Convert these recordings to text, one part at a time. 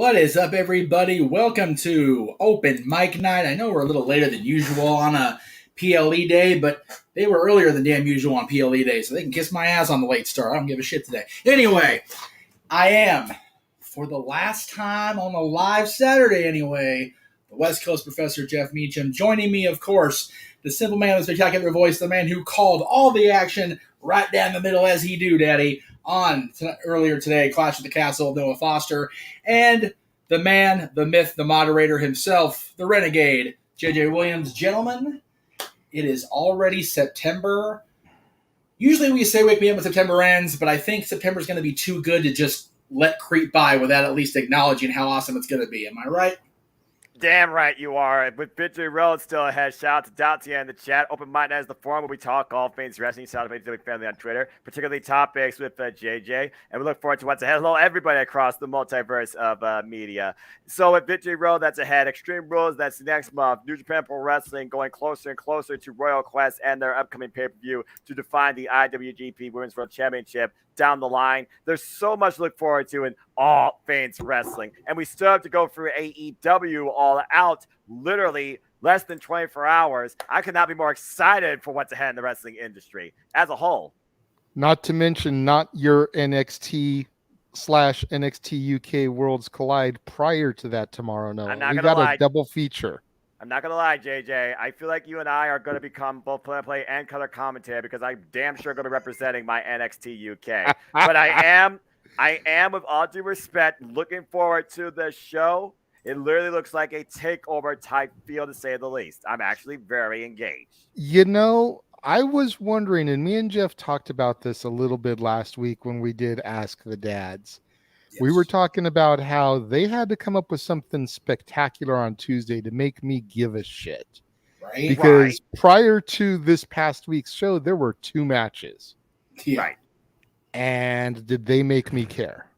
What is up, everybody? Welcome to Open Mic Night. I know we're a little later than usual on a PLE day, but they were earlier than damn usual on PLE day, so they can kiss my ass on the late start. I don't give a shit today. Anyway, I am, for the last time on a live Saturday anyway, the West Coast Professor Jeff Meacham. Joining me, of course, the simple man with the spectacular voice, the man who called all the action right down the middle as he do, Daddy, earlier today, Clash at the Castle of Noah Foster, and the man, the myth, the moderator himself, the renegade, JJ Williams. Gentlemen, it is already September. Usually we say wake me up when September ends, but I think September is going to be too good to just let creep by without at least acknowledging how awesome it's going to be. Am I right? Damn right you are. With Victory Road still ahead, shout out to Doutia in the chat. Open Mind is the forum where we talk all things wrestling. Shout out to the family on Twitter, particularly topics with JJ. And we look forward to what's ahead. Hello, everybody across the multiverse of media. So with Victory Road, that's ahead. Extreme Rules, that's next month. New Japan Pro Wrestling going closer and closer to Royal Quest and their upcoming pay-per-view to define the IWGP Women's World Championship down the line. There's so much to look forward to in all things wrestling. And we still have to go through AEW All Out, literally less than 24 hours. I could not be more excited for what's ahead in the wrestling industry as a whole. Not to mention not your NXT/NXT UK Worlds Collide prior to that tomorrow. No, we got a double feature. I'm not going to lie, JJ. I feel like you and I are going to become both play-by-play and color commentator because I'm damn sure going to be representing my NXT UK. But I am, with all due respect, looking forward to the show. It literally looks like a takeover type feel, to say the least. I'm actually very engaged. You know, I was wondering, and me and Jeff talked about this a little bit last week when we did Ask the Dads. Yes. We were talking about how they had to come up with something spectacular on Tuesday to make me give a shit. Right. Because prior to this past week's show, there were 2 matches. Yeah. Right. And did they make me care?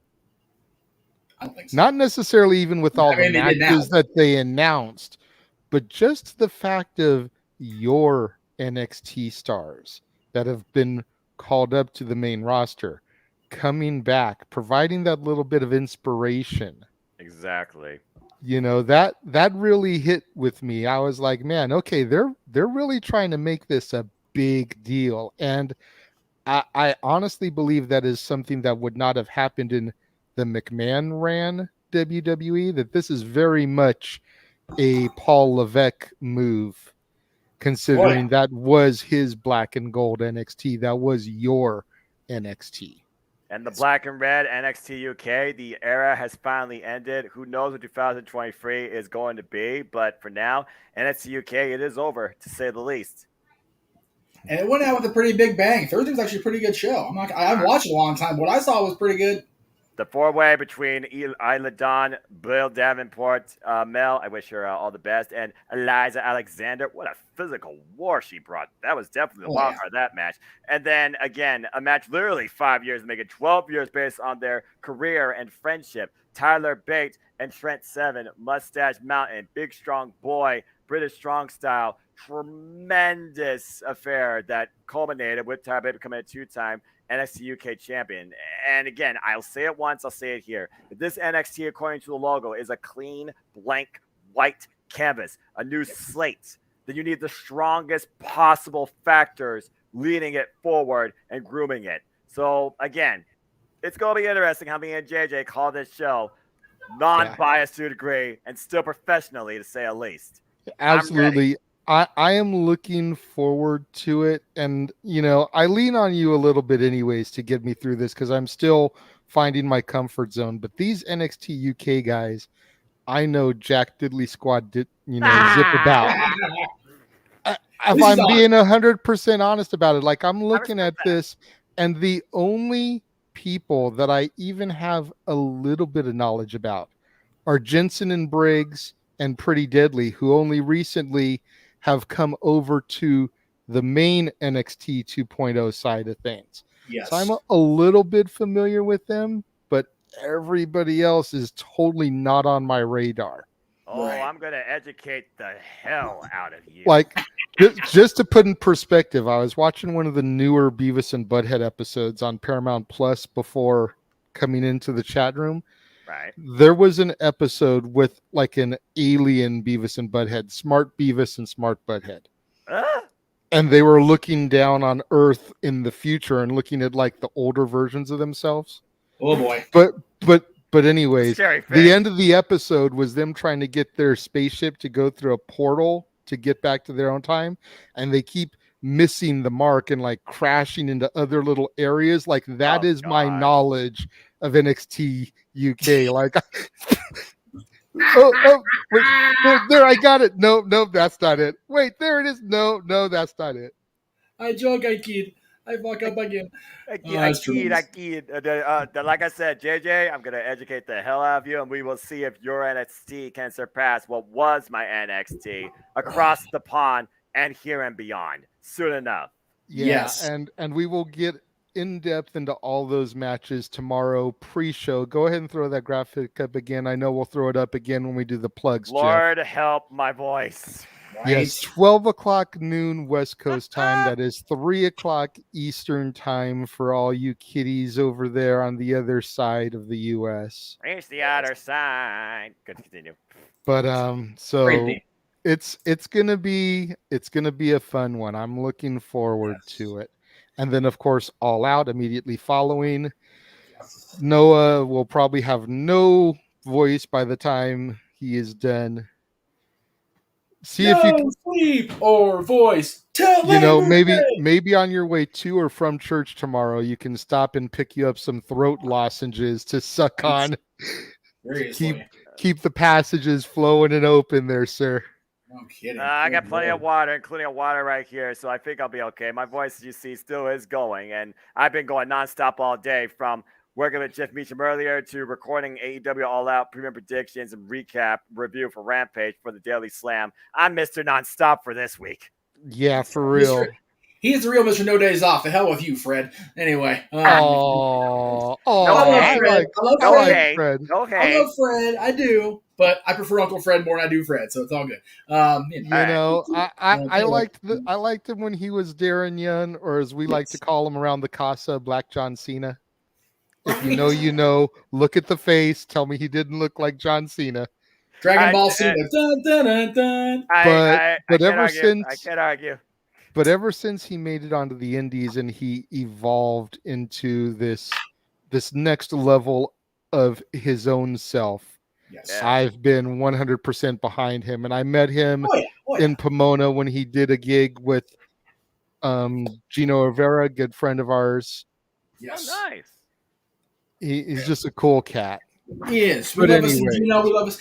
I don't think so. Not necessarily even with all the matches that they announced, but just the fact of your NXT stars that have been called up to the main roster coming back, providing that little bit of inspiration. Exactly. You know, that really hit with me. I was like, man, okay, they're really trying to make this a big deal. And I honestly believe that is something that would not have happened in the McMahon ran WWE, that this is very much a Paul Levesque move, considering that was his black and gold NXT. That was your NXT. And the black and red NXT UK, the era has finally ended. Who knows what 2023 is going to be? But for now, NXT UK, it is over, to say the least. And it went out with a pretty big bang. Thursday was actually a pretty good show. I haven't watched it a long time. What I saw was pretty good. The 4-way between Isla Dawn, Bill Davenport, Mel, I wish her all the best, and Eliza Alexander. What a physical war she brought. That was definitely the wild card, that match. And then, again, a match literally 5 years, making 12 years based on their career and friendship. Tyler Bate and Trent Seven, Mustache Mountain, Big Strong Boy, British Strong Style. Tremendous affair that culminated with Tyler Bate becoming a 2-time NXT UK champion. And again, I'll say it once, I'll say it here. If this NXT, according to the logo, is a clean, blank, white canvas, a new slate, then you need the strongest possible factors leading it forward and grooming it. So again, it's going to be interesting how me and JJ call this show non-biased to a degree and still professionally, to say the least. Absolutely. I am looking forward to it. And, you know, I lean on you a little bit anyways to get me through this because I'm still finding my comfort zone. But these NXT UK guys, I know Jack Diddley Squad did, zip about. If I'm being 100% honest about it, like I'm looking at this, and the only people that I even have a little bit of knowledge about are Jensen and Briggs and Pretty Deadly, who only recently have come over to the main NXT 2.0 side of things. Yes. So I'm a little bit familiar with them, but everybody else is totally not on my radar. Oh, right. I'm going to educate the hell out of you. Like, just to put in perspective, I was watching one of the newer Beavis and Butthead episodes on Paramount Plus before coming into the chat room. Right. There was an episode with like an alien Beavis and Butthead, Smart Beavis and Smart Butthead. And they were looking down on Earth in the future and looking at like the older versions of themselves. Oh boy. But anyways, Scary the thing. end of the episode was them trying to get their spaceship to go through a portal to get back to their own time, and they keep missing the mark and like crashing into other little areas. Like that Oh, is my God. knowledge of NXT UK. Like oh, wait, there, I got it. No, that's not it. Wait, there it is. No, that's not it. I joke, I kid. I fuck up again. I That's kid. tremendous. Like I said, JJ, I'm going to educate the hell out of you, and we will see if your NXT can surpass what was my NXT across the pond and here and beyond soon enough. Yeah, Yes. and we will get in depth into all those matches tomorrow pre-show. Go ahead and throw that graphic up again. I know we'll throw it up again when we do the plugs. Lord help my voice. Right? Yes, 12 o'clock noon West Coast time. That is 3 o'clock Eastern time for all you kiddies over there on the other side of the U.S. Reach the other side. Good, continue. But so Crazy. it's gonna be a fun one. I'm looking forward to it. And then of course All Out immediately following. Noah will probably have no voice by the time he is done. See if you can, sleep or voice. maybe on your way to or from church tomorrow, you can stop and pick you up some throat lozenges to suck on. Seriously. Keep the passages flowing and open there, sir. No kidding. I got Good plenty Lord. of water, including a water right here, so I think I'll be okay. My voice, you see, still is going, and I've been going nonstop all day from working with Jeff Meacham earlier to recording AEW All Out premium predictions and recap review for Rampage for the Daily Slam. I'm Mr. Nonstop for this week. Yeah, for real. He's the real Mr. No Days Off. The hell with you, Fred. Anyway. I hey. like I love No Fred. hate. Fred. No I hate. love Fred. I do. But I prefer Uncle Fred more than I do Fred, so it's all good. I liked him when he was Darren Young, or as we like to call him around the casa, Black John Cena. If you know, you know. Look at the face. Tell me he didn't look like John Cena. Dragon Ball Cena. Dun, dun, dun, dun. I But can't ever argue. since I can't argue. But ever since he made it onto the indies and he evolved into this next level of his own self, Yes. Yeah. I've been 100% behind him. And I met him Oh, yeah. in Pomona when he did a gig with Gino Rivera, a good friend of ours. Yes. Oh, nice. He's just a cool cat. He is. We But love us. anyways. We love us.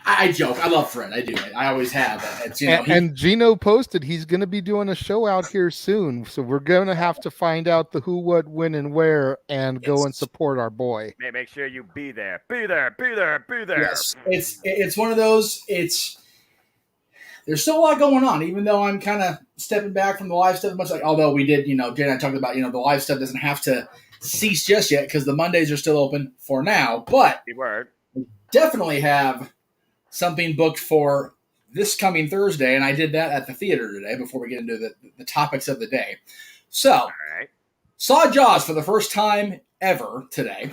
I joke. I love Fred. I do. I always have. It's, And Gino posted he's going to be doing a show out here soon. So we're going to have to find out the who, what, when, and where and go and support our boy. Make sure you be there. Be there. Be there. Be there. Yes. It's one of those. There's still a lot going on, even though I'm kind of stepping back from the live stuff. Much like, although we did, Jay and I talked about, the live stuff doesn't have to cease just yet because the Mondays are still open for now. But Good word. definitely have something booked for this coming Thursday, and I did that at the theater today before we get into the topics of the day. So, All right. saw Jaws for the first time ever today,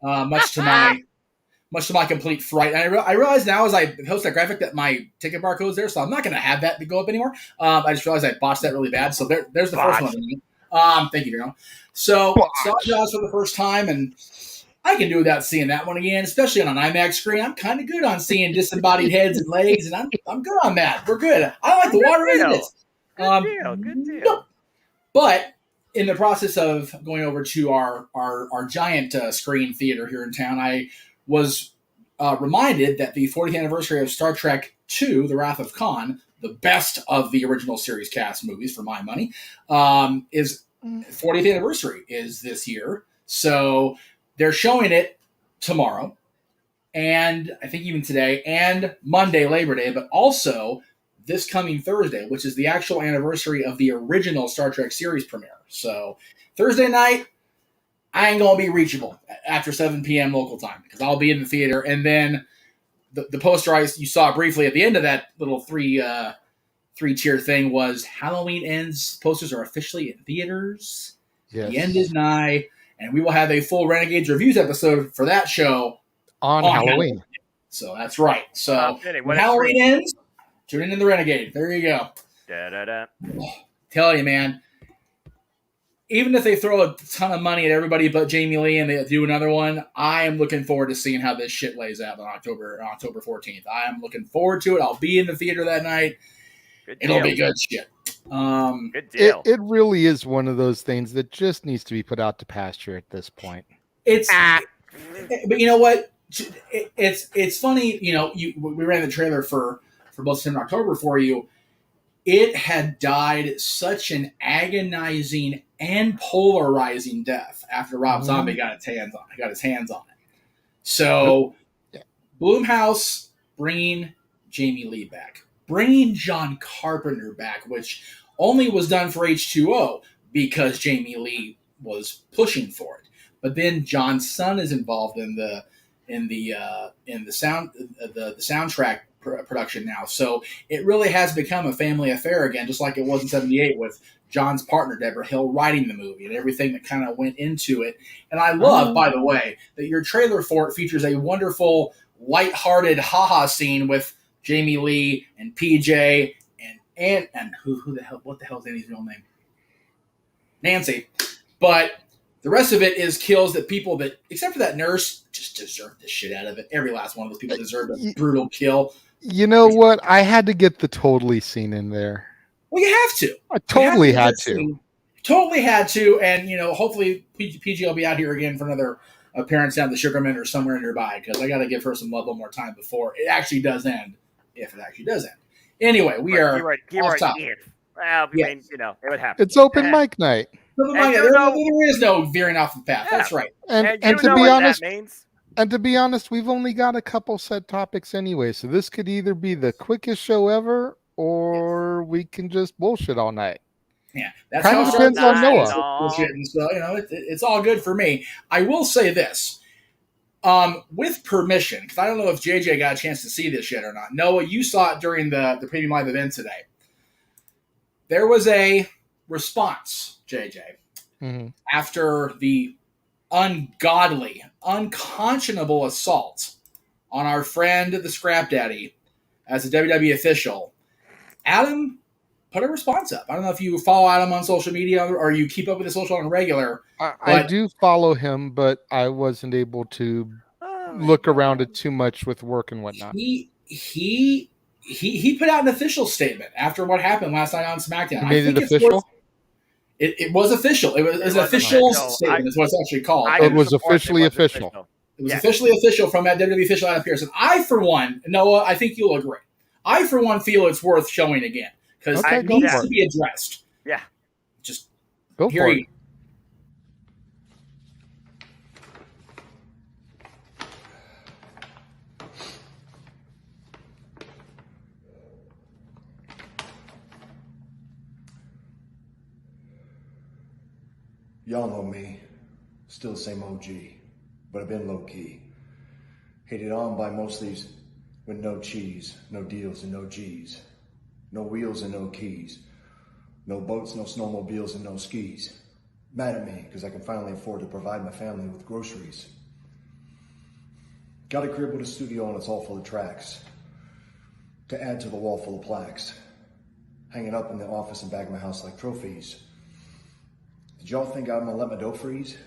much to my complete fright. And I realized now as I post that graphic that my ticket barcode's there, so I'm not going to have that to go up anymore. I just realized I botched that really bad. So there's the first one. Thank you, Daryl. So saw Jaws for the first time, and I can do without seeing that one again, especially on an IMAX screen. I'm kind of good on seeing disembodied heads and legs, and I'm good on that. We're good. I like the water as it is. Good deal. But in the process of going over to our giant screen theater here in town, I was reminded that the 40th anniversary of Star Trek II, The Wrath of Khan, the best of the original series cast movies for my money, is 40th anniversary is this year. So they're showing it tomorrow, and I think even today, and Monday, Labor Day, but also this coming Thursday, which is the actual anniversary of the original Star Trek series premiere. So Thursday night, I ain't going to be reachable after 7 p.m. local time because I'll be in the theater. And then the poster you saw briefly at the end of that little three-tier thing was Halloween Ends. Posters are officially in theaters. Yes. The end is nigh. And we will have a full Renegades Reviews episode for that show on Halloween. So that's right. So Vinny, when what a Halloween treat. ends, tune in to the Renegade. There you go. Da-da-da. Tell you, man. Even if they throw a ton of money at everybody but Jamie Lee and they do another one, I am looking forward to seeing how this shit lays out on October 14th. I am looking forward to it. I'll be in the theater that night. Good It'll deal. be good shit. Good deal. It really is one of those things that just needs to be put out to pasture at this point. But you know what? It's funny. You know, we ran the trailer for both September and October for you. It had died such an agonizing and polarizing death after Rob Zombie got his hands on it. So, Blumhouse bringing Jamie Lee back, bringing John Carpenter back, which only was done for H2O because Jamie Lee was pushing for it. But then John's son is involved in the soundtrack production now. So it really has become a family affair again, just like it was in '78 with John's partner Deborah Hill writing the movie and everything that kind of went into it. And I love, by the way, that your trailer for it features a wonderful, lighthearted haha scene with Jamie Lee and PJ and who the hell? What the hell is Annie's real name? Nancy. But the rest of it is kills that people that, except for that nurse, just deserve the shit out of it. Every last one of those people deserved a brutal kill. You know what? I had to get the totally scene in there. Well, you have to. I totally had to. Totally had to. And, you know, hopefully PG will be out here again for another appearance down the Sugarman or somewhere nearby because I got to give her some little more time before it actually does end, if it actually does end. Anyway, we are off topic. Well, I mean, you know, it would happen. It's open mic night. There is no veering off the path. Yeah. That's right. And to be honest, and to be honest, we've only got a couple set topics anyway, so this could either be the quickest show ever, or we can just bullshit all night. Yeah, that's kind of depends on Noah. So you know, it's all good for me. I will say this, with permission, because I don't know if JJ got a chance to see this yet or not. Noah, you saw it during the premium live event today. There was a response, JJ, after the ungodly, unconscionable assault on our friend, the Scrap Daddy, as a WWE official. Adam put a response up. I don't know if you follow Adam on social media or you keep up with his social on regular. I do follow him, but I wasn't able to look around it too much with work and whatnot. He put out an official statement after what happened last night on SmackDown. You made it official? It was official. It was an official statement. Is what it's actually called. It was officially official. It was officially official from that WWE official Adam Pearson. I, for one, Noah, I think you'll agree. I, for one, feel it's worth showing again because it needs to be addressed. Yeah. Just go for it. Y'all know me, still the same OG, but I've been low-key. Hated on by most of these with no cheese, no deals and no G's. No wheels and no keys. No boats, no snowmobiles and no skis. Mad at me because I can finally afford to provide my family with groceries. Got a crib with a studio and it's all full of tracks. To add to the wall full of plaques. Hanging up in the office and back of my house like trophies. Did y'all think I'm gonna let my dough freeze?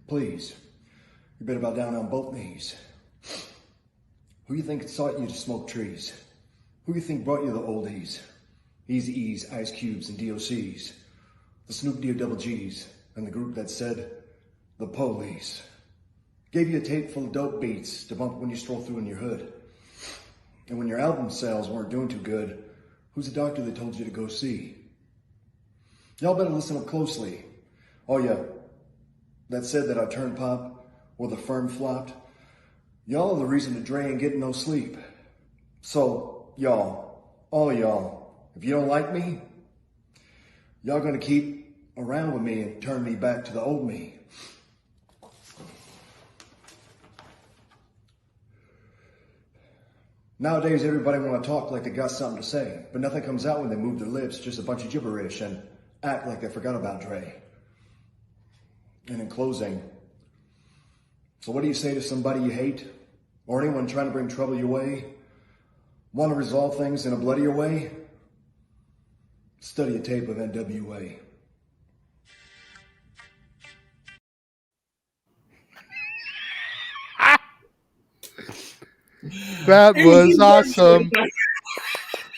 Please, you better bow down on both knees. Who you think taught you to smoke trees? Who you think brought you the oldies? Easy E's, Ice Cubes, and DOCs. The Snoop D Double G's, and the group that said, the police. Gave you a tape full of dope beats to bump when you stroll through in your hood. And when your album sales weren't doing too good, who's the doctor that told you to go see? Y'all better listen up closely. Oh yeah, that said that I turned pop, or the firm flopped. Y'all are the reason that Dre ain't getting no sleep. So, y'all, all y'all, if you don't like me, y'all gonna keep around with me and turn me back to the old me. Nowadays, everybody wanna talk like they got something to say, but nothing comes out when they move their lips, just a bunch of gibberish and act like they forgot about Dre. And in closing, so what do you say to somebody you hate or anyone trying to bring trouble your way, want to resolve things in a bloodier way, study a tape of NWA. That was awesome.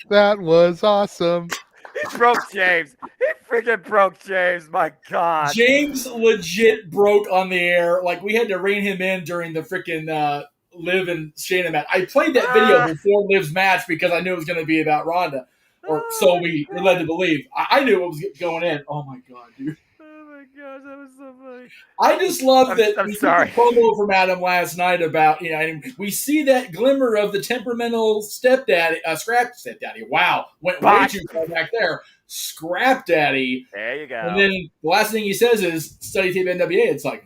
That was awesome. He broke James. He freaking broke James. My God. James legit broke on the air. Like, we had to rein him in during the freaking Liv and Shayna match. I played that video before Liv's match because I knew it was going to be about Ronda. Or so we were led to believe. I knew what was going in. Oh, my God, dude. Oh, my gosh. That was so funny. I just love that I'm we sorry. took a promo from Adam last night about, and we see that glimmer of the temperamental stepdaddy, scrap stepdaddy. Wow. Went way too far back there. Scrap daddy. There you go. And then the last thing he says is study tape NWA. It's like,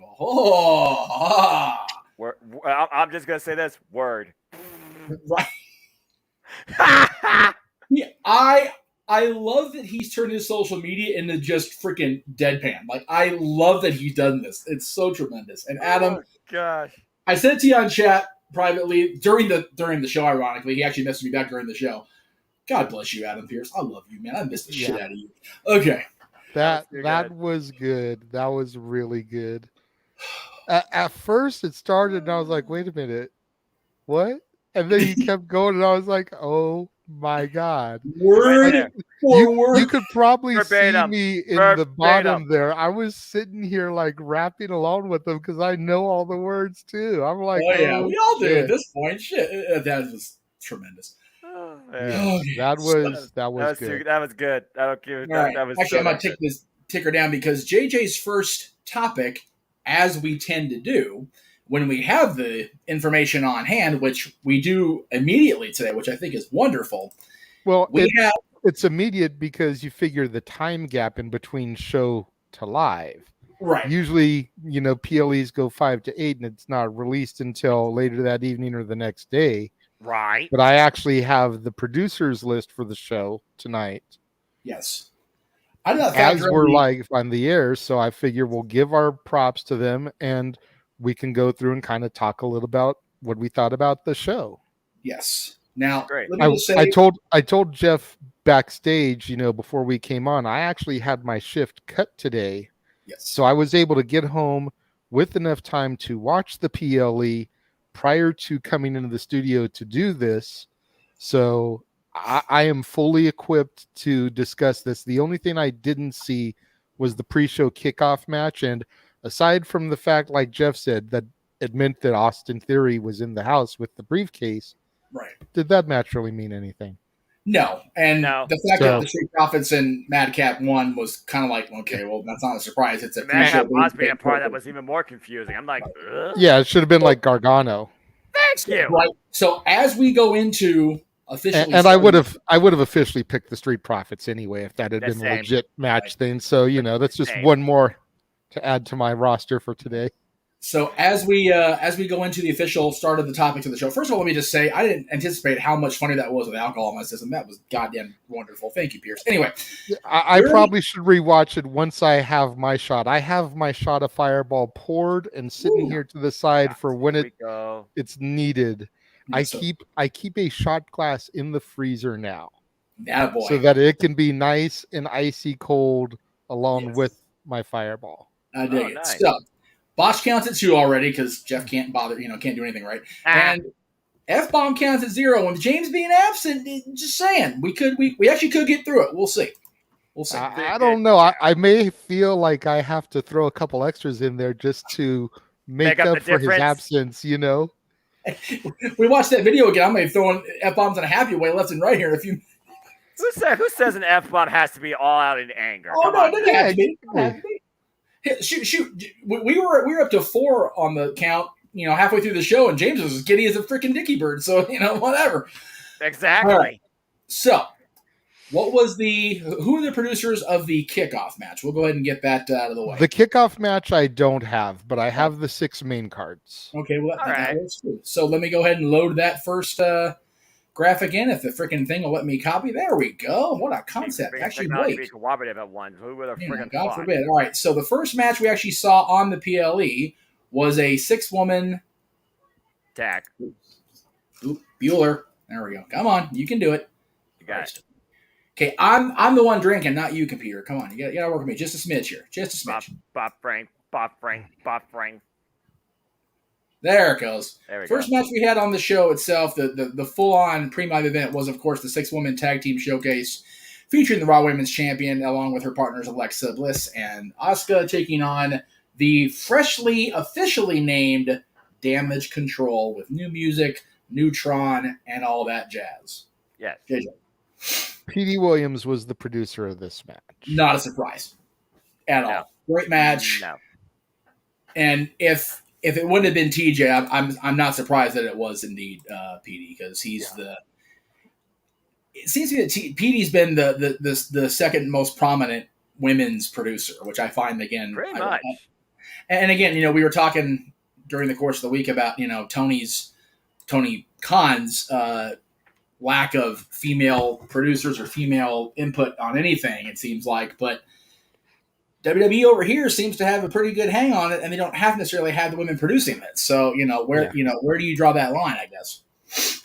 I'm just going to say this word. Right. Yeah, I love that he's turned his social media into just freaking deadpan. Like, I love that he's done this. It's so tremendous. And Adam, gosh, I sent it to you on chat privately during the show. Ironically, he actually messaged me back during the show. God bless you, Adam Pierce. I love you, man. I missed the shit out of you. Okay, that was good. That was really good. At first, it started, and I was like, "Wait a minute, what?" And then he kept going, and I was like, "Oh my God!" Word for word. You could probably Verbatim. see me in the bottom there. I was sitting here like rapping along with them because I know all the words too. I'm like, oh yeah, we all do shit. at this point. Shit, that was tremendous. Yeah, that was good. That was good. I don't give. That was actually. So I'm gonna take this ticker down because JJ's first topic, as we tend to do when we have the information on hand, which we do immediately today, which I think is wonderful. Well, it's immediate because you figure the time gap in between show to live. Right. Usually, PLEs go 5 to 8 and it's not released until later that evening or the next day. Right. But I actually have the producers list for the show tonight. Yes. I do not as we're live on the air, so I figure we'll give our props to them and we can go through and kind of talk a little about what we thought about the show. Yes. Now, great. Let me just say, I told Jeff backstage, before we came on, I actually had my shift cut today. Yes. So I was able to get home with enough time to watch the PLE prior to coming into the studio to do this. So I am fully equipped to discuss this. The only thing I didn't see was the pre-show kickoff match. And aside from the fact, like Jeff said, that it meant that Austin Theory was in the house with the briefcase. Right. Did that match really mean anything? No. And the fact that the Street Profits and Madcap won was kind of like, okay, well, that's not a surprise. It's a Madcap being a part that was even more confusing. I'm like, ugh. Yeah, it should have been like Gargano. Thank you. Right. So as we go into officially, and I would have officially picked the Street Profits anyway if that had been a legit match thing. So that's just one more to add to my roster for today. So as we go into the official start of the topics of the show, first of all, let me just say I didn't anticipate how much funny that was with alcohol in my system. That was goddamn wonderful. Thank you, Pierce. Anyway, I probably should rewatch it once I have my shot. I have my shot of Fireball poured and sitting here to the side for when it's needed. Yeah, I keep a shot glass in the freezer now, boy. so that it can be nice and icy cold along with my Fireball. I dig it. Nice. So, Botch counts at 2 already because Jeff can't bother, can't do anything right. And F-Bomb counts at 0. And James being absent, just saying, we actually could get through it. We'll see. I don't know. I may feel like I have to throw a couple extras in there just to make up for his absence, We watched that video again. I'm going to be throwing F-bombs in a happy way left and right here in a few minutes. Who says an F-bomb has to be all out in anger? Oh, no, it doesn't have to be. Shoot! We were up to 4 on the count, halfway through the show, and James was as giddy as a freaking dicky bird. So whatever. Exactly. Right. So, who are the producers of the kickoff match? We'll go ahead and get that out of the way. The kickoff match I don't have, but I have the 6 main cards. Okay, well that works too. So let me go ahead and load that first graphic in. If the freaking thing will let me copy, there we go. What a concept! Actually, wait. Be cooperative at once. Who would have freaking God forbid. All right. So the first match we actually saw on the PLE was a 6-woman tag Oop, Bueller. There we go. Come on, you can do it. You got it. Okay, I'm the one drinking, not you, computer. Come on, you gotta work with me just a smidge here, just a smidge. Bob Frank. There it goes. There we First go. match we had on the show itself, the full-on pre-live event was, of course, the 6-woman tag team showcase featuring the Raw Women's Champion along with her partners Alexa Bliss and Asuka, taking on the freshly officially named Damage Control with new music, Neutron, and all that jazz. Yes. JJ. P.D. Williams was the producer of this match. Not a surprise at all. Great match. No. And if it wouldn't have been TJ, I'm not surprised that it was indeed PD, because he's the. It seems to me that PD's been the second most prominent women's producer, which I find again Pretty much. And again, we were talking during the course of the week about Tony Khan's lack of female producers or female input on anything. It seems like, but WWE over here seems to have a pretty good hang on it, and they don't have necessarily have the women producing it. So where do you draw that line? I guess.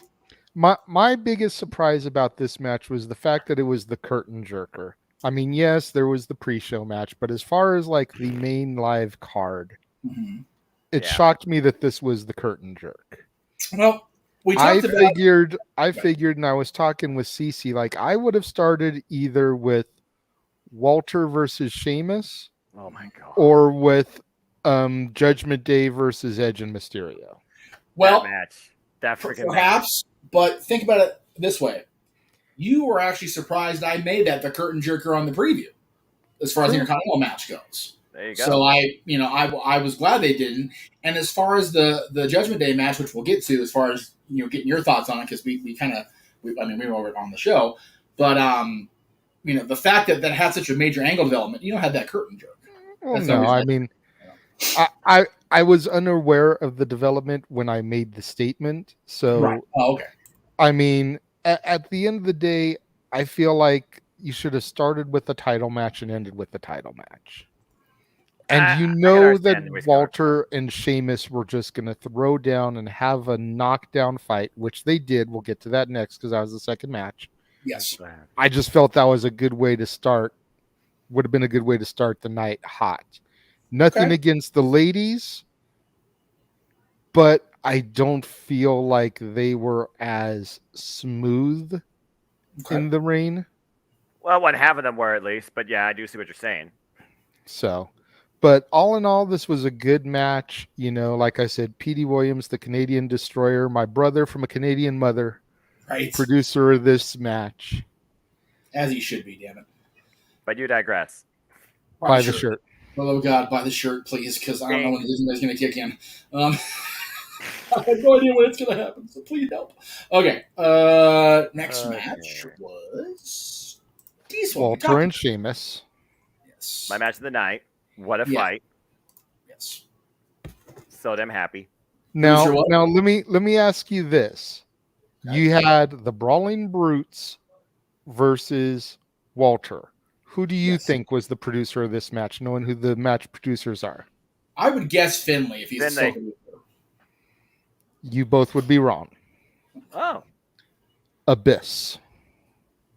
My biggest surprise about this match was the fact that it was the curtain jerker. I mean, yes, there was the pre-show match, but as far as like the main live card, it shocked me that this was the curtain jerk. Well, I figured, and I was talking with Cece, like I would have started either with Walter versus Sheamus, oh my god, or with Judgment Day versus Edge and Mysterio. Well, that freaking perhaps, but think about it this way: you were actually surprised I made that the curtain jerker on the preview, as far as the Intercontinental match goes. There you go. So I was glad they didn't. And as far as the Judgment Day match, which we'll get to, as far as getting your thoughts on it, because we were over it on the show, but the fact that had such a major angle development, you don't have that curtain jerk. Well, no, I mean, I was unaware of the development when I made the statement. So, right. Oh, okay. I mean, at the end of the day, I feel like you should have started with the title match and ended with the title match. And that Walter and Sheamus were just going to throw down and have a knockdown fight, which they did. We'll get to that next because that was the second match. Yes. I just felt that was a good way to start. Would have been a good way to start the night hot. Nothing against the ladies, but I don't feel like they were as smooth in the ring. Well, one half of them were at least, but yeah, I do see what you're saying. So, but all in all, this was a good match. Like I said, P.D. Williams, the Canadian Destroyer, my brother from a Canadian mother, right, producer of this match. As he should be, damn it. But you digress. Buy the shirt. Oh God, buy the shirt, please, because I don't know when Disney's going to kick in. I have no idea when it's going to happen, so please help. Okay, next match was Walter and Sheamus. Yes, my match of the night. What a fight! Yes, so damn happy. Now let me ask you this: you had the Brawling Brutes versus Walter. Who do you think was the producer of this match, knowing who the match producers are? I would guess Finlay if he's still producer. You both would be wrong. Oh. Abyss.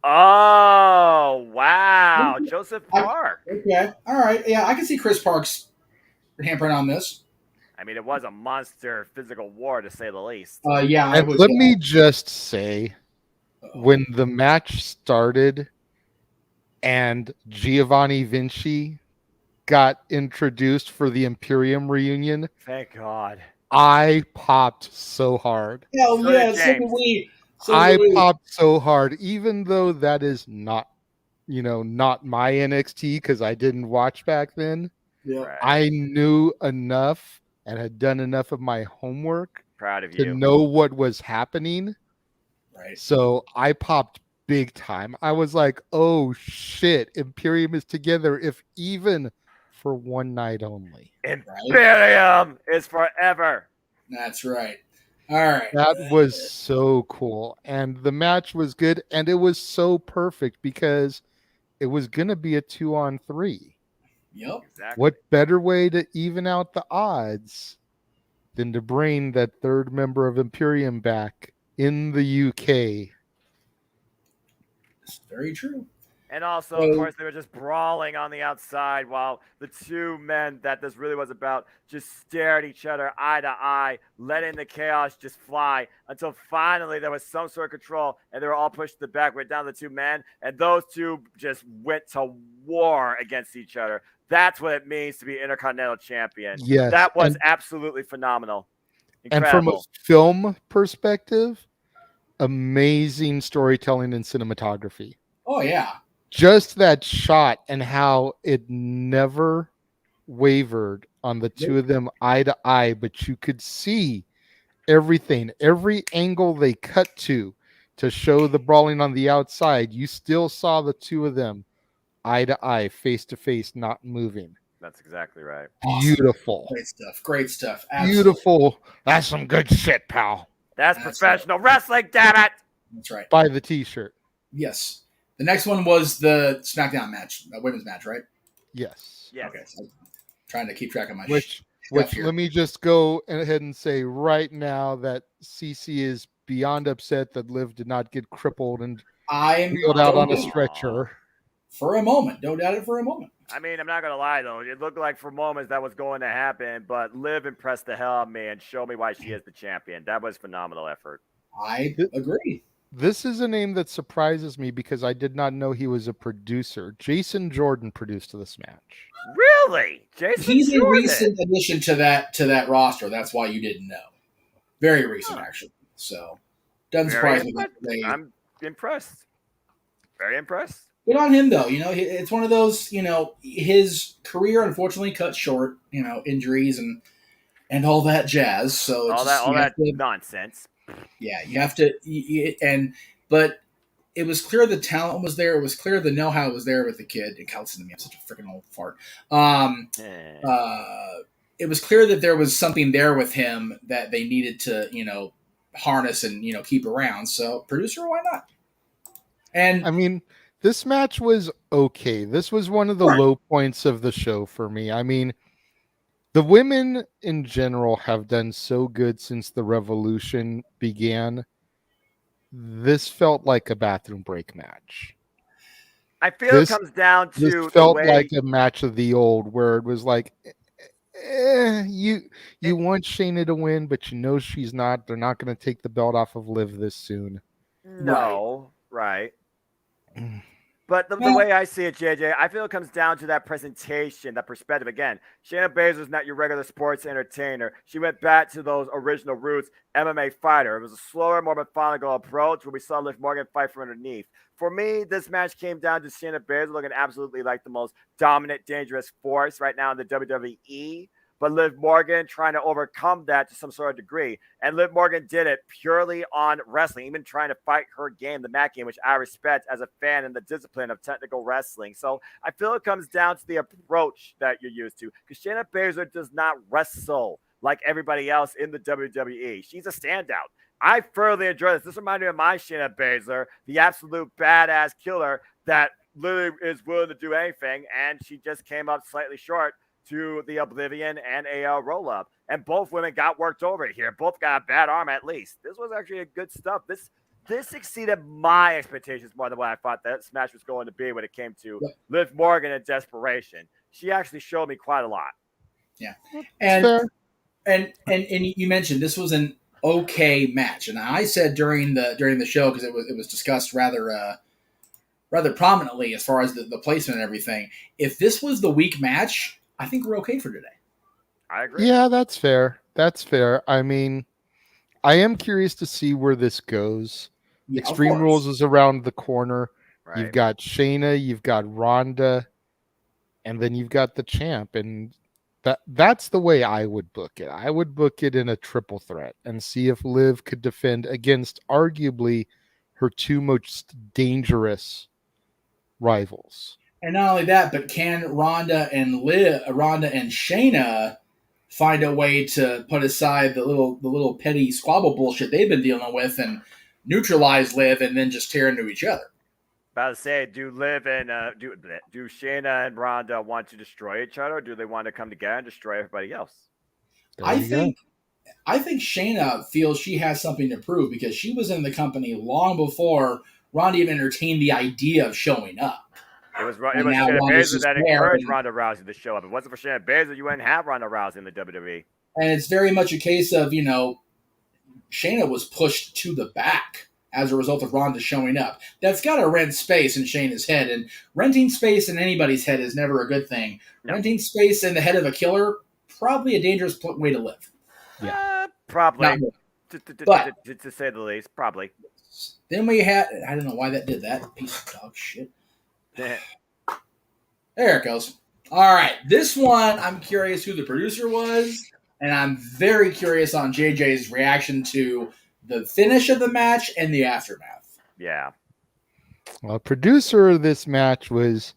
Oh, wow. Joseph Park. Okay. All right. Yeah, I can see Chris Park's handprint on this. I mean, it was a monster physical war, to say the least. Yeah. And let me just say, when the match started and Giovanni Vinci got introduced for the Imperium reunion, thank God, I popped so hard. Hell yeah, so did we. I popped so hard, even though that is not my NXT, because I didn't watch back then. Yeah. Right. I knew enough and had done enough of my homework to know what was happening. Right. So I popped big time. I was like, oh shit, Imperium is together, if even for one night only. Imperium is forever. That's right. All right. That was so cool. And the match was good. And it was so perfect because it was going to be a 2-on-3. Yep. Exactly. What better way to even out the odds than to bring that third member of Imperium back in the UK. It's very true. And also, of course, they were just brawling on the outside while the two men that this really was about just stared at each other eye to eye, letting the chaos just fly until finally there was some sort of control and they were all pushed to the back. We're down to the two men, and those two just went to war against each other. That's what it means to be Intercontinental Champion. Yes. That was absolutely phenomenal. Incredible. And from a film perspective, amazing storytelling and cinematography. Oh yeah. Just that shot and how it never wavered on the two of them eye to eye, but you could see everything, every angle they cut to show the brawling on the outside. You still saw the two of them eye to eye, face to face, not moving. That's exactly right. Beautiful. Great stuff. Great stuff. Absolutely. Beautiful. That's some good shit, pal. That's professional wrestling, damn it. That's right. Buy the t-shirt. Yes. The next one was the SmackDown match, women's match, right? Yes. Yes. Okay. So I'm trying to keep track of my Which here. let me just go ahead and say right now that CC is beyond upset that Liv did not get crippled and wheeled out on a stretcher. For a moment. Don't doubt it for a moment. I mean, I'm not going to lie, though. It looked like for moments that was going to happen, but Liv impressed the hell out of me and showed me why she is the champion. That was phenomenal effort. I agree. This is a name that surprises me because I did not know he was a producer. Jason Jordan produced this match. Really? Jason He's Jordan? a recent addition to that roster. That's why you didn't know. Very recent, actually. So, doesn't surprise me. I'm impressed. Very impressed. Good on him, though. It's one of those, his career unfortunately cut short, injuries and all that jazz. So all that nonsense. Yeah, you have to, but it was clear the talent was there. It was clear the know-how was there with the kid. And listen to me, I'm such a freaking old fart. It was clear that there was something there with him that they needed to, harness and keep around. So producer, why not? And I mean, this match was okay. This was one of the low points of the show for me. I mean, the women in general have done so good since the revolution began. This felt like a bathroom break match. I feel it comes down to this felt like a match of the old where it was like, you want Shayna to win, but she's not. They're not going to take the belt off of Liv this soon. No, right. But the way I see it, JJ, I feel it comes down to that presentation, that perspective. Again, Shayna Baszler's not your regular sports entertainer. She went back to those original roots, MMA fighter. It was a slower, more methodical approach where we saw Liv Morgan fight from underneath. For me, this match came down to Shayna Baszler looking absolutely like the most dominant, dangerous force right now in the WWE. But Liv Morgan trying to overcome that to some sort of degree. And Liv Morgan did it purely on wrestling, even trying to fight her game, the mat game, which I respect as a fan in the discipline of technical wrestling. So I feel it comes down to the approach that you're used to. Because Shayna Baszler does not wrestle like everybody else in the WWE. She's a standout. I thoroughly enjoy this. This reminded me of my Shayna Baszler, the absolute badass killer that literally is willing to do anything. And she just came up slightly short to the Oblivion and a roll-up. And both women got worked over here. Both got a bad arm at least. This was actually a good stuff. This exceeded my expectations more than what I thought that match was going to be when it came to Liv Morgan in desperation. She actually showed me quite a lot. Yeah. And you mentioned this was an okay match. And I said during the show, because it was discussed rather prominently as far as the placement and everything, if this was the weak match, I think we're okay for today. I agree. Yeah, that's fair. I mean, I am curious to see where this goes. Yeah, Extreme Rules is around the corner. Right. You've got Shayna, you've got Ronda, and then you've got the champ. And that's the way I would book it. I would book it in a triple threat and see if Liv could defend against arguably her two most dangerous rivals. And not only that, but can Ronda and Shayna find a way to put aside the little petty squabble bullshit they've been dealing with and neutralize Liv and then just tear into each other? About to say, do Liv and do Shayna and Ronda want to destroy each other, or do they want to come together and destroy everybody else? I think I think Shayna feels she has something to prove because she was in the company long before Ronda even entertained the idea of showing up. It was And now Shayna Ronda's Baszler just that there. encouraged Ronda Rousey to show up. If it wasn't for Shayna Baszler, you wouldn't have Ronda Rousey in the WWE. And it's very much a case of, Shayna was pushed to the back as a result of Ronda showing up. That's got to rent space in Shayna's head. And renting space in anybody's head is never a good thing. No. Renting space in the head of a killer, probably a dangerous way to live. Probably. But to say the least, probably. Then we had, I don't know why that did that. Piece of dog shit. There it goes. All right. This one, I'm curious who the producer was. And I'm very curious on JJ's reaction to the finish of the match and the aftermath. Yeah. Well, producer of this match was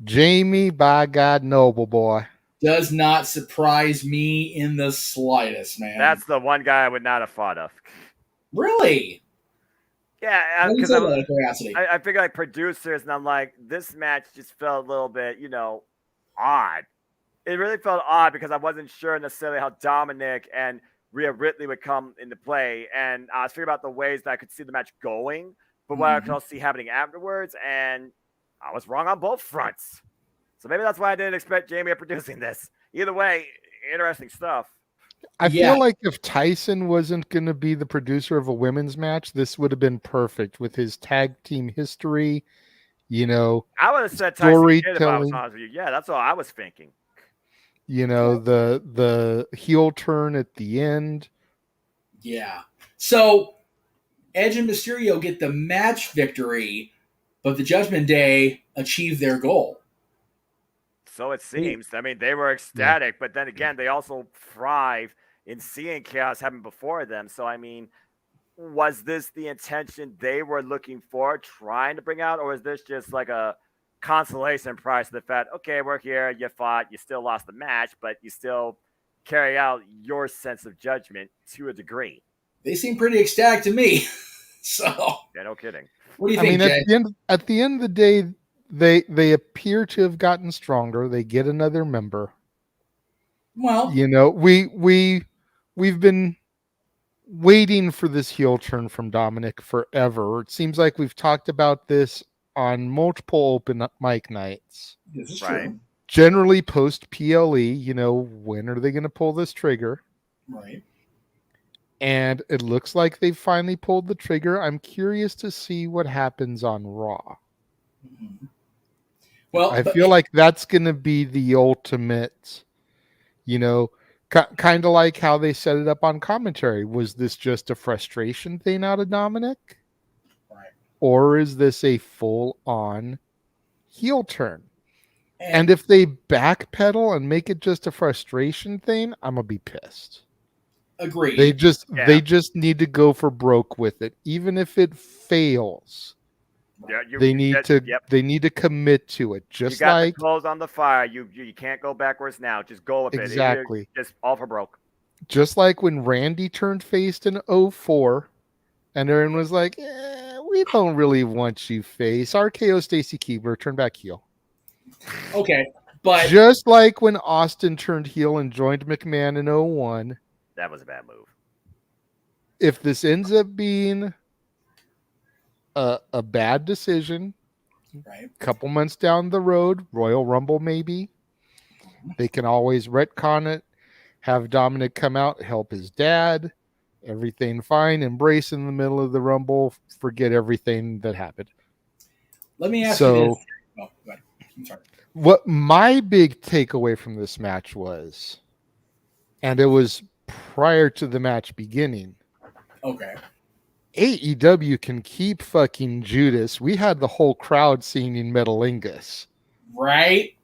Jamie by God Noble Boy. Does not surprise me in the slightest, man. That's the one guy I would not have thought of. Really? Yeah, because I figure like producers, and I'm like, this match just felt a little bit, odd. It really felt odd because I wasn't sure necessarily how Dominic and Rhea Ripley would come into play, and I was figuring about the ways that I could see the match going, but what I could also see happening afterwards, and I was wrong on both fronts. So maybe that's why I didn't expect Jamie producing this. Either way, interesting stuff. I feel like if Tyson wasn't going to be the producer of a women's match, this would have been perfect with his tag team history. I would have said Tyson Kidd if I was honest with you. Yeah, that's all I was thinking. The heel turn at the end. Yeah. So Edge and Mysterio get the match victory, but the Judgment Day achieve their goal. So it seems. I mean, they were ecstatic, but then again, they also thrive in seeing chaos happen before them. So, I mean, was this the intention they were looking for, trying to bring out, or is this just like a consolation prize to the fact, okay, we're here, you fought, you still lost the match, but you still carry out your sense of judgment to a degree? They seem pretty ecstatic to me. So, yeah, no kidding. What do you think, Jay? At the end of the day, they appear to have gotten stronger. They get another member. Well, we've been waiting for this heel turn from Dominic forever. It seems like we've talked about this on multiple open mic nights. This is true. Generally post PLE, when are they going to pull this trigger? Right. And it looks like they've finally pulled the trigger. I'm curious to see what happens on Raw. Mm-hmm. Well, I feel like that's going to be the ultimate, kind of like how they set it up on commentary. Was this just a frustration thing out of Dominic? Right. Or is this a full-on heel turn? And if they backpedal and make it just a frustration thing, I'm going to be pissed. Agreed. They just need to go for broke with it. Even if it fails. Yeah, they need to commit to it. Just you got like the coals on the fire, you can't go backwards now. Just go with exactly. it. Just all for broke. Just like when Randy turned face in 2004, and everyone was like, "We don't really want you face." RKO Stacy Keibler turned back heel. Okay, but just like when Austin turned heel and joined McMahon in 2001. That was a bad move. If this ends up being a bad decision, right? A couple months down the road, Royal Rumble maybe, they can always retcon it, have Dominic come out, help his dad, everything fine, embrace in the middle of the Rumble, forget everything that happened. Let me ask you this. Oh, go ahead. I'm sorry. What my big takeaway from this match was, and it was prior to the match beginning. Okay. AEW can keep fucking Judas. We had the whole crowd singing Metalingus. Right?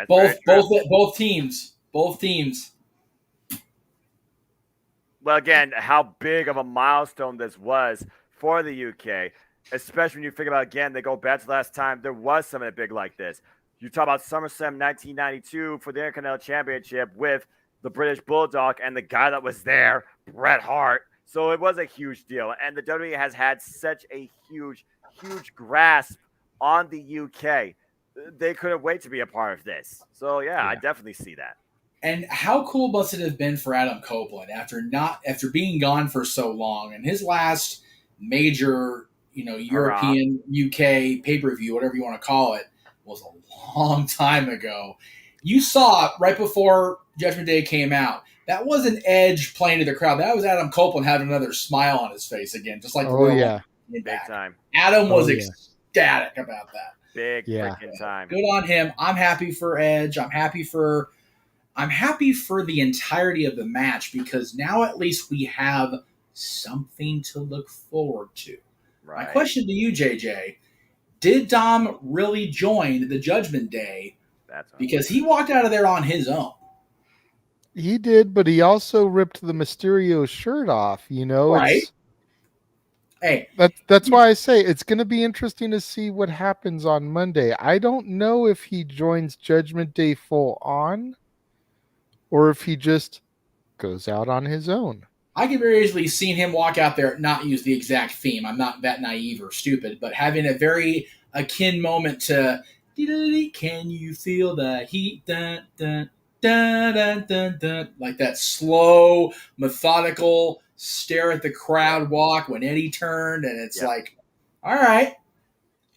Both teams. Well, again, how big of a milestone this was for the UK, especially when you think about, again, they go back to last time there was something big like this. You talk about SummerSlam 1992 for the Intercontinental Championship with the British Bulldog and the guy that was there, Bret Hart. So it was a huge deal. And the WWE has had such a huge, huge grasp on the UK. They couldn't wait to be a part of this. So, yeah. I definitely see that. And how cool must it have been for Adam Copeland after being gone for so long, and his last major, European, UK pay-per-view, whatever you want to call it, was a long time ago. You saw right before Judgment Day came out. That wasn't Edge playing to the crowd. That was Adam Copeland having another smile on his face again, just like the Oh yeah, big time. Adam was yeah. ecstatic about that. Big Yeah. freaking time. Good on him. I'm happy for Edge. I'm happy for the entirety of the match because now at least we have something to look forward to. Right. My question to you, JJ, did Dom really join the Judgment Day? Because he walked out of there on his own. He did, but he also ripped the Mysterio shirt off. Right. Hey, that's why I say it's going to be interesting to see what happens on Monday. I don't know if he joins Judgment Day full on, or if he just goes out on his own. I could very easily see him walk out there, not use the exact theme. I'm not that naive or stupid, but having a very akin moment to "Can you feel the heat?" Dun, dun, dun, dun, dun, dun. Like that slow, methodical stare at the crowd walk when Eddie turned, and it's like, all right,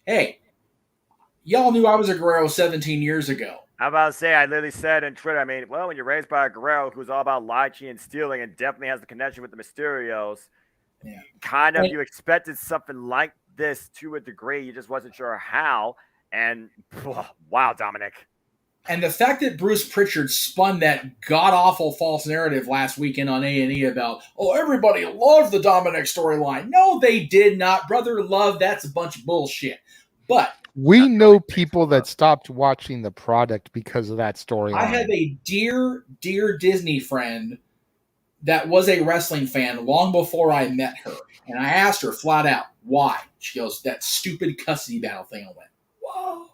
hey, y'all knew I was a Guerrero 17 years ago. I'm about to say, I literally said on Twitter, when you're raised by a Guerrero who's all about lie, cheating, and stealing, and definitely has the connection with the Mysterios, you expected something like this to a degree. You just wasn't sure how. And wow, Dominic. And the fact that Bruce Pritchard spun that god-awful false narrative last weekend on A&E about, everybody loved the Dominic storyline. No, they did not. Brother love, that's a bunch of bullshit. But we know people that stopped watching the product because of that storyline. I have a dear, dear Disney friend that was a wrestling fan long before I met her. And I asked her flat out, why? She goes, that stupid custody battle thing. I went, whoa.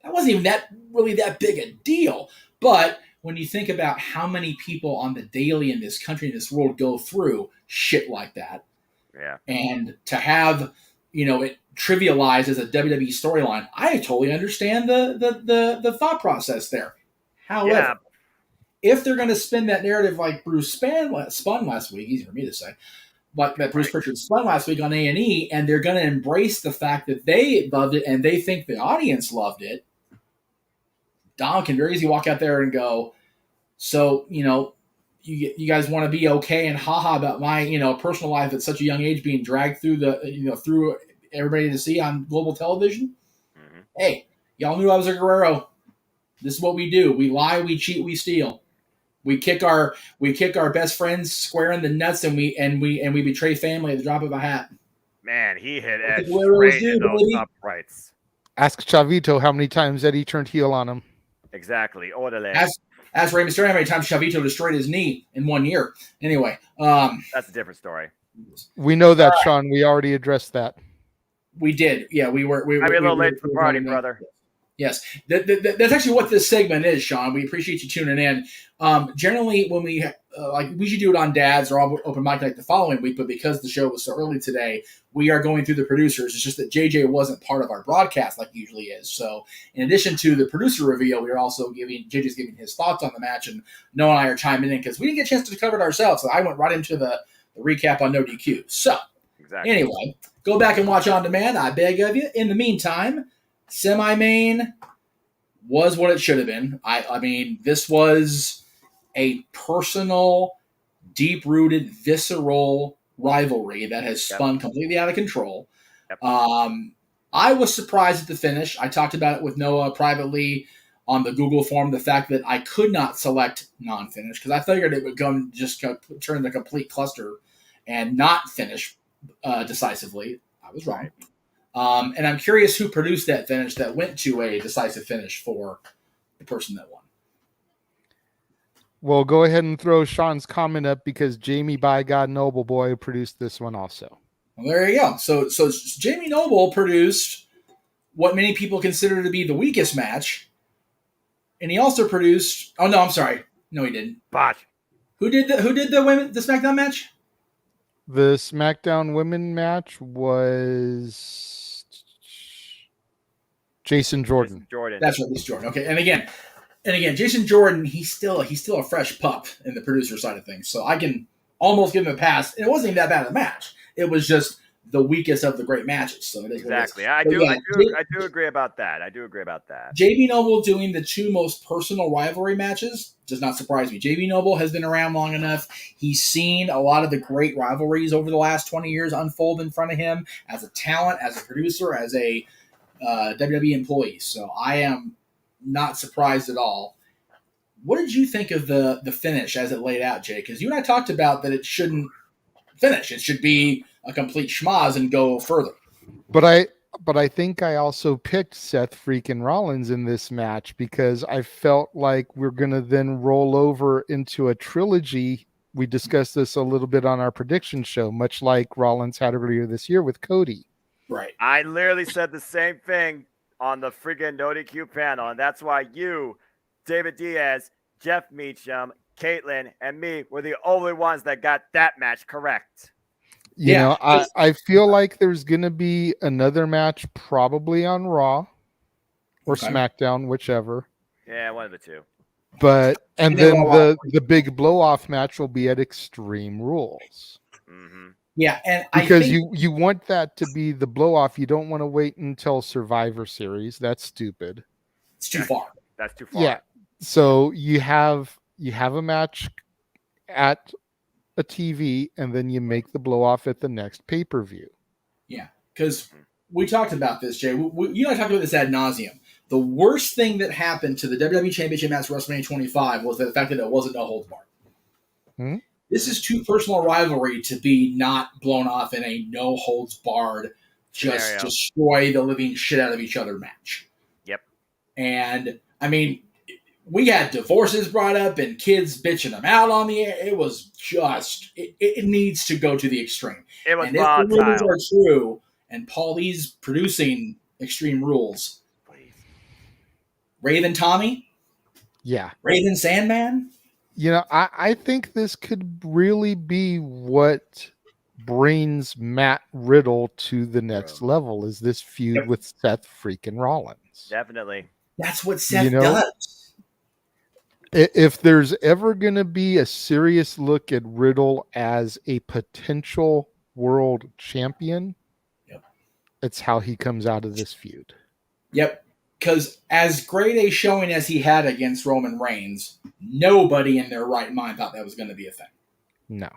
That wasn't even really that big a deal. But when you think about how many people on the daily in this country, in this world, go through shit like that. Yeah. And to have, it trivialized as a WWE storyline, I totally understand the thought process there. However, if they're going to spin that narrative like Bruce spun last week, easy for me to say, but that Bruce Pritchard spun last week on A&E, and they're going to embrace the fact that they loved it and they think the audience loved it, Dom can very easily walk out there and go, so, you guys want to be okay and haha about my, personal life at such a young age being dragged through through everybody to see on global television? Mm-hmm. Hey, y'all knew I was a Guerrero. This is what we do. We lie, we cheat, we steal. We kick our best friends square in the nuts, and we betray family at the drop of a hat. Man, he hit Edge straight in those uprights. Ask Chavito how many times Eddie turned heel on him. Exactly. Orderly. Ask Rey Mysterio how many times Chavito destroyed his knee in 1 year. Anyway. That's a different story. We know that, Sean. We already addressed that. We did. Yeah, we were. I'm a little late to the party, brother. Yes. That's actually what this segment is, Sean. We appreciate you tuning in. Generally, when we we should do it on Dad's or Open Mic Night the following week, but because the show was so early today, we are going through the producers. It's just that JJ wasn't part of our broadcast like he usually is. So, in addition to the producer reveal, we are also JJ's giving his thoughts on the match, and Noah and I are chiming in because we didn't get a chance to cover it ourselves. So I went right into the recap on No DQ. So, Anyway, go back and watch on demand. I beg of you. In the meantime, semi-main was what it should have been. I mean, this was a personal, deep-rooted, visceral rivalry that has spun completely out of control. Yep. I was surprised at the finish. I talked about it with Noah privately on the Google form, the fact that I could not select non-finish because I figured it would turn into a complete cluster and not finish decisively. I was wrong. And I'm curious who produced that finish that went to a decisive finish for the person that won. Well, go ahead and throw Sean's comment up because Jamie by God Noble Boy produced this one also. Well, there you go. So Jamie Noble produced what many people consider to be the weakest match. And he also produced – oh, no, I'm sorry. No, he didn't. Botch. Who did the SmackDown match? The SmackDown women match was Jason Jordan. That's right, Jason Jordan. Okay, and again, And again, Jason Jordan, he's still a fresh pup in the producer side of things, so I can almost give him a pass. And it wasn't even that bad of a match. It was just the weakest of the great matches. So it is Exactly. I do agree about that. I do agree about that. JB Noble doing the two most personal rivalry matches does not surprise me. JB Noble has been around long enough. He's seen a lot of the great rivalries over the last 20 years unfold in front of him as a talent, as a producer, as a WWE employee. So I am not surprised at all. What did you think of the finish as it laid out, Jay? Because you and I talked about that it shouldn't finish. It should be a complete schmoz and go further. But I think I also picked Seth freaking Rollins in this match because I felt like we're going to then roll over into a trilogy. We discussed this a little bit on our prediction show, much like Rollins had earlier this year with Cody. Right. I literally said the same thing on the friggin' No DQ panel, and that's why you, David Diaz, Jeff Meacham, Caitlin, and me were the only ones that got that match correct. You know, I feel like there's going to be another match probably on Raw or SmackDown, whichever. Yeah, one of the two. And then the big blow-off match will be at Extreme Rules. Mm-hmm. Yeah, and because you want that to be the blow-off. You don't want to wait until Survivor Series. That's stupid. It's too far. That's too far. Yeah. So you have a match at a TV, and then you make the blow off at the next pay-per-view. Yeah, because we talked about this, Jay. You and I talked about this ad nauseum. The worst thing that happened to the WWE Championship match at WrestleMania 25 was the fact that it wasn't no holds barred. This is too personal rivalry to be not blown off in a no holds barred, just destroy the living shit out of each other match. Yep. And I mean, we had divorces brought up and kids bitching them out on the air. It was just, it needs to go to the extreme. It was and if the rumors are true, and Paulie's producing Extreme Rules, Raven Tommy? Yeah. Raven Sandman? You know, I think this could really be what brings Matt Riddle to the next level, is this feud with Seth freaking Rollins. Definitely. That's what Seth does. If there's ever going to be a serious look at Riddle as a potential world champion, it's how he comes out of this feud. Yep. Because as great a showing as he had against Roman Reigns, nobody in their right mind thought that was going to be a thing. No.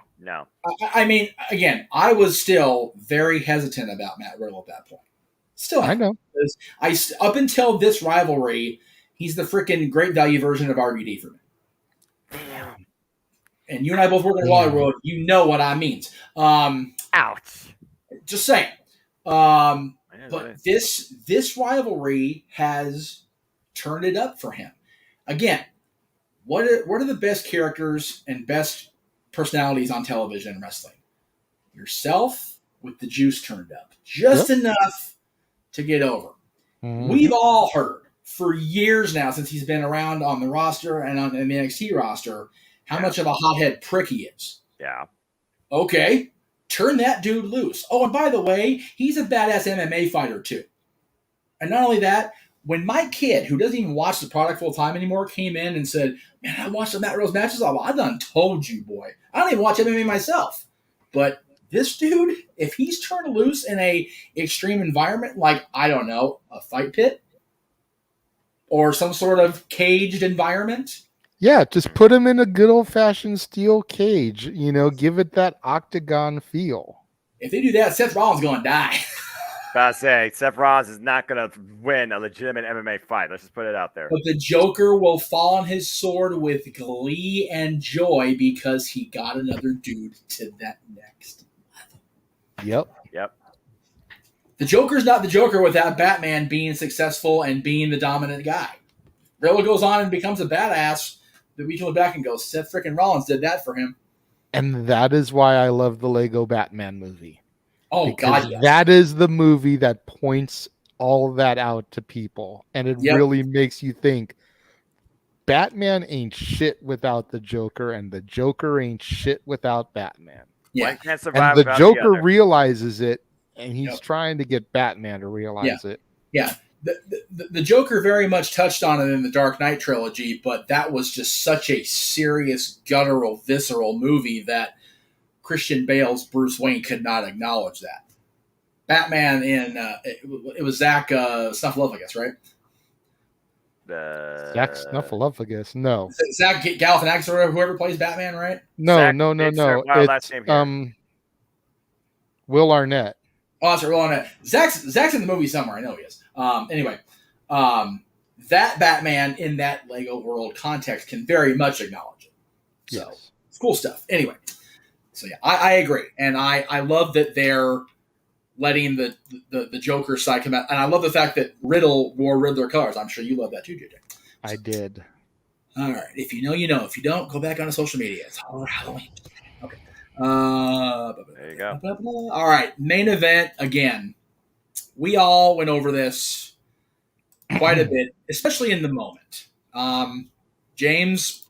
I mean, again, I was still very hesitant about Matt Riddle at that point. Still, I know. Up until this rivalry, he's the freaking great value version of RVD for me. And you and I both work in the Wally World. You know what I mean. Ouch. Just saying. But this rivalry has turned it up for him. Again, what are the best characters and best personalities on television and wrestling? Yourself with the juice turned up. Just enough to get over. Mm-hmm. We've all heard for years now, since he's been around on the roster and on the NXT roster, how much of a hothead prick he is. Yeah. Okay. Turn that dude loose. Oh, and by the way, he's a badass MMA fighter too. And not only that, when my kid, who doesn't even watch the product full time anymore, came in and said, "Man, I watched the Matt Rose matches. I done told you, boy. I don't even watch MMA myself." But this dude, if he's turned loose in a extreme environment, like, I don't know, a fight pit or some sort of caged environment. Yeah, just put him in a good old-fashioned steel cage. You know, give it that octagon feel. If they do that, Seth Rollins is going to die. I say, Seth Rollins is not going to win a legitimate MMA fight. Let's just put it out there. But the Joker will fall on his sword with glee and joy because he got another dude to that next level. Yep. The Joker's not the Joker without Batman being successful and being the dominant guy. Riddle goes on and becomes a badass. Then we can look back and go, Seth freaking Rollins did that for him. And that is why I love the Lego Batman movie. Oh, because God, yes. That is the movie that points all that out to people. And it really makes you think, Batman ain't shit without the Joker, and the Joker ain't shit without Batman. Yeah. Can't survive and the Joker realizes it, and he's trying to get Batman to realize it. Yeah. the Joker very much touched on it in the Dark Knight trilogy, but that was just such a serious, guttural, visceral movie that Christian Bale's Bruce Wayne could not acknowledge that. Batman it was Zach Snuffleupagus, right? Zach Snuffleupagus. No. Zach Galifianakis or whoever plays Batman, right? No. Last name here. It's Will Arnett. Oh, that's right. Will Arnett. Zach's in the movie somewhere. I know he is. Anyway, that Batman in that Lego world context can very much acknowledge it. So Yes. it's cool stuff. Anyway, so yeah, I agree, and I love that they're letting the Joker side come out, and I love the fact that Riddle wore Riddler colors. I'm sure you love that too, JJ. I did. All right, if you know, you know. If you don't, go back on social media. It's Halloween. Okay. There you go. All right, main event again. We all went over this quite a bit, especially in the moment. James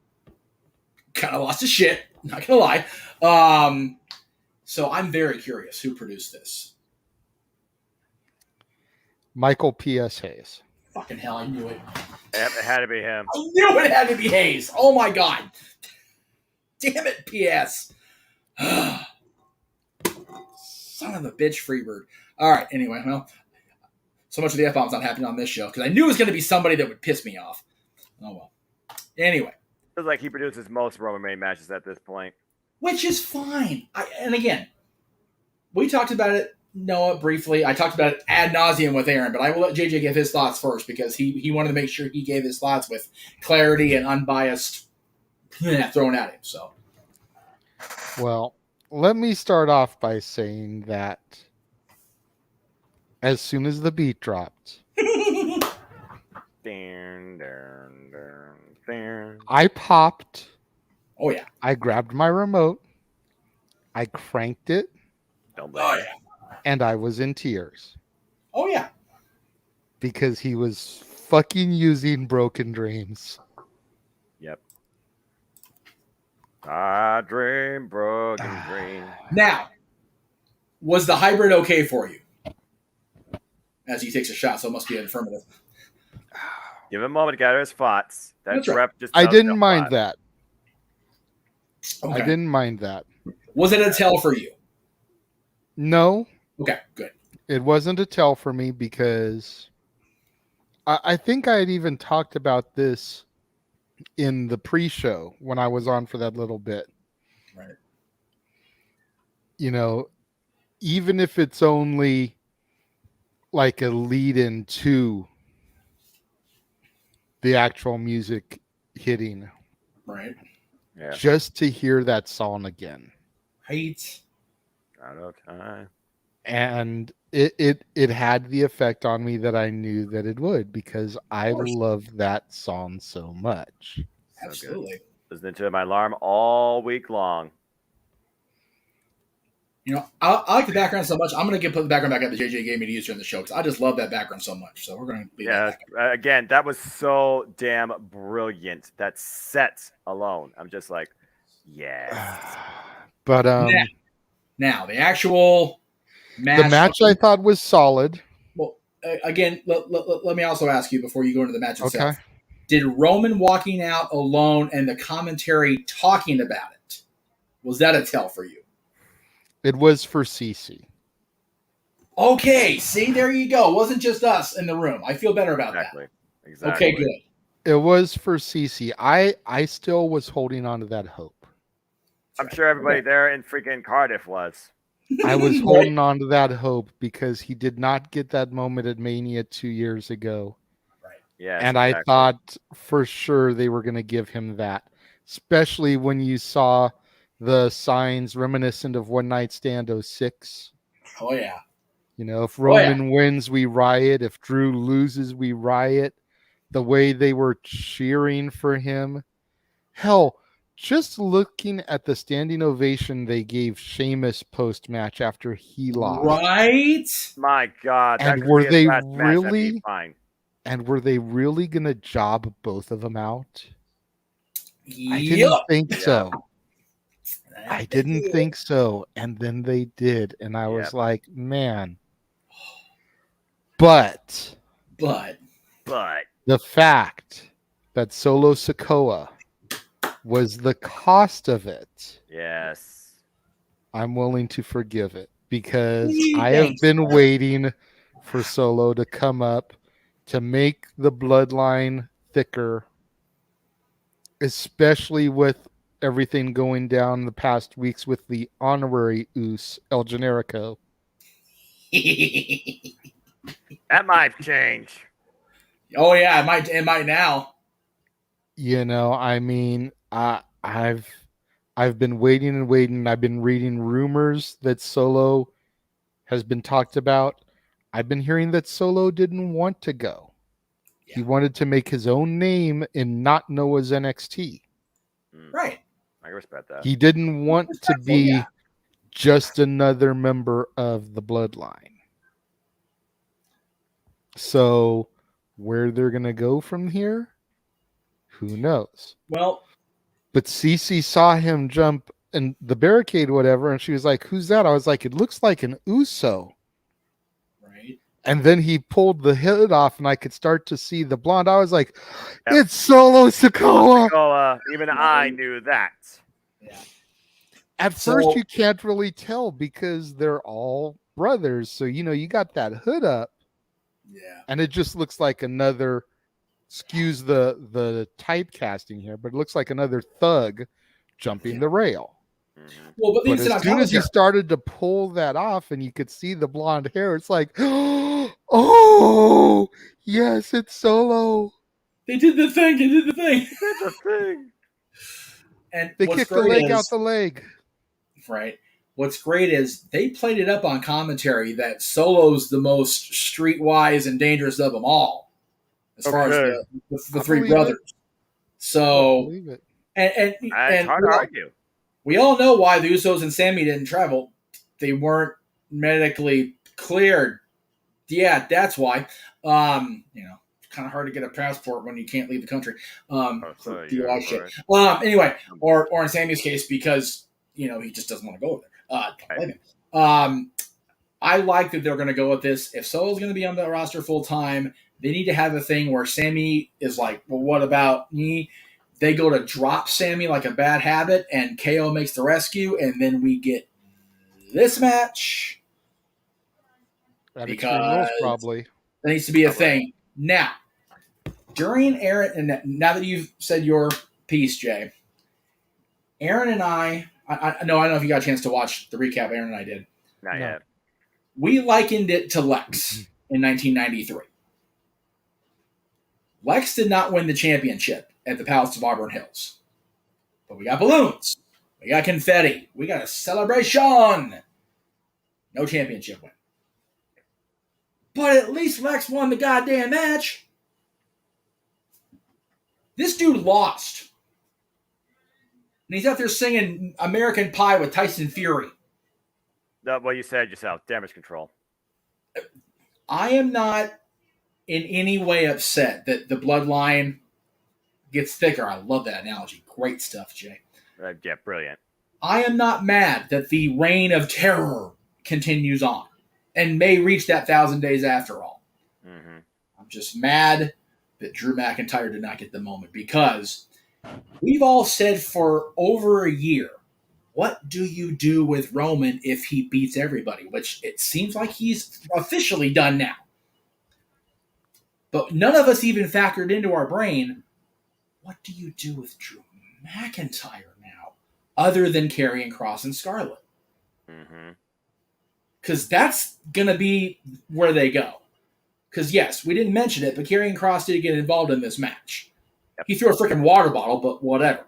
kind of lost his shit. Not gonna lie. So I'm very curious who produced this. Michael P.S. Hayes. Fucking hell, I knew it. Yep, it had to be him. I knew it had to be Hayes. Oh my god. Damn it, P.S. Son of a bitch, Freebird. All right, anyway, well, so much of the F-bomb's not happening on this show because I knew it was going to be somebody that would piss me off. Oh well. Anyway. Feels like he produces most Roman Reigns matches at this point. Which is fine. And again, we talked about it, Noah, briefly. I talked about it ad nauseum with Aaron, but I will let JJ give his thoughts first because he wanted to make sure he gave his thoughts with clarity and unbiased thrown at him. So, Well, let me start off by saying that as soon as the beat dropped, I popped. oh yeah, I grabbed my remote. I cranked it. Don't oh blame yeah, And I was in tears oh yeah. because he was fucking using Broken Dreams. Yep. I dream broken dream. Now, was the hybrid okay for you? As he takes a shot, so it must be an affirmative. Give him a moment to gather his thoughts. That That's right. rep just I tells didn't you a mind lot. that. Okay. I didn't mind that. Was it a tell for you? No, Okay, good. it wasn't a tell for me because I think I had even talked about this in the pre-show when I was on for that little bit. Right. You know, even if it's only like a lead in to the actual music hitting, Right. Yeah. just to hear that song again. Right. Out of time. And it had the effect on me that I knew that it would because I course. love that song so much. So Absolutely. good. Listening to my alarm all week long. You know, I like the background so much. I'm going to put the background back up that JJ gave me to use during the show because I just love that background so much. So we're going to leave Yeah. that back. Again, that was so damn brilliant. That set alone. I'm just like, yeah. But Now, the actual match. the match I thought was solid. Well, again, let me also ask you before you go into the match itself. Okay. Did Roman walking out alone and the commentary talking about it, was that a tell for you? It was for CC. Okay, see, there you go. It wasn't just us in the room. I feel better about Exactly. that. Exactly. Okay, good. It was for CC. I still was holding on to that hope. I'm sure everybody there in freaking Cardiff was. I was holding on to that hope because he did not get that moment at Mania 2 years ago. Yes, And I exactly. thought for sure they were going to give him that, especially when you saw the signs reminiscent of One Night Stand 06. Oh, yeah. You know, if Roman wins, we riot. If Drew loses, we riot. The way they were cheering for him. Hell, just looking at the standing ovation they gave Sheamus post-match after he lost. Right? My God. And that were could be his they last match. That'd be really- fine. And were they really going to job both of them out? I Yep. didn't think Yeah. so. I didn't think so. And then they did. And I was Yep. like, man. But But the fact that Solo Sikoa was the cost of it, yes, I'm willing to forgive it because Gee, I have thanks, been sir. waiting for Solo to come up to make the bloodline thicker, especially with everything going down the past weeks with the honorary Us El Generico. that might change. Oh yeah, it might now. You know, I mean, I've been waiting and waiting. I've been reading rumors that Solo has been talked about. I've been hearing that Solo didn't want to go. Yeah. He wanted to make his own name in not Noah's NXT. Right. I respect that. He didn't want to be yeah. just another member of the bloodline. So where they're going to go from here, who knows? Well, But Cece saw him jump in the barricade, whatever, and she was like, "Who's that?" I was like, "It looks like an Uso." right. And then he pulled the hood off, and I could start to see the blonde. I was like, Yep. "It's Solo Sikoa." So, even I knew that. Yeah. At So- first, you can't really tell because they're all brothers. So, you know, you got that hood up, Yeah. and it just looks like another, excuse the typecasting here, but it looks like another thug jumping the rail. Mhm. Well, but, But as soon as he started to pull that off and you could see the blonde hair, it's like, oh, yes, it's Solo. they did the thing. They did the thing. That's a thing. And They what's kicked the great leg is, out the leg. right. What's great is they played it up on commentary that Solo's the most streetwise and dangerous of them all, as far as Okay. the I three believe brothers. I So believe it. and It's hard to argue. we all know why the Usos and Sammy didn't travel. They weren't medically cleared. Yeah, that's why. You know, it's kind of hard to get a passport when you can't leave the country. For sorry, DUI yeah, shit. right. Anyway, or in Sammy's case, because you know he just doesn't want to go there. Don't blame him. I like that they're going to go with this. If Solo's going to be on the roster full time, they need to have a thing where Sammy is like, well, what about me? They go to drop Sammy like a bad habit, and KO makes the rescue, and then we get this match. At Extreme Rules, Because probably. that needs to be a Probably. thing. Now, during Aaron, and now that you've said your piece, Jay, Aaron and I don't know if you got a chance to watch the recap Aaron and I did. Not No. yet. We likened it to Lex in 1993. Lex did not win the championship at the Palace of Auburn Hills. But we got balloons. We got confetti. We got a celebration. No championship win. But at least Lex won the goddamn match. This dude lost. And he's out there singing American Pie with Tyson Fury. Well, you said yourself, damage control. I am not in any way upset that the bloodline gets thicker. I love that analogy. Great stuff, Jay. Yeah, brilliant. I am not mad that the reign of terror continues on and may reach that 1,000 days after all. Mm-hmm. I'm just mad that Drew McIntyre did not get the moment because we've all said for over a year, what do you do with Roman if he beats everybody? Which it seems like he's officially done now. But none of us even factored into our brain, what do you do with Drew McIntyre now, other than Karrion Kross and Scarlett? Mm-hmm. Because that's going to be where they go. Because, yes, we didn't mention it, but Karrion Kross did get involved in this match. Yep. He threw a freaking water bottle, but whatever.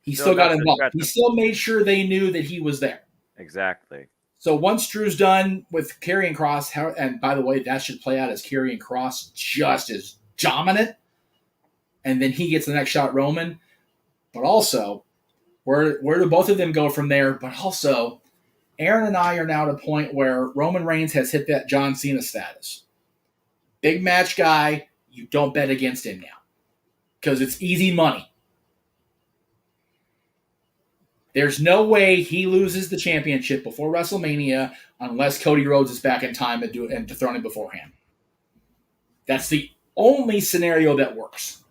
He still got involved. He still made sure they knew that he was there. Exactly. So once Drew's done with Karrion Kross, and by the way, that should play out as Karrion Kross just as dominant, and then he gets the next shot, Roman. But also, where do both of them go from there? But also, Aaron and I are now at a point where Roman Reigns has hit that John Cena status. Big match guy, you don't bet against him now. Because it's easy money. There's no way he loses the championship before WrestleMania unless Cody Rhodes is back in time and dethrone him beforehand. That's the only scenario that works.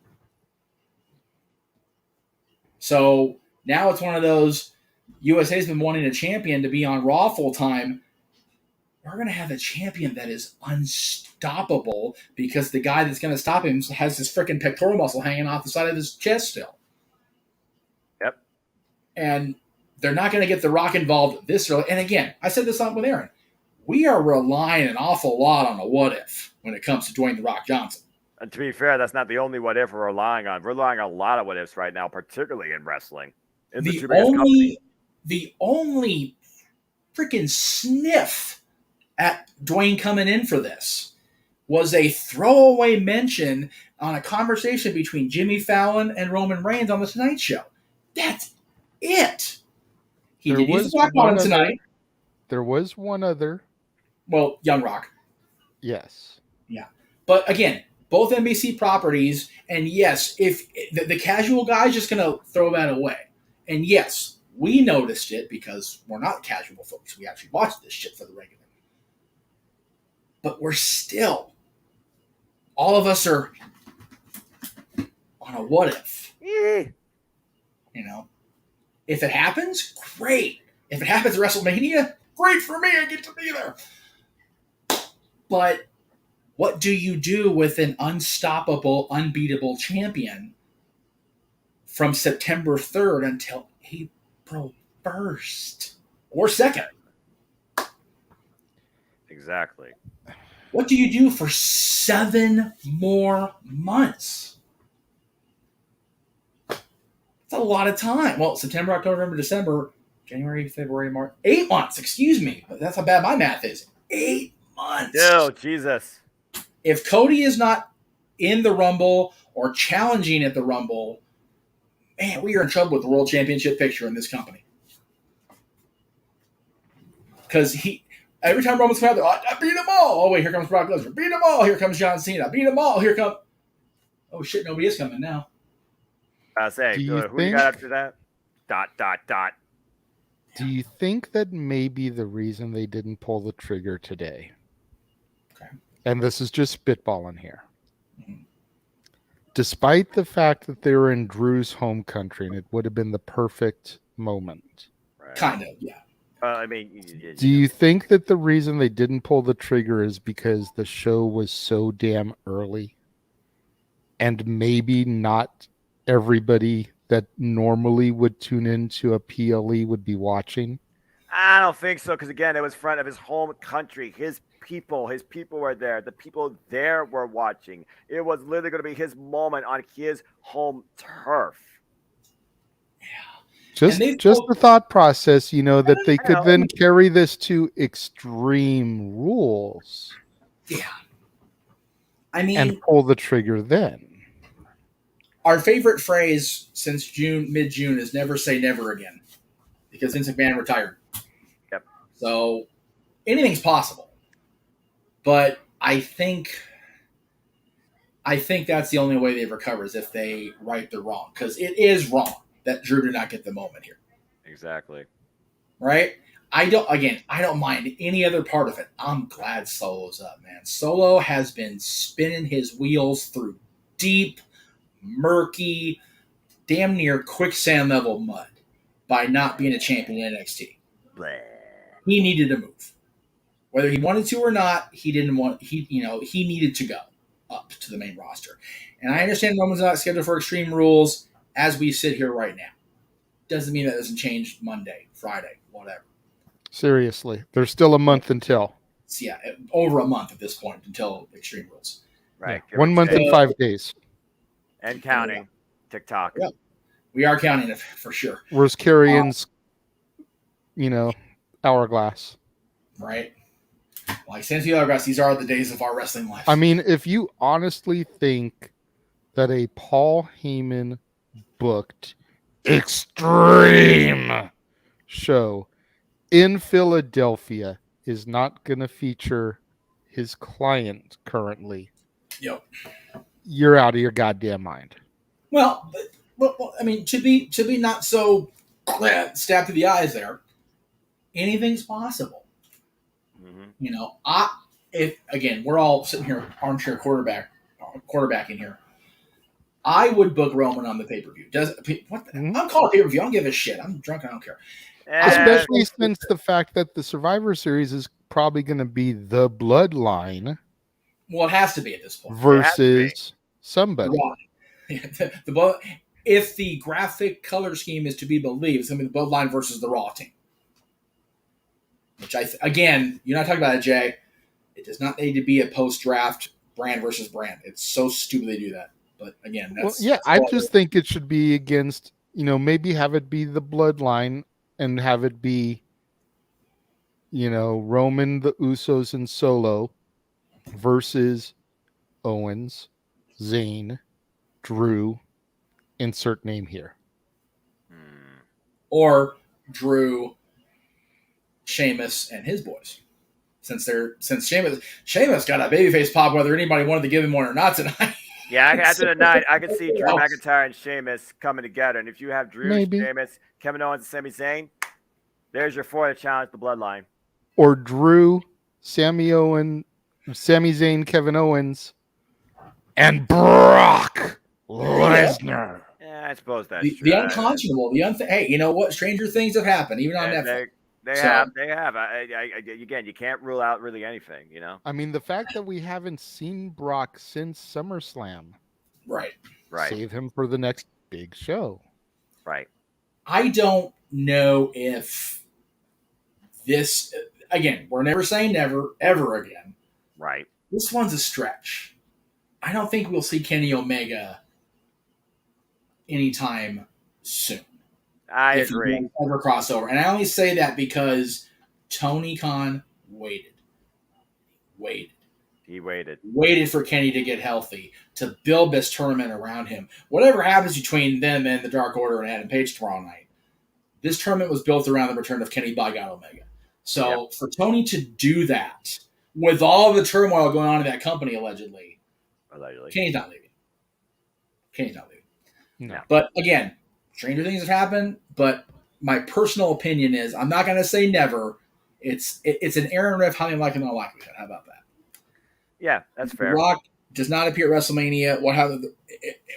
So now it's one of those, USA's been wanting a champion to be on Raw full time. We're going to have a champion that is unstoppable because the guy that's going to stop him has his freaking pectoral muscle hanging off the side of his chest still. Yep. And they're not going to get The Rock involved this early. And again, I said this on with Aaron. We are relying an awful lot on a what if when it comes to Dwayne The Rock Johnson. And to be fair, that's not the only what if we're relying on. We're relying on a lot of what ifs right now, particularly in wrestling. It's The only freaking sniff at Dwayne coming in for this was a throwaway mention on a conversation between Jimmy Fallon and Roman Reigns on The Tonight Show. That's it. He did use the Rock Bottom tonight. There was one other. Well, Young Rock. Yes. Yeah. But again, both NBC properties, and yes, if the casual guy's just going to throw that away. And yes, we noticed it because we're not casual folks. We actually watch this shit for the regular. But we're still, all of us are on a what if. Yeah. You know, if it happens, great. If it happens at WrestleMania, great for me. I get to be there. But what do you do with an unstoppable, unbeatable champion from September 3rd until April 1st or 2nd? Exactly. What do you do for 7 more months? It's a lot of time. Well, September, October, November, December, January, February, March. 8 months, excuse me. That's how bad my math is. 8 months. Oh, Jesus. If Cody is not in the Rumble or challenging at the Rumble, man, we are in trouble with the World Championship picture in this company. Because every time Roman's come out there, I beat them all. Oh, wait, here comes Brock Lesnar. Beat them all. Here comes John Cena. Beat them all. Here come. Oh, shit, nobody is coming now. I say, who you got after that? ... Do you think that maybe the reason they didn't pull the trigger today, okay, and this is just spitballing here, despite the fact that they were in Drew's home country and it would have been the perfect moment. Right. Kind of, yeah. I mean, do you think that the reason they didn't pull the trigger is because the show was so damn early and maybe not everybody that normally would tune into a PLE would be watching? I don't think so, because again, it was front of his home country. His people were there. The people there were watching. It was literally going to be his moment on his home turf. Just the thought process, that they could then carry this to Extreme Rules. Yeah. I mean, and pull the trigger then. Our favorite phrase since mid-June is never say never again, because Vince McMahon retired. Yep. So anything's possible. But I think that's the only way they recover is if they right the wrong, because it is wrong that Drew did not get the moment here. Exactly. Right? I don't mind any other part of it. I'm glad Solo's up, man. Solo has been spinning his wheels through deep, murky, damn near quicksand level mud by not being a champion in NXT. Bleh. He needed to move. Whether he wanted to or not, he needed to go up to the main roster. And I understand Roman's not scheduled for Extreme Rules as we sit here right now. Doesn't mean that doesn't change Monday, Friday, whatever. Seriously, there's still a month until. Yeah, over a month at this point until Extreme Rules. Right. Yeah. 1 month and 5 days. And counting. Yeah. TikTok. Yeah. We are counting it for sure. Where's Carrion's, hourglass? Right. Like Santi Hourglass, these are the days of our wrestling life. I mean, if you honestly think that a Paul Heyman booked Extreme show in Philadelphia is not going to feature his client currently, yep, you're out of your goddamn mind. Well, I mean, to be not so stabbed to the eyes there, anything's possible. Mm-hmm. if again we're all sitting here armchair quarterback in here, I would book Roman on the pay per view. Does what? I'm calling pay per view. I don't give a shit. I'm drunk. I don't care. Especially since the fact that the Survivor Series is probably going to be the Bloodline. Well, it has to be at this point versus somebody. If the graphic color scheme is to be believed, it's going to be the Bloodline versus the Raw team. Which again, you're not talking about it, Jay. It does not need to be a post-draft brand versus brand. It's so stupid they do that. But again, I just think it should be against, maybe have it be the Bloodline and have it be, Roman, the Usos, and Solo versus Owens, Zayn, Drew, insert name here. Or Drew, Sheamus, and his boys. Since Sheamus got a babyface pop, whether anybody wanted to give him one or not tonight. Yeah, after the night, I could see Drew McIntyre and Sheamus coming together. And if you have Drew, Sheamus, Kevin Owens, and Sami Zayn, there's your four to challenge the Bloodline. Or Drew, Sami Zayn, Kevin Owens, and Brock Lesnar. Yeah, I suppose that's true. The unconscionable. Hey, you know what? Stranger things have happened, even on Netflix. They have. Again, you can't rule out really anything, I mean, the fact that we haven't seen Brock since SummerSlam. Right. Save him for the next big show. Right. I don't know if this, again, we're never saying never, ever again. Right. This one's a stretch. I don't think we'll see Kenny Omega anytime soon. I agree. Ever crossover. And I only say that because Tony Khan waited. He waited. Waited for Kenny to get healthy, to build this tournament around him. Whatever happens between them and the Dark Order and Adam Page tomorrow night, this tournament was built around the return of Kenny by God Omega. So for Tony to do that, with all the turmoil going on in that company, allegedly. Kenny's not leaving. No. But again, stranger things have happened, but my personal opinion is I'm not going to say never. It's an Aaron Riff, how you like it, not like it. How about that? Yeah, that's fair. Rock does not appear at WrestleMania.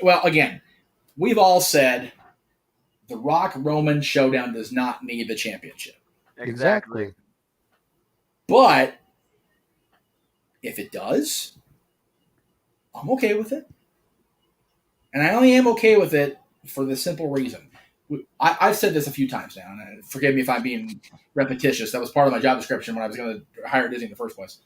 Well, again, we've all said the Rock Roman showdown does not need the championship. Exactly. But if it does, I'm okay with it. And I only am okay with it for the simple reason. I've said this a few times now, and forgive me if I'm being repetitious. That was part of my job description when I was going to hire Disney in the first place.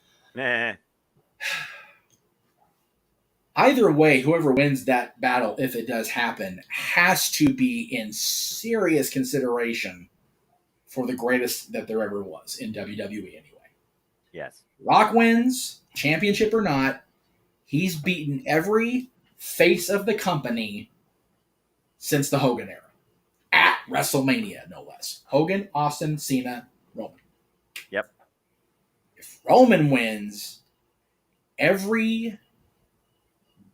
Either way, whoever wins that battle, if it does happen, has to be in serious consideration for the greatest that there ever was in WWE anyway. Yes. Rock wins, championship or not, he's beaten every face of the company since the Hogan era. At WrestleMania, no less. Hogan, Austin, Cena, Roman. Yep. If Roman wins, every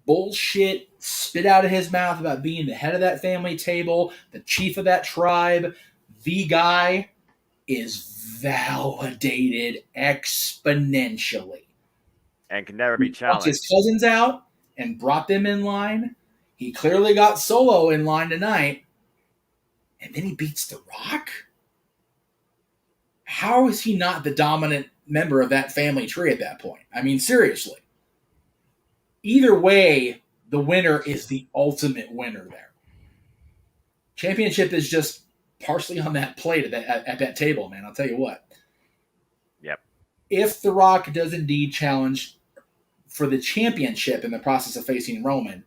bullshit spit out of his mouth about being the head of that family table, the chief of that tribe, the guy is validated exponentially. And can never be challenged. He his cousins out and brought them in line. He clearly got Solo in line tonight. And then he beats The Rock? How is he not the dominant member of that family tree at that point? I mean, seriously. Either way, the winner is the ultimate winner there. Championship is just partially on that plate at that table, man. I'll tell you what. Yep. If The Rock does indeed challenge for the championship in the process of facing Roman,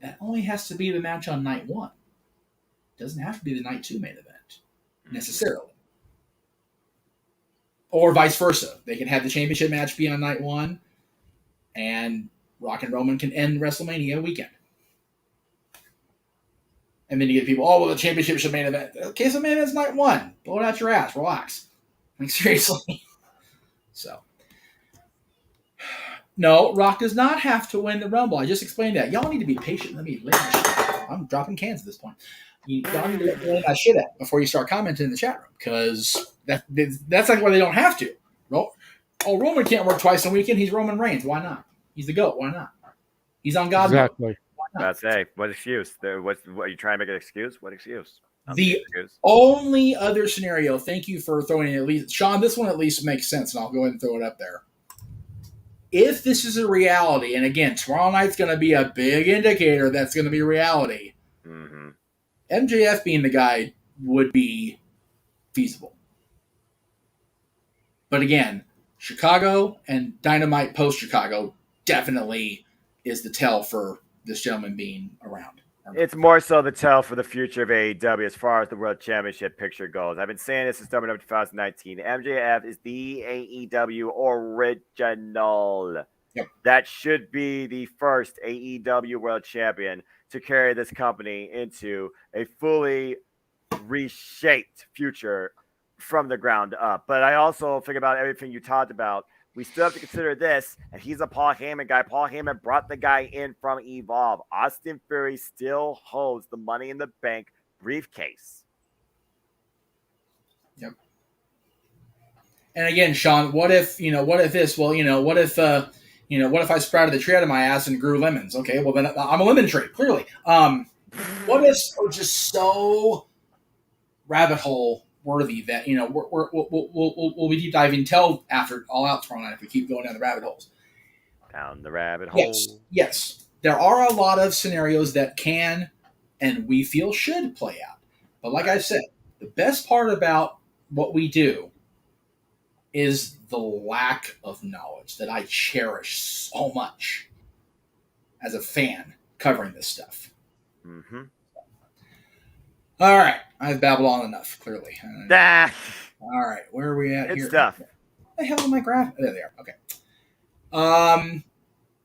that only has to be the match on night one. It doesn't have to be the night two main event, necessarily. Or vice versa. They can have the championship match be on night one, and Rock and Roman can end WrestleMania weekend. And then you get people, the championship should main event. Okay, so main event's night one. Blow it out your ass. Relax. Like, seriously. So. No, Rock does not have to win the Rumble. I just explained that. Y'all need to be patient. Let me lay my shit. I'm dropping cans at this point. Y'all need to lay my shit out before you start commenting in the chat room, because that's like why they don't have to. Oh, Roman can't work twice a weekend. He's Roman Reigns. Why not? He's the GOAT. Why not? He's on God mode. Exactly. Why not? That's hey, what excuse? What are you trying to make an excuse? What excuse? The only other scenario, thank you for throwing it at least, Sean, this one at least makes sense, and I'll go ahead and throw it up there. If this is a reality, and again, tomorrow night's going to be a big indicator that's going to be reality, MJF being the guy would be feasible. But again, Chicago and Dynamite post-Chicago definitely is the tell for this gentleman being around. It's more so the tell for the future of AEW as far as the World Championship picture goes. I've been saying this since WWE 2019. MJF is the AEW original. Yep. That should be the first AEW World Champion to carry this company into a fully reshaped future from the ground up. But I also think about everything you talked about. We still have to consider this, and he's a Paul Heyman guy. Paul Heyman brought the guy in from Evolve. Austin Theory still holds the Money in the Bank briefcase. Yep. And again, Sean, what if what if I sprouted the tree out of my ass and grew lemons? Okay, well then I'm a lemon tree, clearly. What if we're just so rabbit hole worthy that we'll be deep diving till after All Out tomorrow night if we keep going down the rabbit holes. Down the rabbit hole. Yes. There are a lot of scenarios that can and we feel should play out. But like I said, the best part about what we do is the lack of knowledge that I cherish so much as a fan covering this stuff. Mm-hmm. All right. I've babbled on enough, clearly. Ah. All right. Where are we at Good here? stuff. What the hell am I graph? There they are. Okay.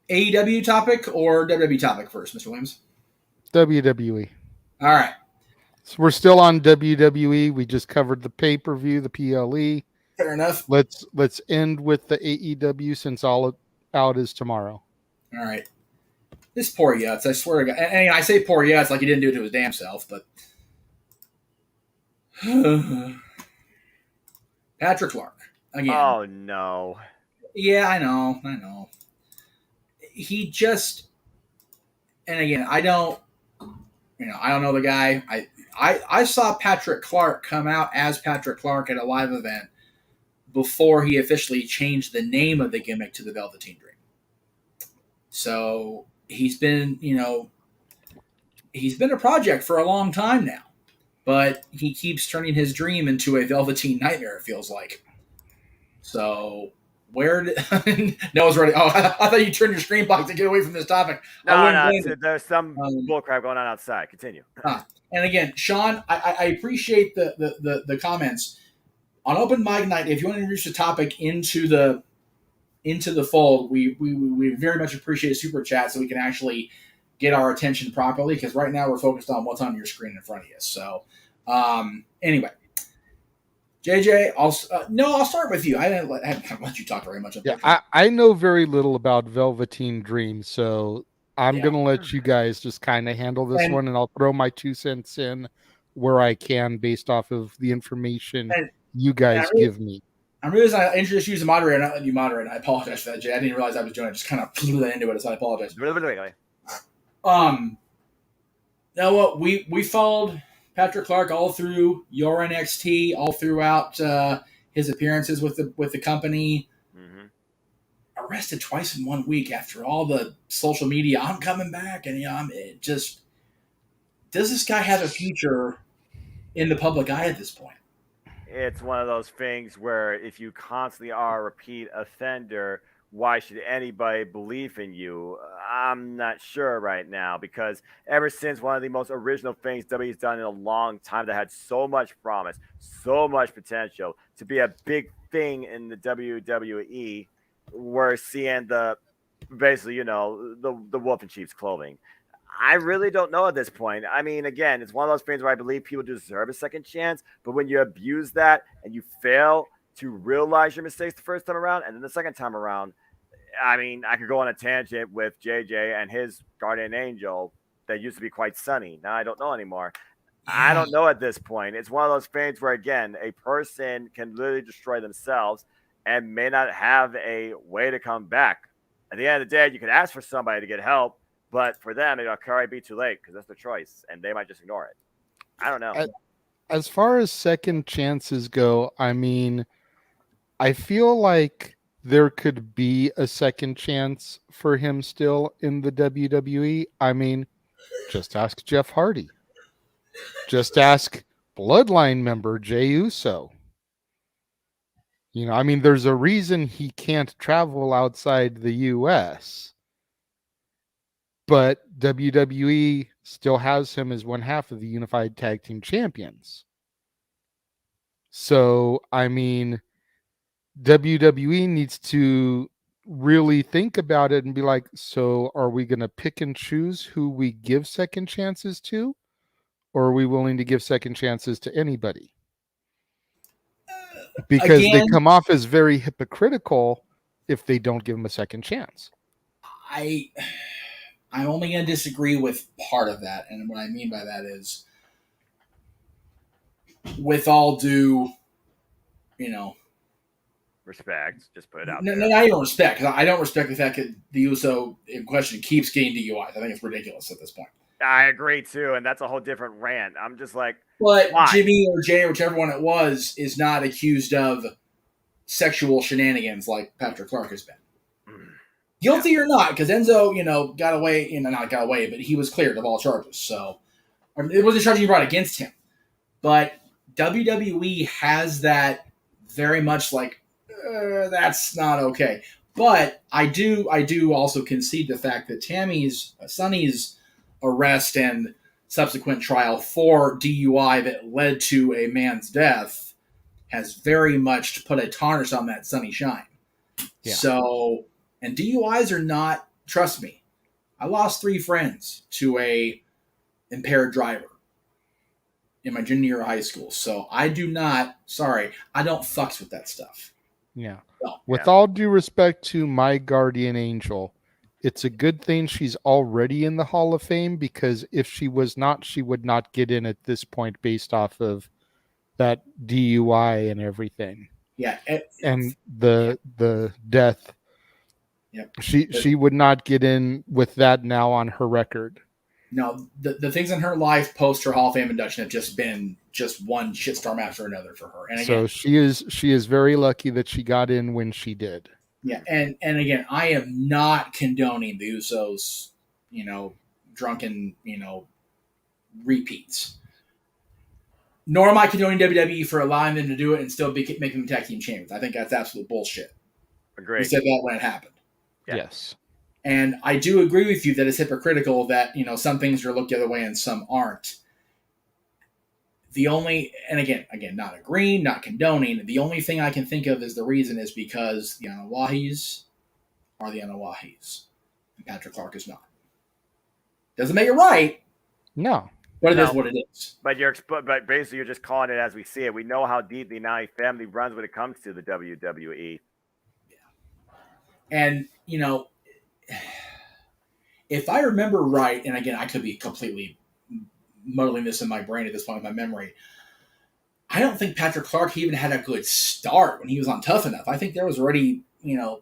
AEW topic or WWE topic first, Mr. Williams? WWE. All right. So we're still on WWE. We just covered the pay-per-view, the PLE. Fair enough. Let's end with the AEW since All Out is tomorrow. All right. This poor Yutz, I swear to God. And I say poor Yutz like he didn't do it to his damn self, but Patrick Clark again. Oh no. Yeah, I know. He just, and again, I don't know the guy. I saw Patrick Clark come out as Patrick Clark at a live event before he officially changed the name of the gimmick to the Velveteen Dream. So he's been a project for a long time now. But he keeps turning his dream into a Velveteen Nightmare, it feels like. So, Noah's ready. Oh, I thought you turned your screen block to get away from this topic. No, there's some bullcrap going on outside. Continue. And again, Sean, I appreciate the comments. On Open Mic Night, if you want to introduce a topic into the fold, we very much appreciate a super chat so we can actually get our attention properly, because right now we're focused on what's on your screen in front of you. So, anyway, JJ, I'll start with you. I haven't let you talk very much. Yeah, I know very little about Velveteen Dream, so I'm going to let you guys just kind of handle this one, and I'll throw my 2 cents in where I can based off of the information you guys give me. I'm realizing I introduced you as a moderator, not letting you moderate. I apologize for that, Jay. I didn't realize I was doing it. I just kind of flew that into it, so I apologize. Now what we followed Patrick Clark all through your NXT, all throughout his appearances with the company. Mm-hmm. Arrested twice in 1 week after all the social media. I'm coming back, and does this guy have a future in the public eye at this point? It's one of those things where if you constantly are a repeat offender, why should anybody believe in you? I'm not sure right now, because ever since one of the most original things WWE's done in a long time that had so much promise, so much potential to be a big thing in the WWE, we're seeing the wolf in sheep's clothing. I really don't know at this point. I mean, again, it's one of those things where I believe people deserve a second chance, but when you abuse that and you fail to realize your mistakes the first time around, and then the second time around, I mean, I could go on a tangent with JJ and his guardian angel that used to be quite sunny. Now I don't know anymore. I don't know at this point. It's one of those things where, again, a person can literally destroy themselves and may not have a way to come back. At the end of the day, you could ask for somebody to get help, but for them, it'll already be too late because that's their choice, and they might just ignore it. I don't know. As far as second chances go, I mean, I feel like there could be a second chance for him still in the WWE. I mean, just ask Jeff Hardy. Just ask Bloodline member Jey Uso. I mean, there's a reason he can't travel outside the US, but WWE still has him as one half of the Unified Tag Team Champions. So, I mean, WWE needs to really think about it and be like, so are we going to pick and choose who we give second chances to? Or are we willing to give second chances to anybody? Because they Again, come off as very hypocritical if they don't give them a second chance. I'm only going to disagree with part of that, and what I mean by that is, with all due, Respect. Just put it out no, there. not even respect, because I don't respect the fact that the USO in question keeps getting DUIs. I think it's ridiculous at this point. I agree too, and that's a whole different rant. I'm just like, but why? Jimmy or Jay, or whichever one it was, is not accused of sexual shenanigans like Patrick Clark has been. Guilty or not, because Enzo, got away, not got away, but he was cleared of all charges. So, it wasn't charging you brought against him. But WWE has that very much like, that's not okay. But I do also concede the fact that Sonny's arrest and subsequent trial for DUI that led to a man's death has very much put a tarnish on that Sonny shine. Yeah. So, and DUIs are not, trust me, I lost 3 friends to a impaired driver in my junior year of high school. So I don't fucks with that stuff. Yeah. So, with all due respect to my guardian angel, it's a good thing she's already in the Hall of Fame, because if she was not, she would not get in at this point based off of that DUI and everything. Yeah. And the death. Yep. She would not get in with that now on her record. No, the things in her life post her Hall of Fame induction have just been one shitstorm after another for her. And again, so she is very lucky that she got in when she did. Yeah, and again, I am not condoning the Usos, drunken, repeats. Nor am I condoning WWE for allowing them to do it and still making them tag team champions. I think that's absolute bullshit. Agreed. We said that when it happened. Yeah. Yes. And I do agree with you that it's hypocritical that, some things are looked the other way and some aren't. And again, not agreeing, not condoning, the only thing I can think of is the reason is because the Anawahis are the Anawahis. And Patrick Clark is not. Doesn't make it right. No. But it is what it is. But basically you're just calling it as we see it. We know how deep the Anai family runs when it comes to the WWE. Yeah. And, if I remember right, and again, I could be completely muddling this in my brain at this point in my memory, I don't think Patrick Clark even had a good start when he was on Tough Enough. I think there was already, he was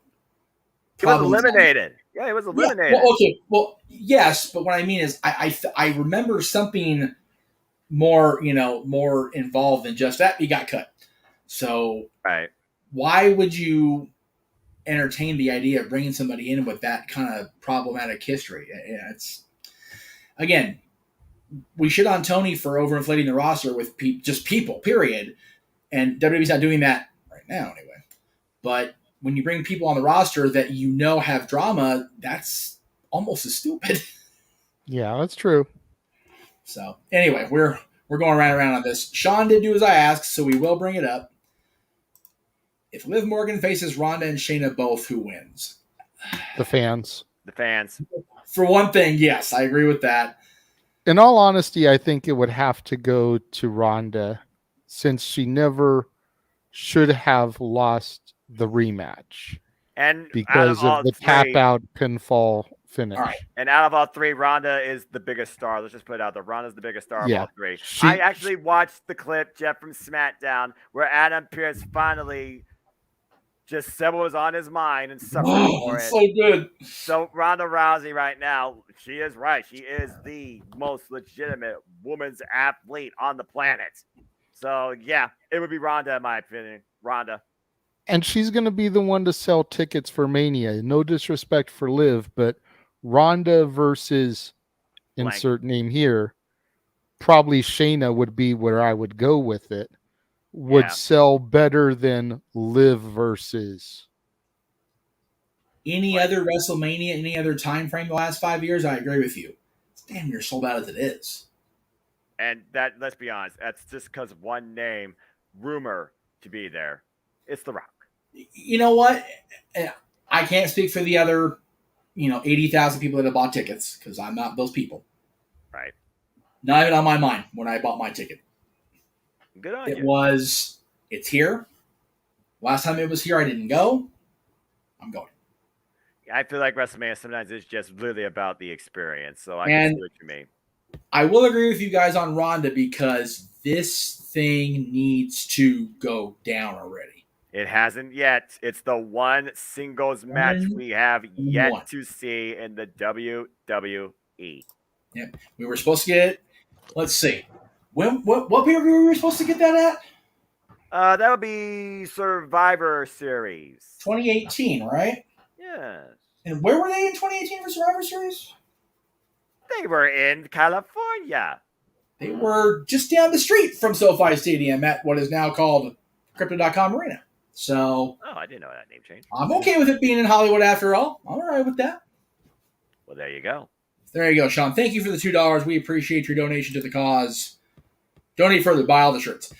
eliminated. Yeah, he was eliminated. Yeah, okay. Well, yes, but what I mean is I remember something more, more involved than just that. He got cut. So right. Why would you entertain the idea of bringing somebody in with that kind of problematic history? It's, again, we shit on Tony for overinflating the roster with just people, period. And WWE's not doing that right now anyway. But when you bring people on the roster that have drama, that's almost as stupid. Yeah, that's true. So anyway, we're going around on this. Sean did do as I asked, so we will bring it up. If Liv Morgan faces Ronda and Shayna both, who wins? The fans. The fans. For one thing, yes, I agree with that. In all honesty, I think it would have to go to Ronda, since she never should have lost the rematch. And because of the tap-out pinfall finish. All right. And out of all 3, Ronda is the biggest star. Let's just put it out there. Ronda's the biggest star of all 3. I actually watched the clip, Jeff, from SmackDown, where Adam Pearce finally just said what was on his mind and suffered for it. So good. So Ronda Rousey right now, she is right. She is the most legitimate woman's athlete on the planet. So yeah, it would be Ronda in my opinion. Ronda. And she's going to be the one to sell tickets for Mania. No disrespect for Liv, but Ronda versus Blank. insert name here, probably Shayna would be where I would go with it. Would sell better than Liv versus Any other WrestleMania, any other time frame the last 5 years, I agree with you. It's damn near sold out as it is. And that, let's be honest, that's just because of one name, rumor to be there. It's The Rock. You know what? I can't speak for the other, 80,000 people that have bought tickets because I'm not those people. Right. Not even on my mind when I bought my ticket. Good on you. It's here. Last time it was here, I didn't go. I'm going. I feel like WrestleMania sometimes is just literally about the experience. So I can see what you mean. I will agree with you guys on Ronda because this thing needs to go down already. It hasn't yet. It's the one singles match we have yet to see in the WWE. Yep. We were supposed to get it. Let's see. What period were we supposed to get that at? That would be Survivor Series. 2018, right? Yes. And where were they in 2018 for Survivor Series? They were in California. They were just down the street from SoFi Stadium at what is now called Crypto.com Arena. So, I didn't know that name changed. I'm okay with it being in Hollywood after all. I'm all right with that. Well, there you go. There you go, Sean. Thank you for the $2. We appreciate your donation to the cause. Donate further. Buy all the shirts.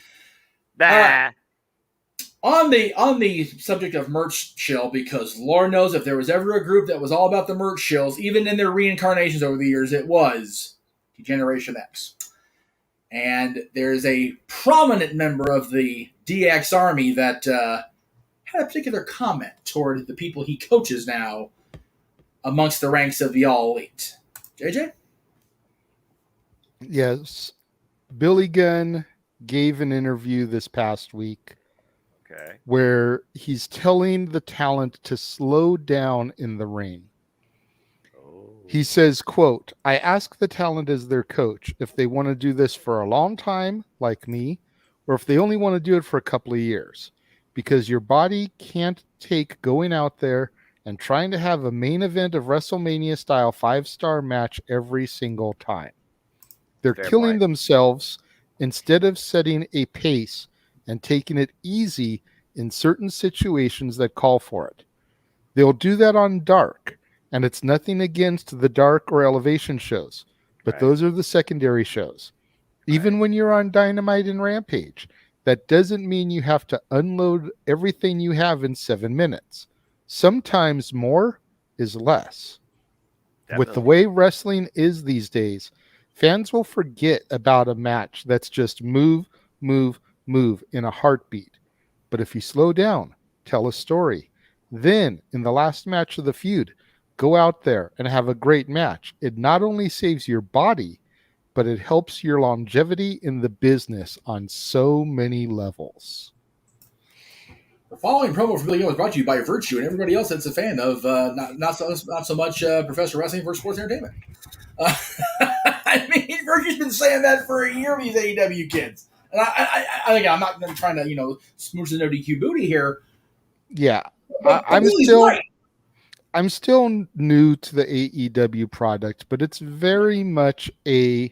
On the subject of merch shill, because Lord knows if there was ever a group that was all about the merch shills, even in their reincarnations over the years, it was Generation X. And there's a prominent member of the DX Army that had a particular comment toward the people he coaches now amongst the ranks of the All Elite. JJ? Yes. Billy Gunn gave an interview this past week where he's telling the talent to slow down in the ring. He says, quote, I ask the talent as their coach if they want to do this for a long time, like me, or if they only want to do it for a couple of years. Because your body can't take going out there and trying to have a main event of WrestleMania style 5-star match every single time. They're killing themselves instead of setting a pace and taking it easy in certain situations that call for it. They'll do that on Dark, and it's nothing against the Dark or Elevation shows, but those are the secondary shows. Even when you're on Dynamite and Rampage, that doesn't mean you have to unload everything you have in 7 minutes. Sometimes more is less. Definitely. With the way wrestling is these days, fans will forget about a match that's just move, move, move in a heartbeat. But if you slow down, tell a story, then in the last match of the feud, go out there and have a great match. It not only saves your body, but it helps your longevity in the business on so many levels. The following promo for Billy Gunn was brought to you by Virtue and everybody else that's a fan of not so much Professor Wrestling for Sports Entertainment. I mean, Virtue's been saying that for a year with these AEW kids. And I think I'm not trying to, smooch the no DQ booty here. Yeah. I'm still new to the AEW product, but it's very much a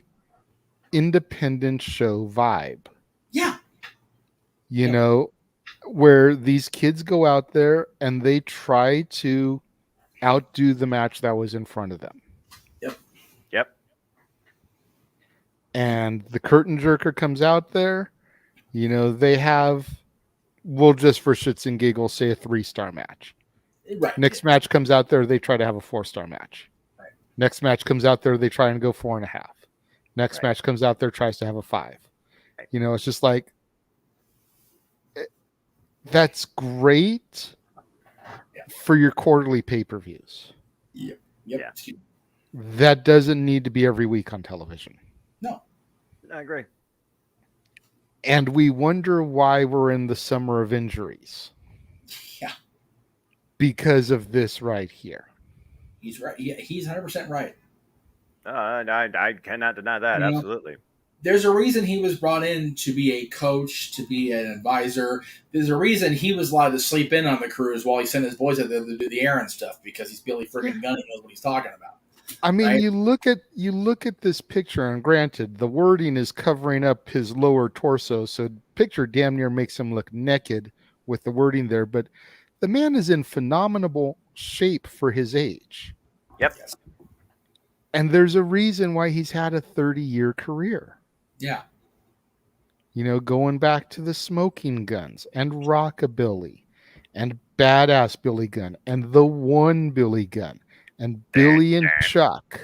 independent show vibe. Yeah. You know, where these kids go out there and they try to outdo the match that was in front of them. Yep. And the curtain jerker comes out there, they have, we'll just for shits and giggles say a 3-star match. Right. Next match comes out there, they try to have a 4-star match. Right. Next match comes out there, they try and go 4.5. Next match comes out there, tries to have a 5. Right. It's just like, that's great for your quarterly pay-per-views. Yep. Yeah. That doesn't need to be every week on television. No. I agree. And we wonder why we're in the summer of injuries. Yeah. because of this right here. He's right. Yeah, he's 100% right. I cannot deny that. You know? Absolutely. There's a reason he was brought in to be a coach, to be an advisor. There's a reason he was allowed to sleep in on the cruise while he sent his boys out there to do the errand stuff, because he's Billy friggin' Gunn. He knows what he's talking about. I mean, right? you look at this picture, and granted, the wording is covering up his lower torso, so picture damn near makes him look naked with the wording there. But the man is in phenomenal shape for his age. Yep. Yes. And there's a reason why he's had a 30-year career. Yeah. You know, going back to the Smoking Guns and Rockabilly and Badass Billy Gunn and the One Billy Gunn and Billy and Chuck,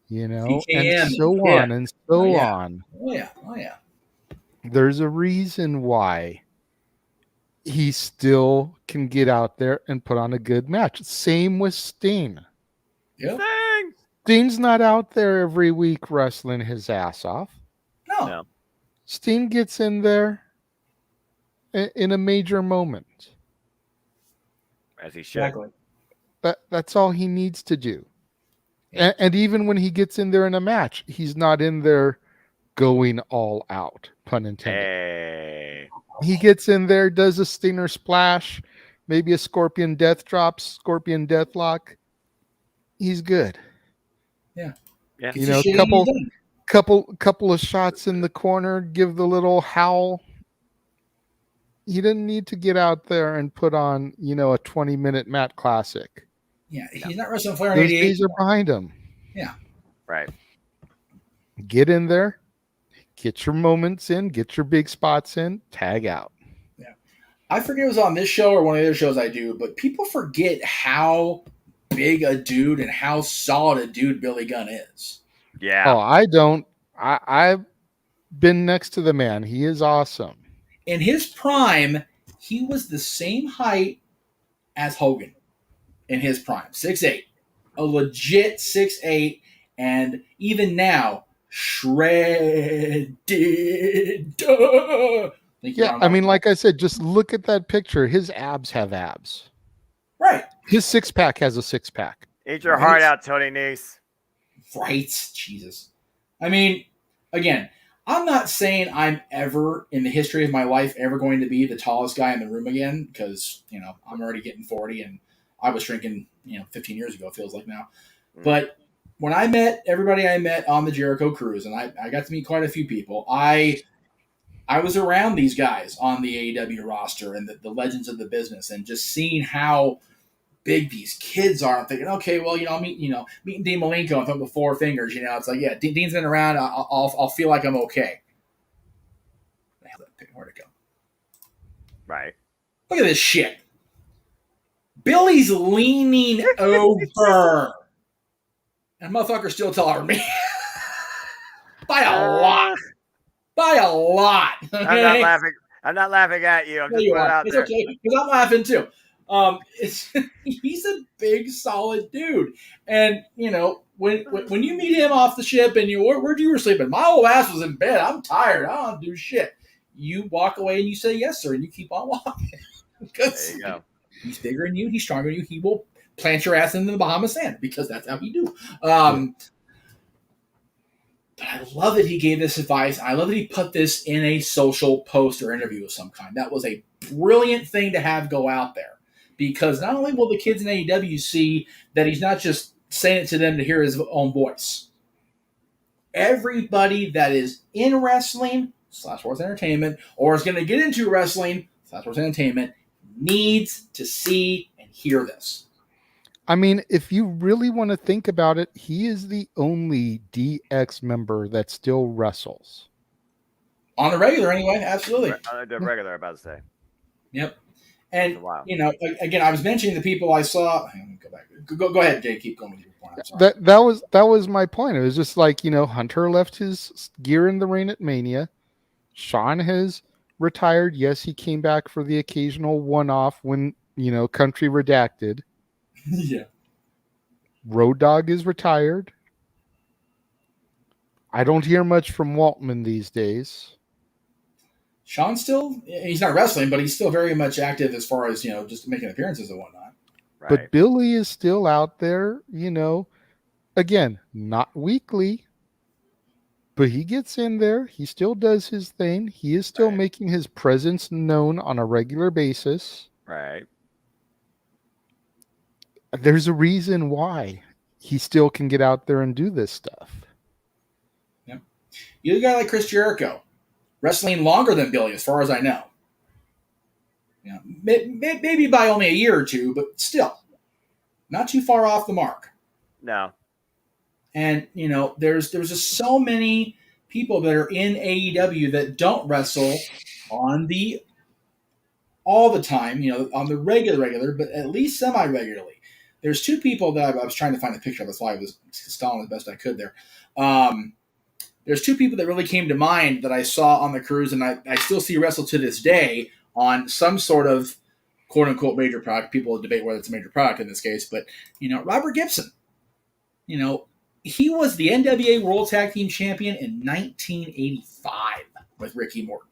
you know, and PKM, so yeah. on and so Oh, yeah. on. Oh, yeah. Oh, yeah. There's a reason why he still can get out there and put on a good match. Same with Sting. Yep. Dang. Sting's not out there every week wrestling his ass off. No. Sting gets in there in a major moment. As he should. Exactly. That's all he needs to do. And even when he gets in there in a match, he's not in there going all out, pun intended. Hey. He gets in there, does a Stinger splash, maybe a Scorpion Death Drop, Scorpion Deathlock. He's good. Yeah. Yeah. You know, couple of shots in the corner, give the little howl. He didn't need to get out there and put on, you know, a 20-minute mat classic. Yeah. He's not wrestling Flair in Those 88. days are behind him. Yeah. Right. Get in there, get your moments in, get your big spots in, tag out. Yeah. I forget it was on this show or one of the other shows I do, but people forget how big a dude and how solid a dude Billy Gunn is. Yeah. Oh, I don't. I've been next to the man. He is awesome. In his prime, he was the same height as Hogan in his prime, 6'8", a legit 6'8", and even now, shredded. Yeah, I mean, like I said, just look at that picture. His abs have abs. Right. His six-pack has a six-pack. Eat your heart out, Tony Nese. Right. Jesus. I mean, again, I'm not saying I'm ever, in the history of my life, ever going to be the tallest guy in the room again, because, you know, I'm already getting 40, and I was shrinking, 15 years ago, it feels like now. But when I met everybody I met on the Jericho Cruise, and I got to meet quite a few people, I was around these guys on the AEW roster and the legends of the business, and just seeing how big these kids are. I'm thinking, okay, well, I'll meeting Dean Malenko and with 4 fingers. It's like, yeah, Dean's been around. I'll feel like I'm okay. Where'd it go? Right. Look at this shit. Billy's leaning over. And motherfucker's still taller than me. By a lot. By a lot. Okay? I'm not laughing. I'm not laughing at you. I'm just putting it out it's there. okay, because I'm laughing too. He's a big, solid dude, and when you meet him off the ship and where'd you were sleeping? My old ass was in bed. I'm tired. I don't do shit. You walk away and you say yes, sir, and you keep on walking. There you go. He's bigger than you. He's stronger than you. He will plant your ass into the Bahamas sand, because that's how he do. But I love that he gave this advice. I love that he put this in a social post or interview of some kind. That was a brilliant thing to have go out there, because not only will the kids in AEW see that he's not just saying it to them to hear his own voice. Everybody that is in wrestling / sports entertainment, or is going to get into wrestling / sports entertainment, needs to see and hear this. I mean, if you really want to think about it, he is the only DX member that still wrestles. On the regular, anyway, absolutely. On the regular, I'm about to say. Yep. And, Wow. again, I was mentioning the people I saw. Let me go back. Go ahead, Jay. Keep going with your point. I'm sorry. That was my point. It was just like, Hunter left his gear in the ring at Mania. Sean has retired. Yes, he came back for the occasional one-off when, Country Redacted. Yeah. Road Dogg is retired. I don't hear much from Waltman these days. Sean's he's not wrestling, but he's still very much active as far as, just making appearances and whatnot. Right. But Billy is still out there, again, not weekly, but he gets in there. He still does his thing. He is still making his presence known on a regular basis. Right. There's a reason why he still can get out there and do this stuff. Yeah. You got a guy like Chris Jericho, wrestling longer than Billy, as far as I know. Maybe by only a year or two, but still, not too far off the mark. No. And there's just so many people that are in AEW that don't wrestle all the time, on the regular, but at least semi-regularly. There's two people that I was trying to find a picture of. That's why I was stalling as best I could there. There's two people that really came to mind that I saw on the cruise, and I still see wrestle to this day on some sort of quote-unquote major product. People debate whether it's a major product in this case, but, Robert Gibson, he was the NWA World Tag Team Champion in 1985 with Ricky Morton.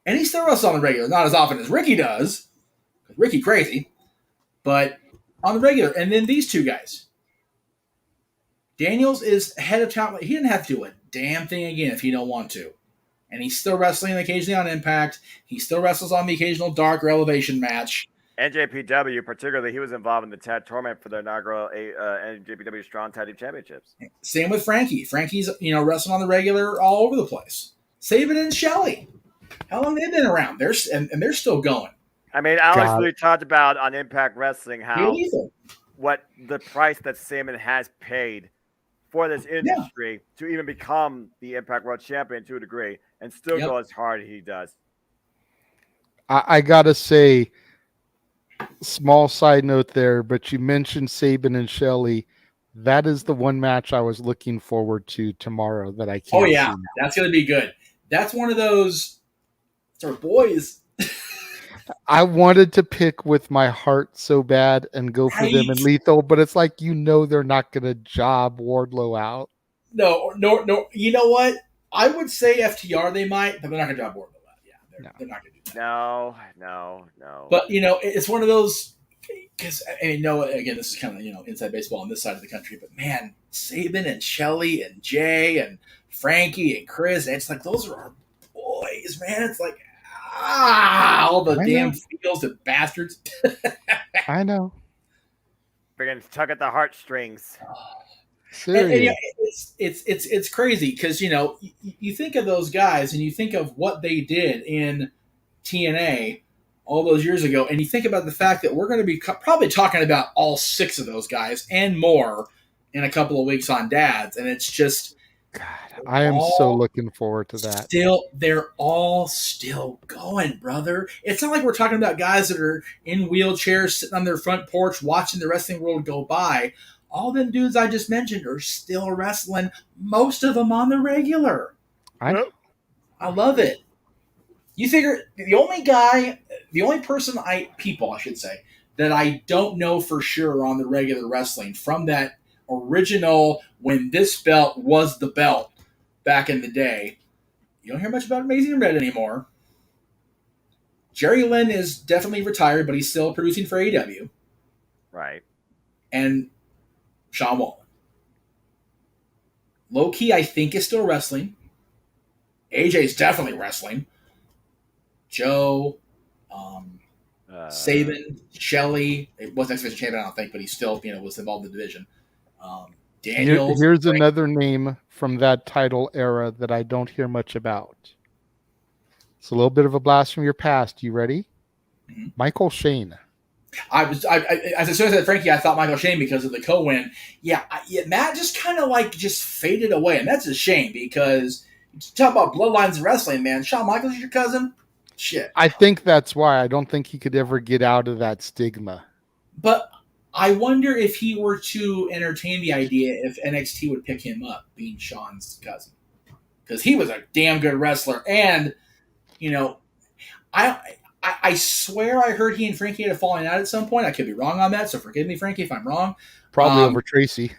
And he still wrestles on the regular, not as often as Ricky does, because Ricky crazy, but on the regular. And then these two guys. Daniels is head of talent. He didn't have to do a damn thing again if he don't want to. And he's still wrestling occasionally on Impact. He still wrestles on the occasional Dark or Elevation match. NJPW, particularly, he was involved in the Tag Tournament for their inaugural NJPW Strong Tag Team Championships. Same with Frankie. Frankie's, wrestling on the regular all over the place. Saban and Shelley. How long have they been around? They're still going. I mean, Alex really talked about on Impact Wrestling what the price that Saban has paid for this industry to even become the Impact World Champion to a degree and still go as hard as he does. I gotta say, small side note there, but you mentioned Saban and Shelley. That is the one match I was looking forward to tomorrow that I can't see. That's going to be good. That's one of those sort of boys. I wanted to pick with my heart so bad and go for them in Lethal, but it's like, they're not going to job Wardlow out. No. You know what? I would say FTR they might, but they're not going to job Wardlow out. Yeah, they're not going to do that. No. But, it's one of those, because, again, this is kind of, inside baseball on this side of the country, but man, Saban and Shelley and Jay and Frankie and Chris, and it's like, those are our boys, man. It's like, all the damn feels and bastards. I know. Friggin' tug at the heartstrings. And it's crazy because you think of those guys and you think of what they did in TNA all those years ago, and you think about the fact that we're going to be probably talking about all 6 of those guys and more in a couple of weeks on Dads, and it's just. God, I am so looking forward to that. They're all still going, brother. It's not like we're talking about guys that are in wheelchairs sitting on their front porch watching the wrestling world go by. All them dudes I just mentioned are still wrestling, most of them on the regular. I love it. You figure the only people I should say, that I don't know for sure on the regular wrestling from that original when this belt was the belt back in the day. You don't hear much about Amazing Red anymore. Jerry Lynn is definitely retired, but he's still producing for AEW. Right. And Sean Waltman. Low-key, I think, is still wrestling. AJ's definitely wrestling. Joe, Saban, Shelley. It wasn't X Division champion, I don't think, but he still, was involved in the division. Daniels. Here's another name from that title era that I don't hear much about. It's a little bit of a blast from your past. You ready? Mm-hmm. Michael Shane. As soon as I said Frankie, I thought Michael Shane because of the co-win. Yeah, Matt just kind of just faded away, and that's a shame because you talk about bloodlines of wrestling, man. Shawn Michaels is your cousin. Shit. I think that's why I don't think he could ever get out of that stigma. But I wonder if he were to entertain the idea if NXT would pick him up, being Shawn's cousin. Because he was a damn good wrestler. And, I swear I heard he and Frankie had a falling out at some point. I could be wrong on that, so forgive me, Frankie, if I'm wrong. Probably over Tracy.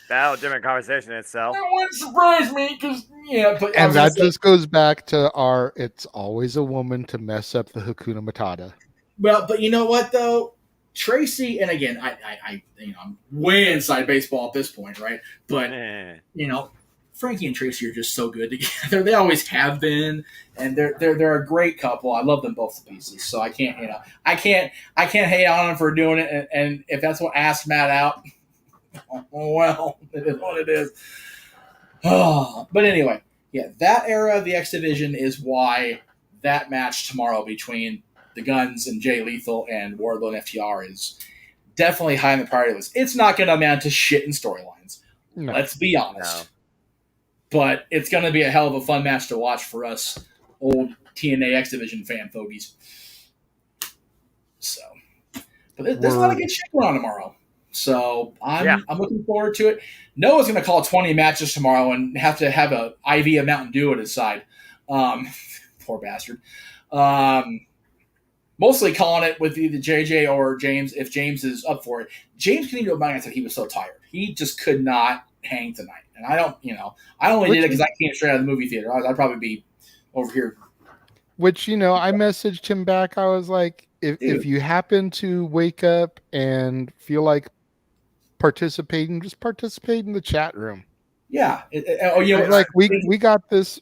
That different conversation itself. That wouldn't surprise me because but I And was gonna that say, just goes back to our "it's always a woman to mess up the Hakuna Matata." well, but you know what though, Tracy, and again, I I'm way inside baseball at this point, right? But Eh. Frankie and Tracy are just so good together. They always have been, and they're a great couple. I love them both to pieces. So I can't I can't hate on them for doing it. And if that's what asked Matt out, oh well, it is what it is. Oh, but anyway, yeah, that era of the X Division is why that match tomorrow between the Guns and Jay Lethal and Wardlow and FTR is definitely high on the priority list. It's not going to amount to shit in storylines. No. Let's be honest. No. But it's going to be a hell of a fun match to watch for us old TNA X Division fan fogies. So, but there's a lot of good shit going on tomorrow. So I'm looking forward to it. Noah's going to call 20 matches tomorrow and have to have a IV of Mountain Dew at his side. Poor bastard. Mostly calling it with either JJ or James if James is up for it. James came to a mind and said he was so tired. He just could not hang tonight. And I don't, I only did it because I came straight out of the movie theater. I'd probably be over here. Which, I messaged him back. I was like, if you happen to wake up and feel like participating, just participate in the chat room. Yeah. Like we got this,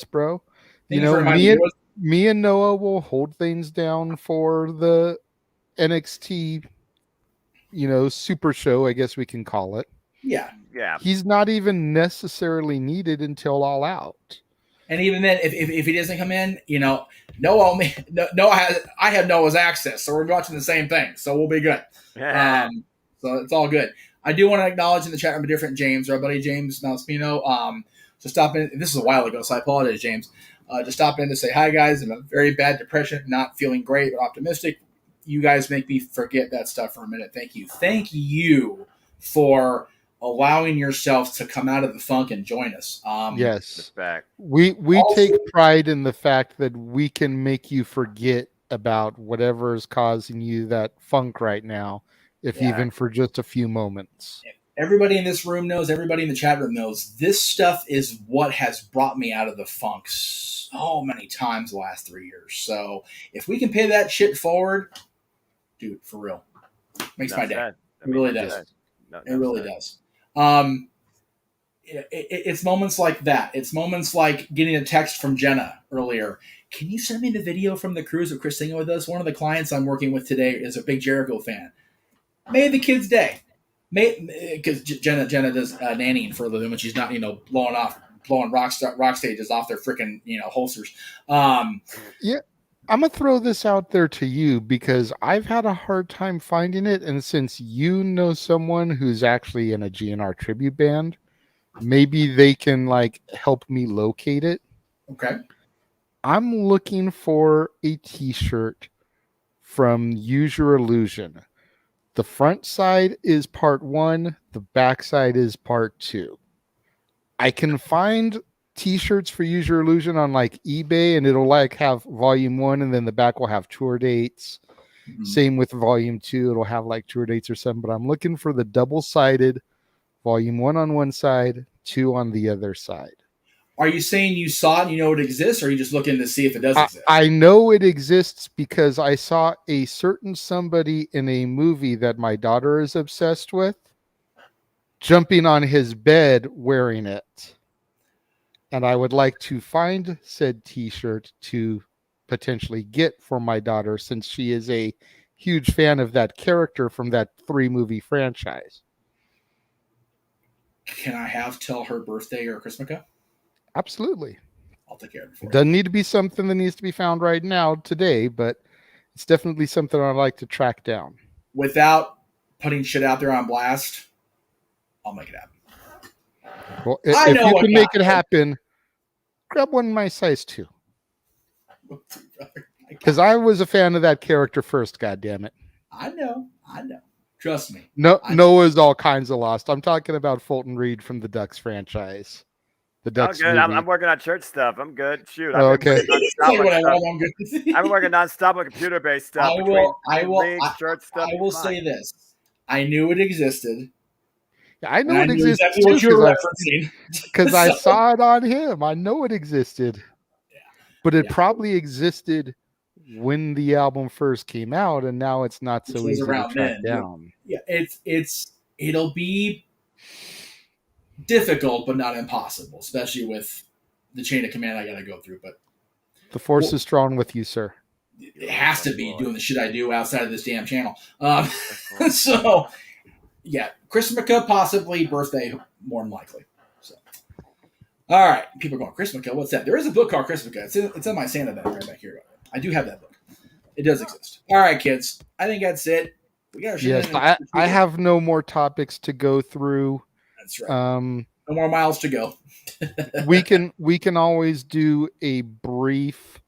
bro. Me and Noah will hold things down for the NXT, super show, I guess we can call it. Yeah. Yeah. He's not even necessarily needed until All Out. And even then, if he doesn't come in, Noah I have Noah's access, so we're watching the same thing, so we'll be good. Yeah. So it's all good. I do want to acknowledge in the chat room a different James, our buddy James Malaspino. Just stop in. This is a while ago, so I apologize, James. Just stop in to say hi, guys. I'm a very bad depression, not feeling great, but optimistic. You guys make me forget that stuff for a minute. Thank you for allowing yourself to come out of the funk and join us. Yes. Respect. We also take pride in the fact that we can make you forget about whatever is causing you that funk right now, if even for just a few moments. Everybody in this room knows, everybody in the chat room knows, this stuff is what has brought me out of the funk so many times the last 3 years. So if we can pay that shit forward, dude, for real, makes my day. It really does. It really does. It's moments like that. It's moments like getting a text from Jenna earlier. Can you send me the video from the cruise of Chris singing with us? One of the clients I'm working with today is a big Jericho fan. Made the kid's day. Because Jenna does nannying for a living when she's not, blowing rock stages off their freaking, holsters. Yeah. I'm going to throw this out there to you because I've had a hard time finding it. And since you know someone who's actually in a GNR tribute band, maybe they can help me locate it. Okay. I'm looking for a t-shirt from Use Your Illusion. The front side is part 1. The back side is part 2. I can find t-shirts for Use Your Illusion on eBay, and it'll have volume 1, and then the back will have tour dates. Mm-hmm. Same with volume 2. It'll have tour dates or something, but I'm looking for the double-sided volume 1 on one side, 2 on the other side. Are you saying you saw it and you know it exists, or are you just looking to see if it does exist? I know it exists because I saw a certain somebody in a movie that my daughter is obsessed with jumping on his bed wearing it. And I would like to find said t-shirt to potentially get for my daughter since she is a huge fan of that character from that 3-movie franchise. Can I tell her birthday or Christmas? Absolutely. I'll take care of it for you. Doesn't need to be something that needs to be found right now today, but it's definitely something I'd like to track down. Without putting shit out there on blast, I'll make it happen. Well, if you can make it happen, grab one my size 2. Because I was a fan of that character first, goddammit. I know. Trust me. Noah's all kinds of lost. I'm talking about Fulton Reed from the Ducks franchise. The Ducks good. movie. I'm working on church stuff. I'm good. Shoot. Okay. I'm working non-stop on computer-based stuff. I will say this. I knew it existed. I And know I it knew exists exactly too what you were referencing. because I So, saw it on him. I know it existed. But it Yeah. probably existed when the album first came out, and now it's not which so was easy to around track then. down. Yeah, it'll be difficult, but not impossible, especially with the chain of command I got to go through. But The force is strong with you, sir. it has to be doing the shit I do outside of this damn channel. course. So, yeah, Christmas possibly, birthday more than likely. So, all right, people are going Christmas. What's that? There is a book called Christmas. It's in my Santa bag right back here. I do have that book. It does exist. All right, kids. I think that's it. We got our shit Yes, in. I have no more topics to go through. That's right. No more miles to go. we can always do a brief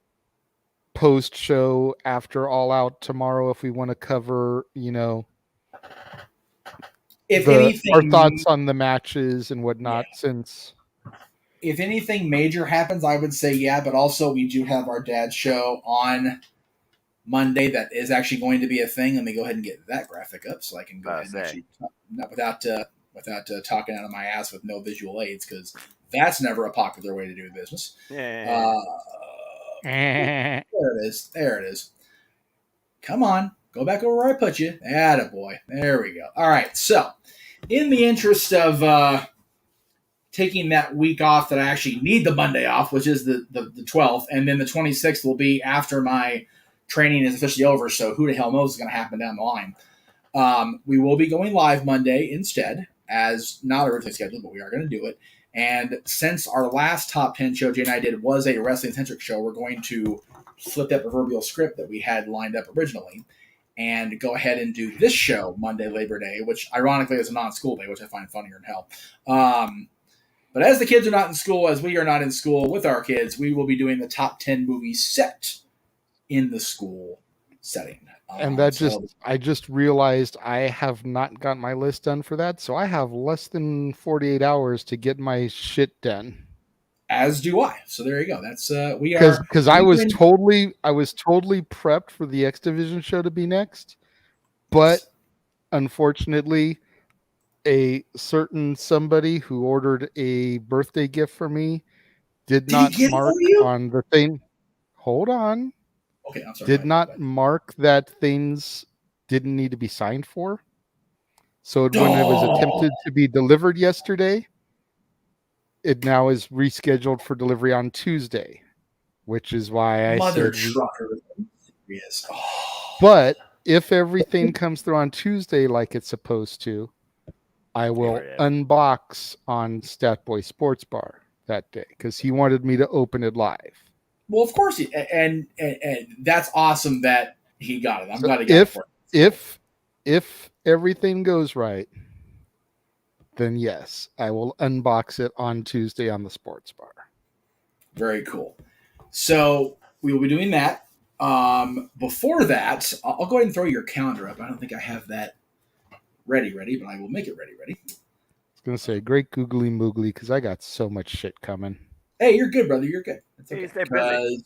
post show after All Out tomorrow if we want to cover, If our anything, thoughts on the matches and whatnot. Since if anything major happens, I would say yeah. But also, we do have our dad's show on Monday that is actually going to be a thing. Let me go ahead and get that graphic up so I can go ahead and actually, not without talking out of my ass with no visual aids, because that's never a popular way to do business. Yeah. There it is. There it is. Come on. Go back over where I put you. Attaboy. There we go. All right. So, in the interest of taking that week off that I actually need the Monday off, which is the 12th, and then the 26th will be after my training is officially over, so who the hell knows what's going to happen down the line. We will be going live Monday instead, as not originally scheduled, but we are going to do it. And since our last Top 10 show Jay and I did was a wrestling-centric show, we're going to flip that proverbial script that we had lined up originally and go ahead and do this show Monday, Labor Day, which ironically is a non-school day, which I find funnier than hell. But as the kids are not in school, as we are not in school with our kids, we will be doing the top 10 movies set in the school setting. And I just realized I have not got my list done for that, so I have less than 48 hours to get my shit done. As do I. So there you go. That's we are because I was totally prepped for the X Division show to be next, but unfortunately, a certain somebody who ordered a birthday gift for me did not mark on the thing. Hold on. Okay, I'm sorry. Did not mark that things didn't need to be signed for. So when it was attempted to be delivered yesterday, it now is rescheduled for delivery on Tuesday, which is why I said trucker. Yes. But if everything comes through on Tuesday like it's supposed to, I will unbox on Statboy Sports Bar that day because he wanted me to open it live. Well, of course, and that's awesome that he got it. I'm glad he got it for him. If everything goes right, then yes, I will unbox it on Tuesday on the Sports Bar. Very cool. So we will be doing that. Before that, I'll go ahead and throw your calendar up. I don't think I have that ready, but I will make it ready. I was going to say, great googly moogly, because I got so much shit coming. Hey, you're good, brother. You're good. It's okay. Stay busy.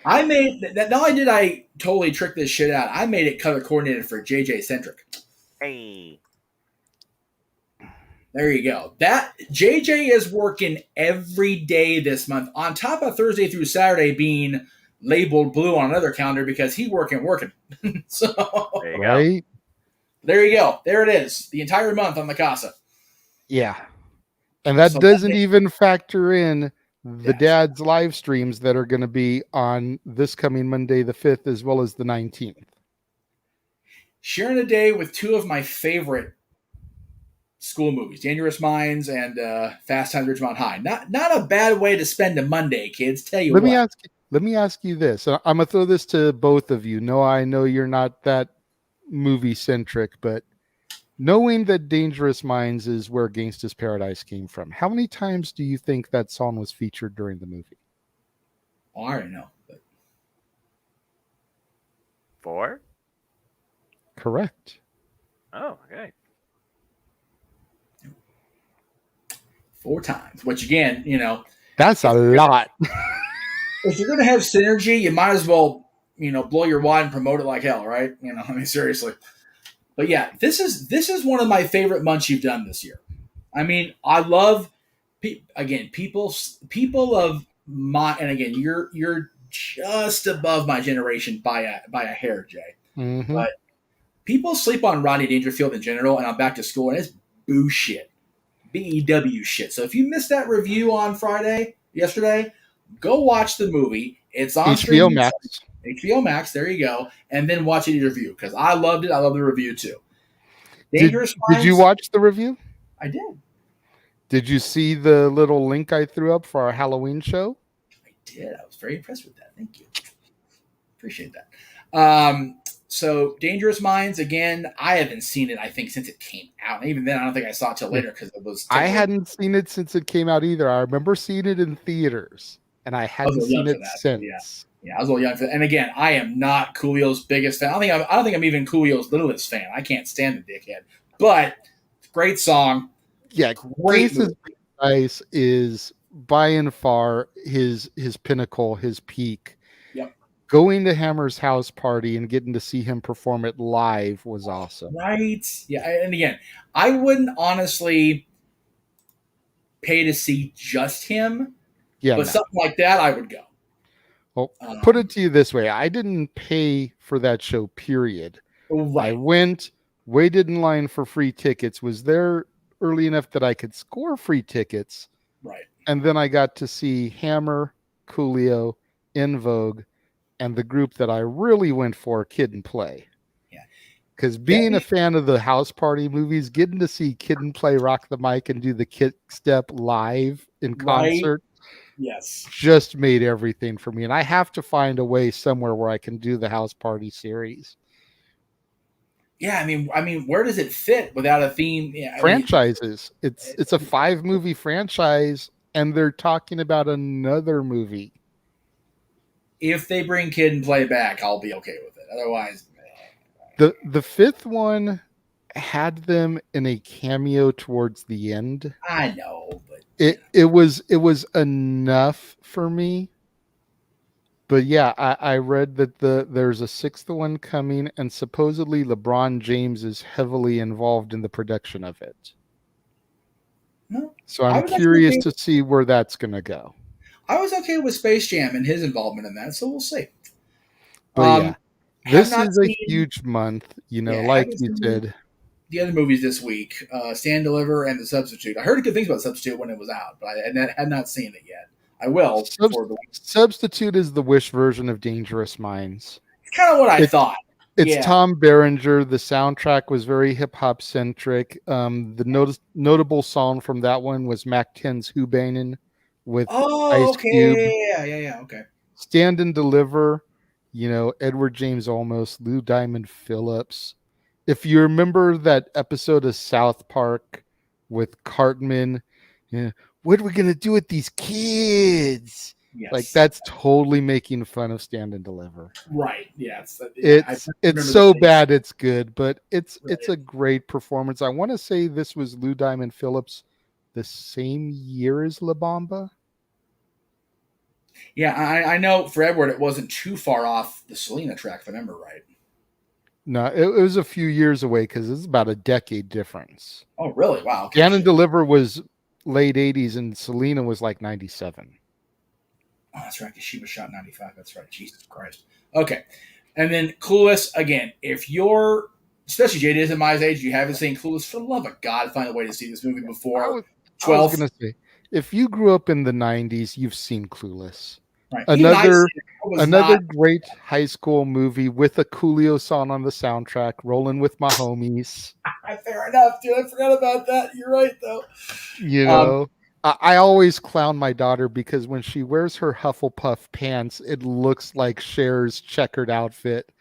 I made that. Not only did I totally trick this shit out, I made it color coordinated for JJ Centric. Hey. There you go. That JJ is working every day this month, on top of Thursday through Saturday being labeled blue on another calendar because he's working. So there you go. There you go. There it is. The entire month on the Casa. Yeah. And that doesn't even factor in the dad's live streams that are going to be on this coming Monday, the 5th, as well as the 19th. Sharing a day with two of my favorite school movies, Dangerous Minds and Fast Times at Ridgemont High. Not a bad way to spend a Monday, kids. Tell you Let me ask you this. I'm going to throw this to both of you. No, I know you're not that movie centric, but knowing that Dangerous Minds is where Gangsta's Paradise came from, how many times do you think that song was featured during the movie? Oh, I already know. But... 4? Correct. Oh, okay. 4 times, which again, that's a lot. If you're going to have synergy, you might as well, blow your wad and promote it like hell, right? I mean, seriously. But yeah, this is one of my favorite months you've done this year. I mean, I love again people of my, and again you're just above my generation by a hair, Jay. Mm-hmm. But people sleep on Rodney Dangerfield in general, and I'm back to school, and it's boo shit, BEW shit. So if you missed that review on yesterday, go watch the movie. It's on HBO streaming. Max. HBO Max. There you go, and then watch the review because I loved it. I love the review too. Did Dangerous Did you Minds. watch the review? I did. Did you see the little link I threw up for our Halloween show? I did. I was very impressed with that. Thank you. Appreciate that. So Dangerous Minds again. I haven't seen it. I think since it came out. And even then, I don't think I saw it till later because it was. I hadn't seen it since it came out either. I remember seeing it in theaters, and I hadn't seen it since. Yeah, I was a little young for that. And again, I am not Coolio's biggest fan. I don't think I'm even Coolio's littlest fan. I can't stand the dickhead. But great song. Yeah, Great movie. Ice is by and far his pinnacle, his peak. Yep. Going to Hammer's house party and getting to see him perform it live was awesome. Right. Yeah. And again, I wouldn't honestly pay to see just him. Yeah. But something like that, I would go. Well, put it to you this way. I didn't pay for that show, period. Right. I went, waited in line for free tickets, was there early enough that I could score free tickets. Right. And then I got to see Hammer, Coolio, In Vogue, and the group that I really went for, Kid and Play. Yeah. Because being a fan of the house party movies, getting to see Kid and Play rock the mic and do the kick step live in concert, yes, just made everything for me. And I have to find a way somewhere where I can do the house party series. Yeah, I mean, where does it fit without a theme? Yeah, franchises. It's a 5-movie franchise, and they're talking about another movie. If they bring Kid and Play back, I'll be okay with it. Otherwise, the 5th one had them in a cameo towards the end. I know, but it was enough for me. But yeah, I read that there's a 6th one coming, and supposedly LeBron James is heavily involved in the production of it. No, so I'm curious to see where that's going to go. I was okay with Space Jam and his involvement in that, so we'll see. But yeah, this is a huge month, like you said. The other movies this week, Stand Deliver and The Substitute. I heard good things about Substitute when it was out, but I had not seen it yet. I will. Substitute is the Wish version of Dangerous Minds. It's kind of what I thought. It's Tom Berenger. The soundtrack was very hip-hop centric. The notable song from that one was Mac 10's Hoobanin with Ice Cube. Yeah, okay. Stand and Deliver, Edward James Olmos, Lou Diamond Phillips. If you remember that episode of South Park with Cartman, what are we going to do with these kids? Yes. Like, that's totally making fun of Stand and Deliver. Right. Yeah. It's so bad it's good, but it's a great performance. I want to say this was Lou Diamond Phillips the same year as La Bamba. Yeah, I know for Edward it wasn't too far off the Selena track, if I remember right. No, it was a few years away because it's about a decade difference. Oh, really? Wow. Okay. Stand and Deliver was late 80s and Selena was like 97. Oh, that's right, because she was shot in 95. That's right. Jesus Christ. Okay. And then Clueless, again, if you're, especially JD is at my age, you haven't seen Clueless, for the love of God, find a way to see this movie before 12. I was going to say, if you grew up in the 90s, you've seen Clueless. Right. Another great high school movie with a Coolio song on the soundtrack, Rolling with My Homies. Fair enough, dude. I forgot about that. You're right, though. I always clown my daughter because when she wears her Hufflepuff pants, it looks like Cher's checkered outfit.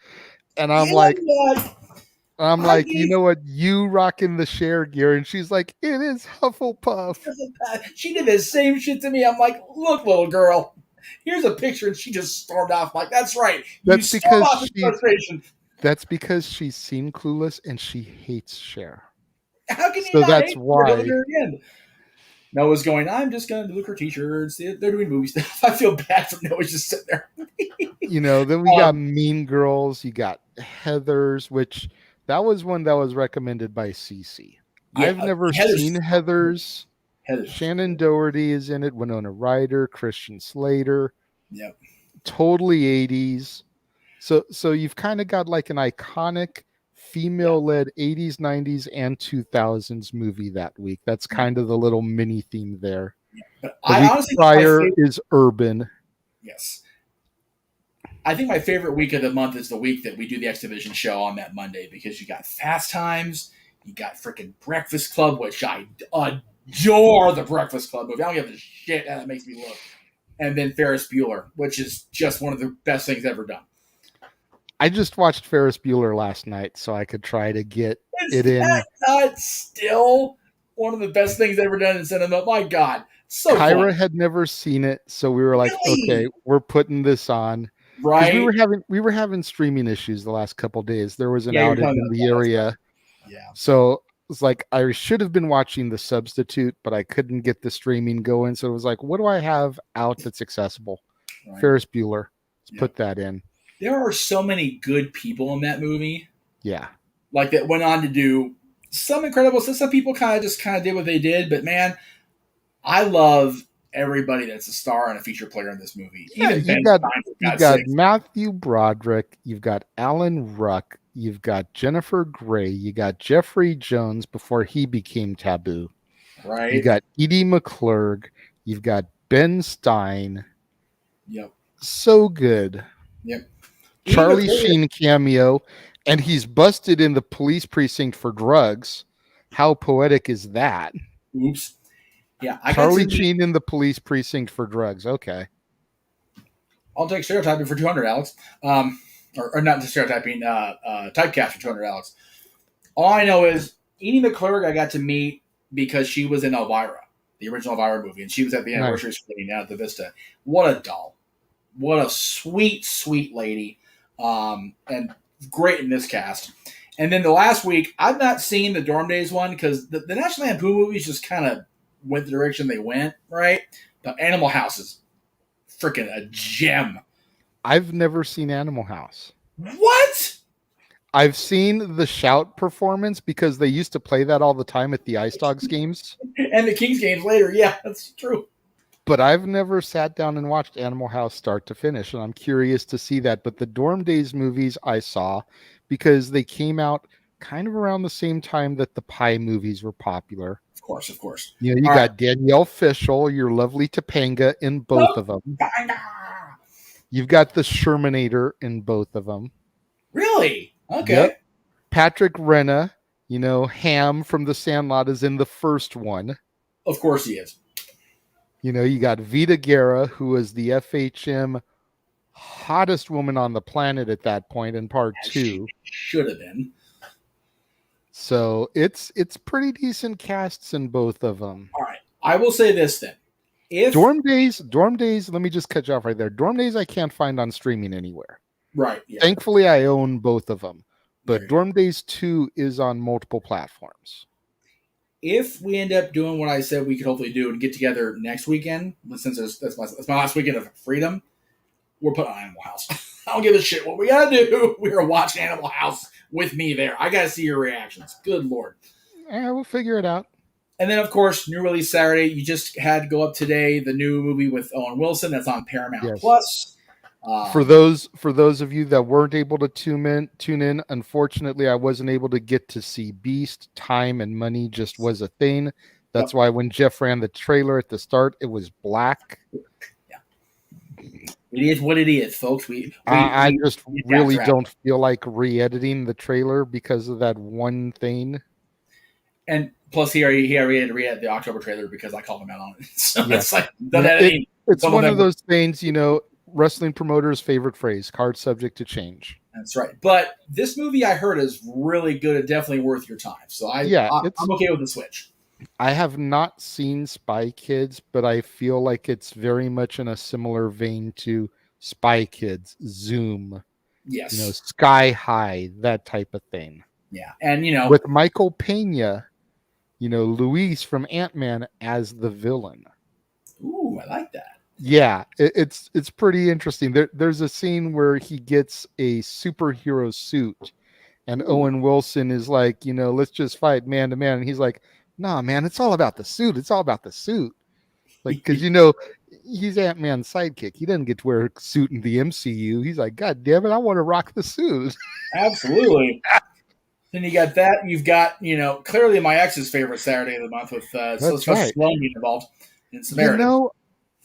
And I'm like, you know what? You rocking the Cher gear. And she's like, it is Hufflepuff. She did the same shit to me. I'm like, look, little girl. Here's a picture, and she just stormed off. I'm like, that's right. That's because she's seen Clueless and she hates Cher. How can you not that's hate why. Her again? Noah's going, I'm just going to look her t-shirts. They're doing movie stuff. I feel bad for Noah just sitting there. Then we got Mean Girls. You got Heathers, which That was one that was recommended by Cece. Yeah, I've never Heather's- seen Heather's. Heather's. Shannon Doherty is in it. Winona Ryder, Christian Slater. Yep. Totally 80s. So you've kind of got like an iconic female-led 80s, 90s, and 2000s movie that week. That's kind of the little mini theme there. But The I week honestly think my prior favorite- is urban. Yes. I think my favorite week of the month is the week that we do the X Division show on that Monday because you got Fast Times, you got freaking Breakfast Club, which I adore the Breakfast Club movie. I don't give a shit how that makes me look. And then Ferris Bueller, which is just one of the best things ever done. I just watched Ferris Bueller last night, so I could try to get it in. Is that not still one of the best things ever done in cinema? My God. So Kyra fun. had never seen it, so we were like, Really? okay, we're putting this on. 'Cause Right? we were having streaming issues the last couple days. There was an Yeah, you're outage talking in about the that, area. Yeah. So it's like I should have been watching The Substitute, but I couldn't get the streaming going. So it was like, what do I have out that's accessible? Right. Ferris Bueller. Let's Yeah. put that in. There are so many good people in that movie. Yeah. Like that went on to do some incredible stuff. Some people kind of did what they did, but man, I love everybody that's a star and a feature player in this movie. Yeah, Even Ben you got Stein, for you God's got sake. Matthew Broderick, you've got Alan Ruck, you've got Jennifer Grey, you got Jeffrey Jones before he became Taboo. Right? You got Edie McClurg, you've got Ben Stein. Yep. So good. Yep. Charlie Edie McClurg- Sheen cameo, and he's busted in the police precinct for drugs. How poetic is that? Oops. Yeah, I Charlie got to Sheen in the police precinct for drugs. Okay. I'll take stereotyping for 200, Alex. Or not stereotyping, typecast for 200, Alex. All I know is Edie McClurg I got to meet because she was in Elvira, the original Elvira movie, and she was at the anniversary screening down at the Vista. What a doll. What a sweet, sweet lady. And great in this cast. And then the last week, I've not seen the Dorm Days one because the National Lampoon movies just kind of went the direction they went, right? But Animal House is freaking a gem. I've never seen Animal House. What? I've seen the Shout performance because they used to play that all the time at the Ice Dogs games, And the Kings games later. Yeah, that's true. but I've never sat down and watched Animal House start to finish, and I'm curious to see that. But the Dorm Days movies I saw because they came out kind of around the same time that the Pie movies were popular. Of course, of course. You know, you All got Danielle Fishel, your lovely Topanga in both of them. You've got the Shermanator in both of them. Really? Okay. Yep. Patrick Renna, you know, Ham from The Sandlot is in the first one. Of course he is. You know, you got Vita Guerra, who was the FHM hottest woman on the planet at that point in part two. Should have been. So it's pretty decent casts in both of them. All right. I will say this then. If Dorm Days, let me just cut you off right there. Dorm Days I can't find on streaming anywhere. right, yeah. Thankfully, I own both of them. But Very Dorm Days 2 is on multiple platforms. If we end up doing what I said we could hopefully do and get together next weekend, since that's my last weekend of freedom, we're putting on Animal House. I don't give a shit what we gotta do. We are watching Animal House with me there. I gotta see your reactions. Good Lord. We'll figure it out. And then, of course, new release Saturday. You just had to go up today. The new movie with Owen Wilson that's on Paramount Yes. Plus. For those of you that weren't able to tune in, unfortunately, I wasn't able to get to see Beast. Time and money just was a thing. That's why when Jeff ran the trailer at the start, it was black. It is what it is, folks. I just we really backtrack. don't feel like re-editing the trailer because of that one thing. And plus, he already had to re-edit the October trailer because I called him out on it. So Yeah. it's like done editing. It's Some one of of them- those things, you know, wrestling promoters' favorite phrase: card subject to change. That's right. But this movie I heard is really good and definitely worth your time. So I'm okay with the switch. I have not seen Spy Kids, but I feel like it's very much in a similar vein to Spy Kids, Zoom, Yes. you know, Sky High, that type of thing. Yeah. And you know, With Michael Pena, you know, Luis from Ant-Man as the villain. ooh, I like that. Yeah, it's pretty interesting. There's a scene where he gets a superhero suit, And Ooh. Owen Wilson is like, let's just fight man to man. And he's like, nah, man, it's all about the suit. It's all about the suit. Like, because he's Ant-Man's sidekick. He doesn't get to wear a suit in the MCU. He's like, God damn it, I want to rock the suit. Absolutely. Then you got that. You've got, clearly my ex's favorite Saturday of the month with Sylvester right. Stallone being involved in Samaritan.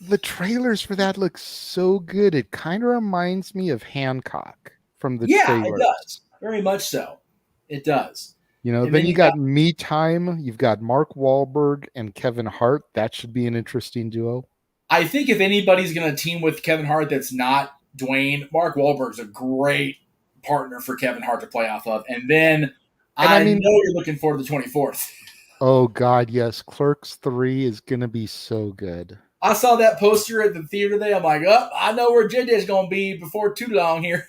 The trailers for that look so good. It kind of reminds me of Hancock from the trailers. It does. Very much so. It does. Then you got Meacham. You've got Mark Wahlberg and Kevin Hart. That should be an interesting duo. I think if anybody's going to team with Kevin Hart that's not Dwayne, Mark Wahlberg's a great partner for Kevin Hart to play off of. And then I know you're looking forward to the 24th. Oh, God, yes. Clerks 3 is going to be so good. I saw that poster at the theater today. I'm like, I know where JJ's going to be before too long here.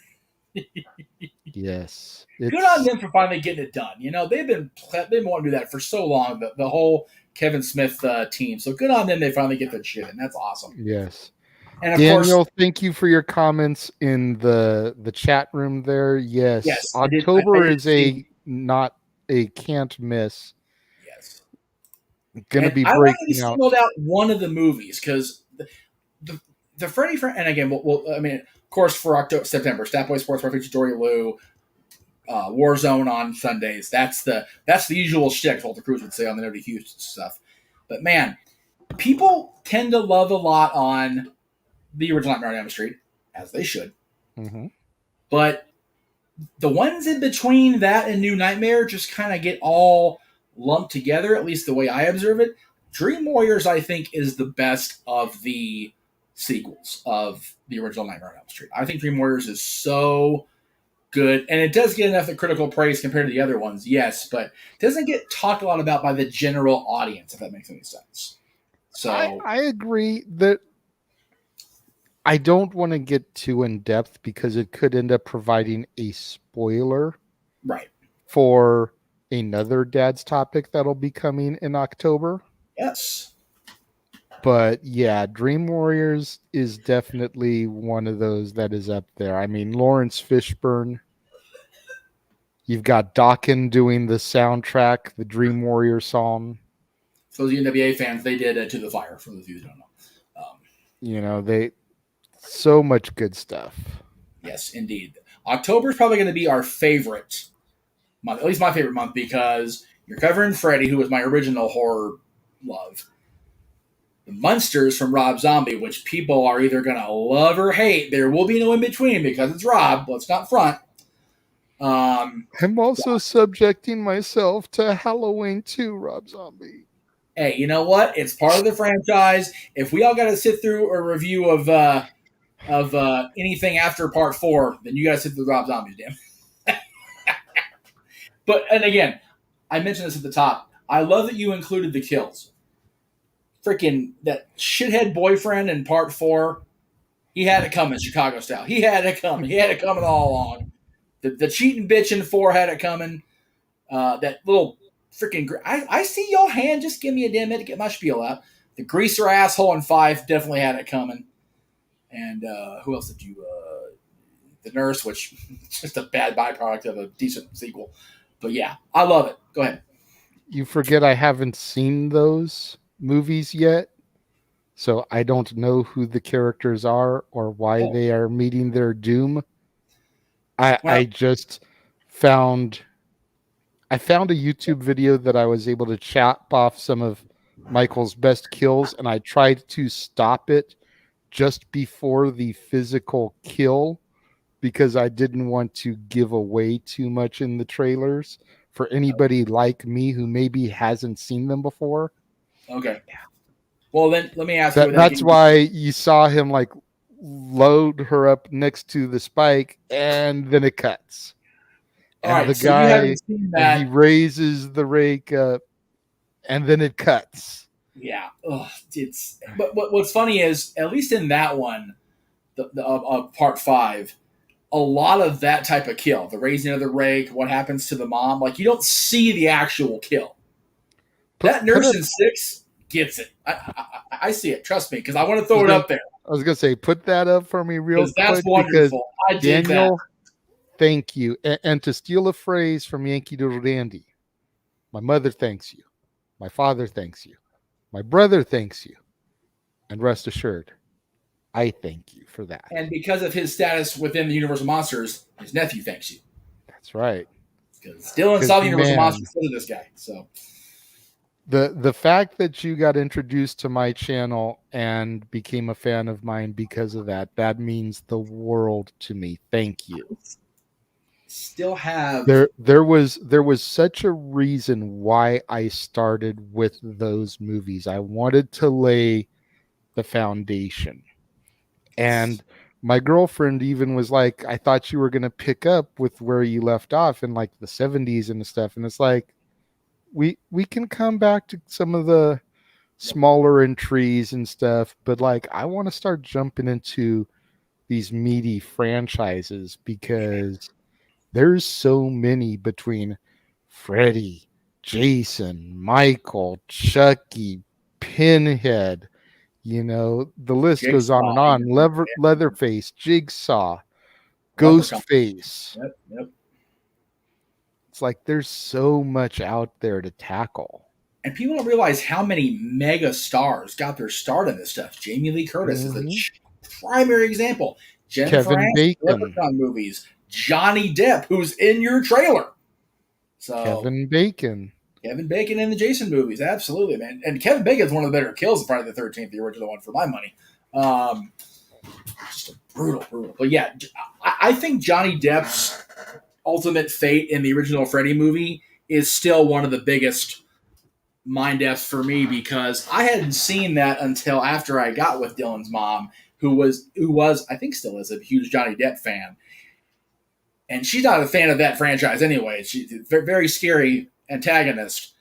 Yes. Good on them for finally getting it done. They've been wanting to do that for so long, the whole Kevin Smith team. So good on them. They finally get that shit in. That's awesome. Yes. And of Daniel, course, thank you for your comments in the chat room there. Yes. October is not a can't miss. Yes. Going to be breaking out. I want to singled out one of the movies because the Freddy and again, of course, for September, Stat Boy Sports Bar features Dory Lou, Warzone on Sundays. That's the usual shtick Walter Cruz would say on the Nerdy Houston stuff. But man, people tend to love a lot on the original Nightmare on Elm Street, as they should. Mm-hmm. But the ones in between that and New Nightmare just kind of get all lumped together, at least the way I observe it. Dream Warriors, I think, is the best of the sequels of the original Nightmare on Elm Street. I think Dream Warriors is so good, and it does get enough critical praise compared to the other ones, yes, but it doesn't get talked a lot about by the general audience, if that makes any sense. So I agree that I don't want to get too in depth because it could end up providing a spoiler for another Dad's Topic that'll be coming in October. Yes. But yeah, Dream Warriors is definitely one of those that is up there. I mean, Lawrence Fishburne. You've got Dokken doing the soundtrack, the Dream Warrior song. For those NWA fans, they did To the Fire, for those of you who don't know. They so much good stuff. Yes, indeed. October is probably going to be our favorite month, at least my favorite month, because you're covering Freddy, who was my original horror love. The Munsters from Rob Zombie, which people are either going to love or hate. There will be no in between because it's Rob. Let's not front. I'm also subjecting myself to Halloween 2, Rob Zombie. Hey, you know what? It's part of the franchise. If we all got to sit through a review of anything after Part 4, then you got to sit through Rob Zombies, damn. And again, I mentioned this at the top. I love that you included the kills. Freaking that shithead boyfriend in Part 4, he had it coming, Chicago style. He had it coming. He had it coming all along. The cheating bitch in 4 had it coming. That little freaking... I see your hand. Just give me a damn minute to get my spiel out. The greaser asshole in 5 definitely had it coming. And who else did you... the nurse, which is just a bad byproduct of a decent sequel. But yeah, I love it. Go ahead. You forget I haven't seen those movies yet, so I don't know who the characters are or why they are meeting their doom. I just found a YouTube video that I was able to chop off some of Michael's best kills, and I tried to stop it just before the physical kill because I didn't want to give away too much in the trailers for anybody like me who maybe hasn't seen them before. Okay. Well, then let me ask you. That's why you saw him like load her up next to the spike, and then it cuts. All right, the so guy, you haven't seen that. He raises the rake up, and then it cuts. Yeah. Ugh, but what's funny is, at least in that one, the Part 5, a lot of that type of kill, the raising of the rake, what happens to the mom, like you don't see the actual kill. That nurse in 6 gets it. I see it. Trust me, because I want to throw it up there. I was gonna say, put that up for me real quick. That's wonderful. I dig Daniel, thank you. And to steal a phrase from Yankee Doodle Dandy, my mother thanks you. My father thanks you. My brother thanks you. And rest assured, I thank you for that. And because of his status within the Universal Monsters, his nephew thanks you. That's right. Because Dylan saw the Because, Universal man, Monsters for this guy. So the fact that you got introduced to my channel and became a fan of mine because of that means the world to me. Thank you. still have There was such a reason why I started with those movies. I wanted to lay the foundation. And my girlfriend even was like, I thought you were going to pick up with where you left off in like the 70s and stuff. And it's like, we can come back to some of the smaller entries and stuff, but like, I want to start jumping into these meaty franchises because there's so many between Freddy, Jason, Michael, Chucky, Pinhead. You know, the list goes on and on. Leatherface, Jigsaw, Ghostface. Yep. It's like there's so much out there to tackle. And people don't realize how many mega stars got their start in this stuff. Jamie Lee Curtis is a primary example. Jennifer Kevin Aniston, Bacon. Leprechaun movies. Johnny Depp, who's in your trailer. So Kevin Bacon in the Jason movies, absolutely, man. And Kevin Bacon is one of the better kills in Friday the 13th, the original one, for my money. Just a brutal. But yeah, I think Johnny Depp's ultimate fate in the original Freddy movie is still one of the biggest mind F's for me, because I hadn't seen that until after I got with Dylan's mom, who was I think still is a huge Johnny Depp fan. And she's not a fan of that franchise anyway. She's a very scary antagonist.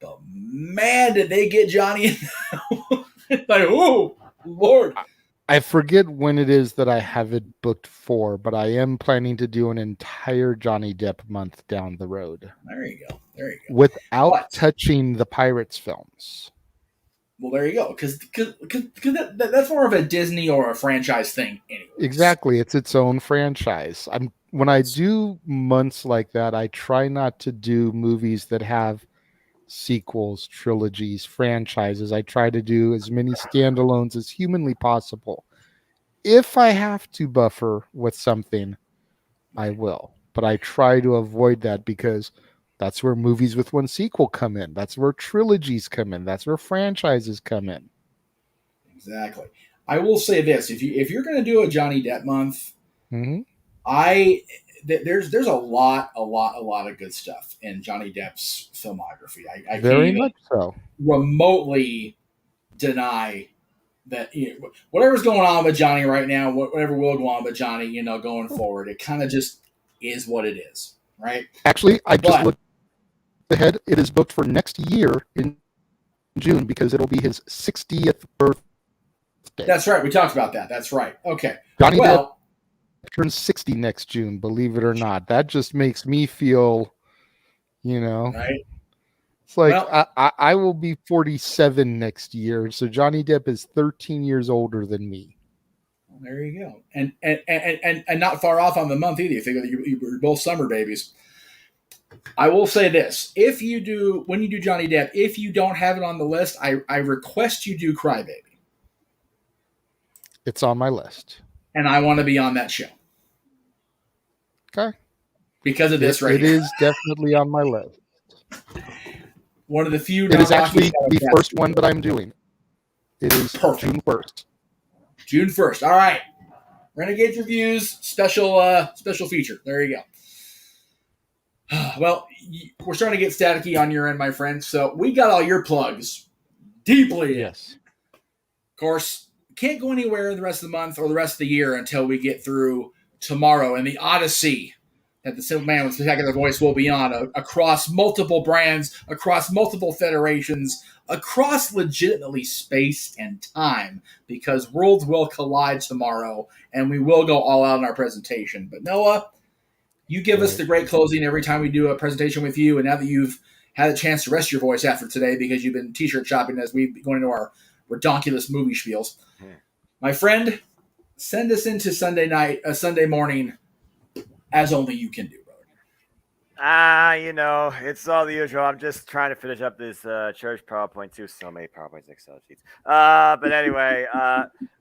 But man, did they get Johnny in like, oh, Lord. I forget when it is that I have it booked for, but I am planning to do an entire Johnny Depp month down the road. There you go. Without touching the Pirates films. Well, there you go. Because that's more of a Disney or a franchise thing anyways. Exactly. It's its own franchise. When I do months like that, I try not to do movies that have sequels, trilogies, franchises. I try to do as many standalones as humanly possible. If I have to buffer with something, I will. But I try to avoid that because that's where movies with one sequel come in. That's where trilogies come in. That's where franchises come in. Exactly. I will say this: if you're going to do a Johnny Depp month, there's a lot of good stuff in Johnny Depp's filmography. I Very can't much so. remotely deny that whatever's going on with Johnny right now, whatever will go on with Johnny, going forward, it kind of just is what it is, right? Actually, I just looked ahead. It is booked for next year in June because it'll be his 60th birthday. That's right. We talked about that. That's right. Okay. Johnny Depp turns 60 next June, believe it or not. That just makes me feel, right? It's like I will be 47 next year, so Johnny Depp is 13 years older than me. Well, there you go, and not far off on the month either. You figure that you're both summer babies. I will say this: when you do Johnny Depp, if you don't have it on the list, I request you do Crybaby. It's on my list. And I want to be on that show. Okay. Because of this right here. It is definitely on my list. One of the few. It is actually the first one that I'm doing. It is perfect. June 1st. June 1st. All right. Renegades Reviews, special feature. There you go. Well, we're starting to get staticky on your end, my friend. So we got all your plugs deeply. Yes. Of course, can't go anywhere the rest of the month or the rest of the year until we get through tomorrow and the Odyssey that the Simple Man with Spectacular Voice will be on across multiple brands, across multiple federations, across legitimately space and time, because worlds will collide tomorrow and we will go all out in our presentation. But Noah, you give us the great closing every time we do a presentation with you, and now that you've had a chance to rest your voice after today because you've been t-shirt shopping as we've going into our redonkulous movie spiels. My friend, send us into Sunday morning as only you can do, brother. It's all the usual. I'm just trying to finish up this church PowerPoint too. So many PowerPoints, Excel sheets. But anyway,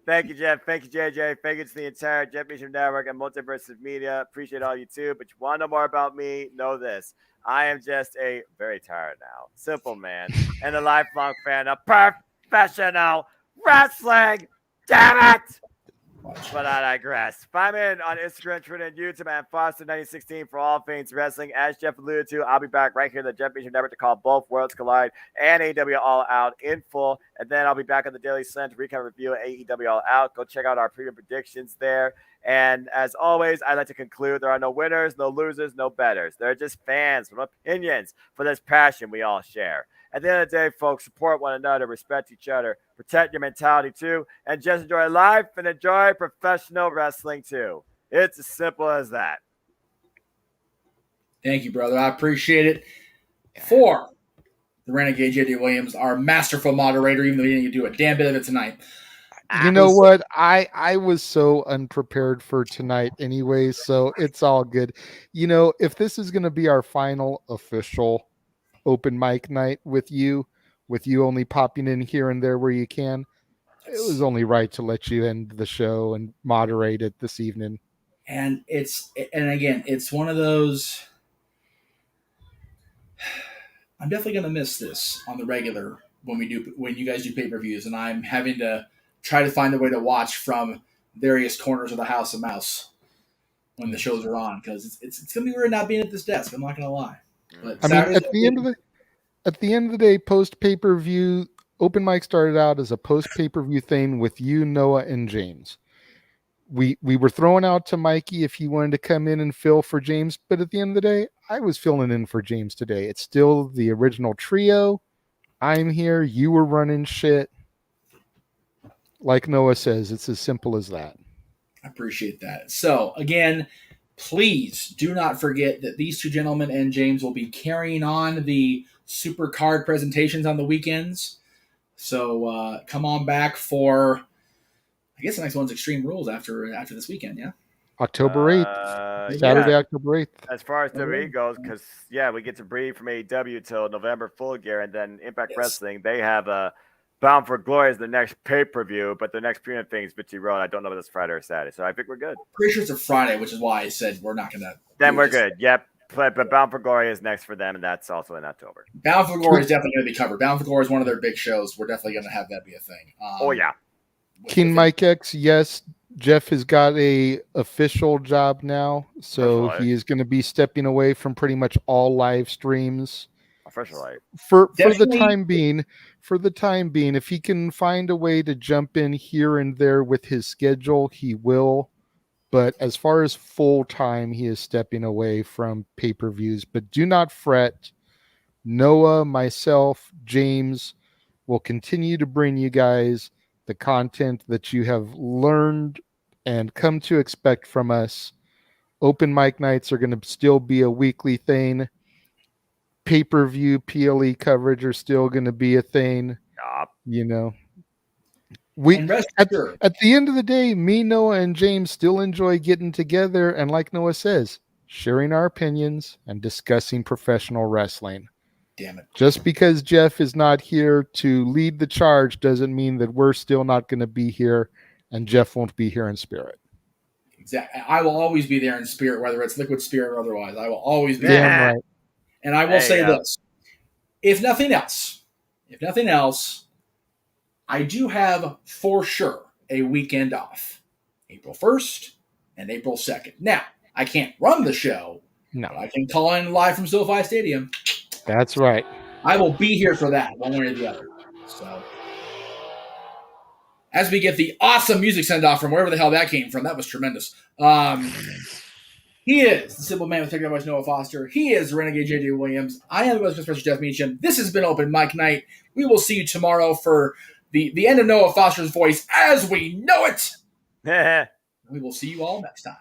thank you, Jeff. Thank you, JJ. Thank you to the entire Jeff Meacham Network and Multiverse Media. Appreciate all you too. But you want to know more about me? Know this. I am just a very tired now, simple man, and a lifelong fan of professional wrestling. Damn it! But I digress. Find me on Instagram, Twitter, and YouTube at Foster1916 for all things wrestling. As Jeff alluded to, I'll be back right here at the Jeff Meacham Network to call both Worlds Collide and AEW All Out in full. And then I'll be back on the Daily Sun to recap review of AEW All Out. Go check out our preview predictions there. And as always, I like to conclude there are no winners, no losers, no betters. There are just fans with opinions for this passion we all share. At the end of the day, folks, support one another, respect each other, protect your mentality too, and just enjoy life and enjoy professional wrestling too. It's as simple as that. Thank you, brother. I appreciate it. For the Renegade J.D. Williams, our masterful moderator, even though he didn't do a damn bit of it tonight. You know what? I was so unprepared for tonight anyway, so it's all good. If this is going to be our final official open mic night with you only popping in here and there where you can, it was only right to let you end the show and moderate it this evening. And again, it's one of those. I'm definitely going to miss this on the regular when you guys do pay-per-views, and I'm having to try to find a way to watch from various corners of the house of mouse when the shows are on, because it's going to be weird not being at this desk. I'm not going to lie. But at the end of the day, post pay-per-view, open mic started out as a post pay-per-view thing with you, Noah, and James. We were throwing out to Mikey if he wanted to come in and fill for James, but at the end of the day, I was filling in for James today. It's still the original trio. I'm here. You were running shit. Like Noah says, it's as simple as that. I appreciate that. So again, please do not forget that these two gentlemen and James will be carrying on the super card presentations on the weekends. So come on back for, I guess the next one's Extreme Rules after this weekend, yeah? October 8th. Saturday, October 8th. As far as WWE goes, because, we get to breathe from AEW till November Full Gear, and then Impact Wrestling, they have Bound for Glory is the next pay-per-view, but the next premium thing is Bitchy Road. I don't know if it's Friday or Saturday, so I think we're good. Pretty sure it's a Friday, which is why I said we're not going to. Then we're good. Yep. But Bound for Glory is next for them, and that's also in October. Bound for Glory is definitely going to be covered. Bound for Glory is one of their big shows. We're definitely going to have that be a thing. Oh, yeah. King Mike X, yes, Jeff has got a official job now, so he is going to be stepping away from pretty much all live streams. Officially. For the time being, if he can find a way to jump in here and there with his schedule, he will. But as far as full time, he is stepping away from pay-per-views. But do not fret. Noah, myself, James will continue to bring you guys the content that you have learned and come to expect from us. Open mic nights are going to still be a weekly thing. Pay-per-view PLE coverage are still going to be a thing. At the end of the day, me, Noah, and James still enjoy getting together and, like Noah says, sharing our opinions and discussing professional wrestling. Damn it. Just because Jeff is not here to lead the charge doesn't mean that we're still not going to be here and Jeff won't be here in spirit. Exactly. I will always be there in spirit, whether it's liquid spirit or otherwise. I will always be Damn there. right. And I will say this. If nothing else, I do have for sure a weekend off. April 1st and April 2nd. Now, I can't run the show. No. But I can call in live from SoFi Stadium. That's right. I will be here for that, one way or the other. So, as we get the awesome music send off from wherever the hell that came from, that was tremendous. He is the simple man with technical voice, Noah Foster. He is Renegade J.D. Williams. I am the West Coast Special Jeff Meacham. This has been Open Mic Night. We will see you tomorrow for the end of Noah Foster's voice as we know it. We will see you all next time.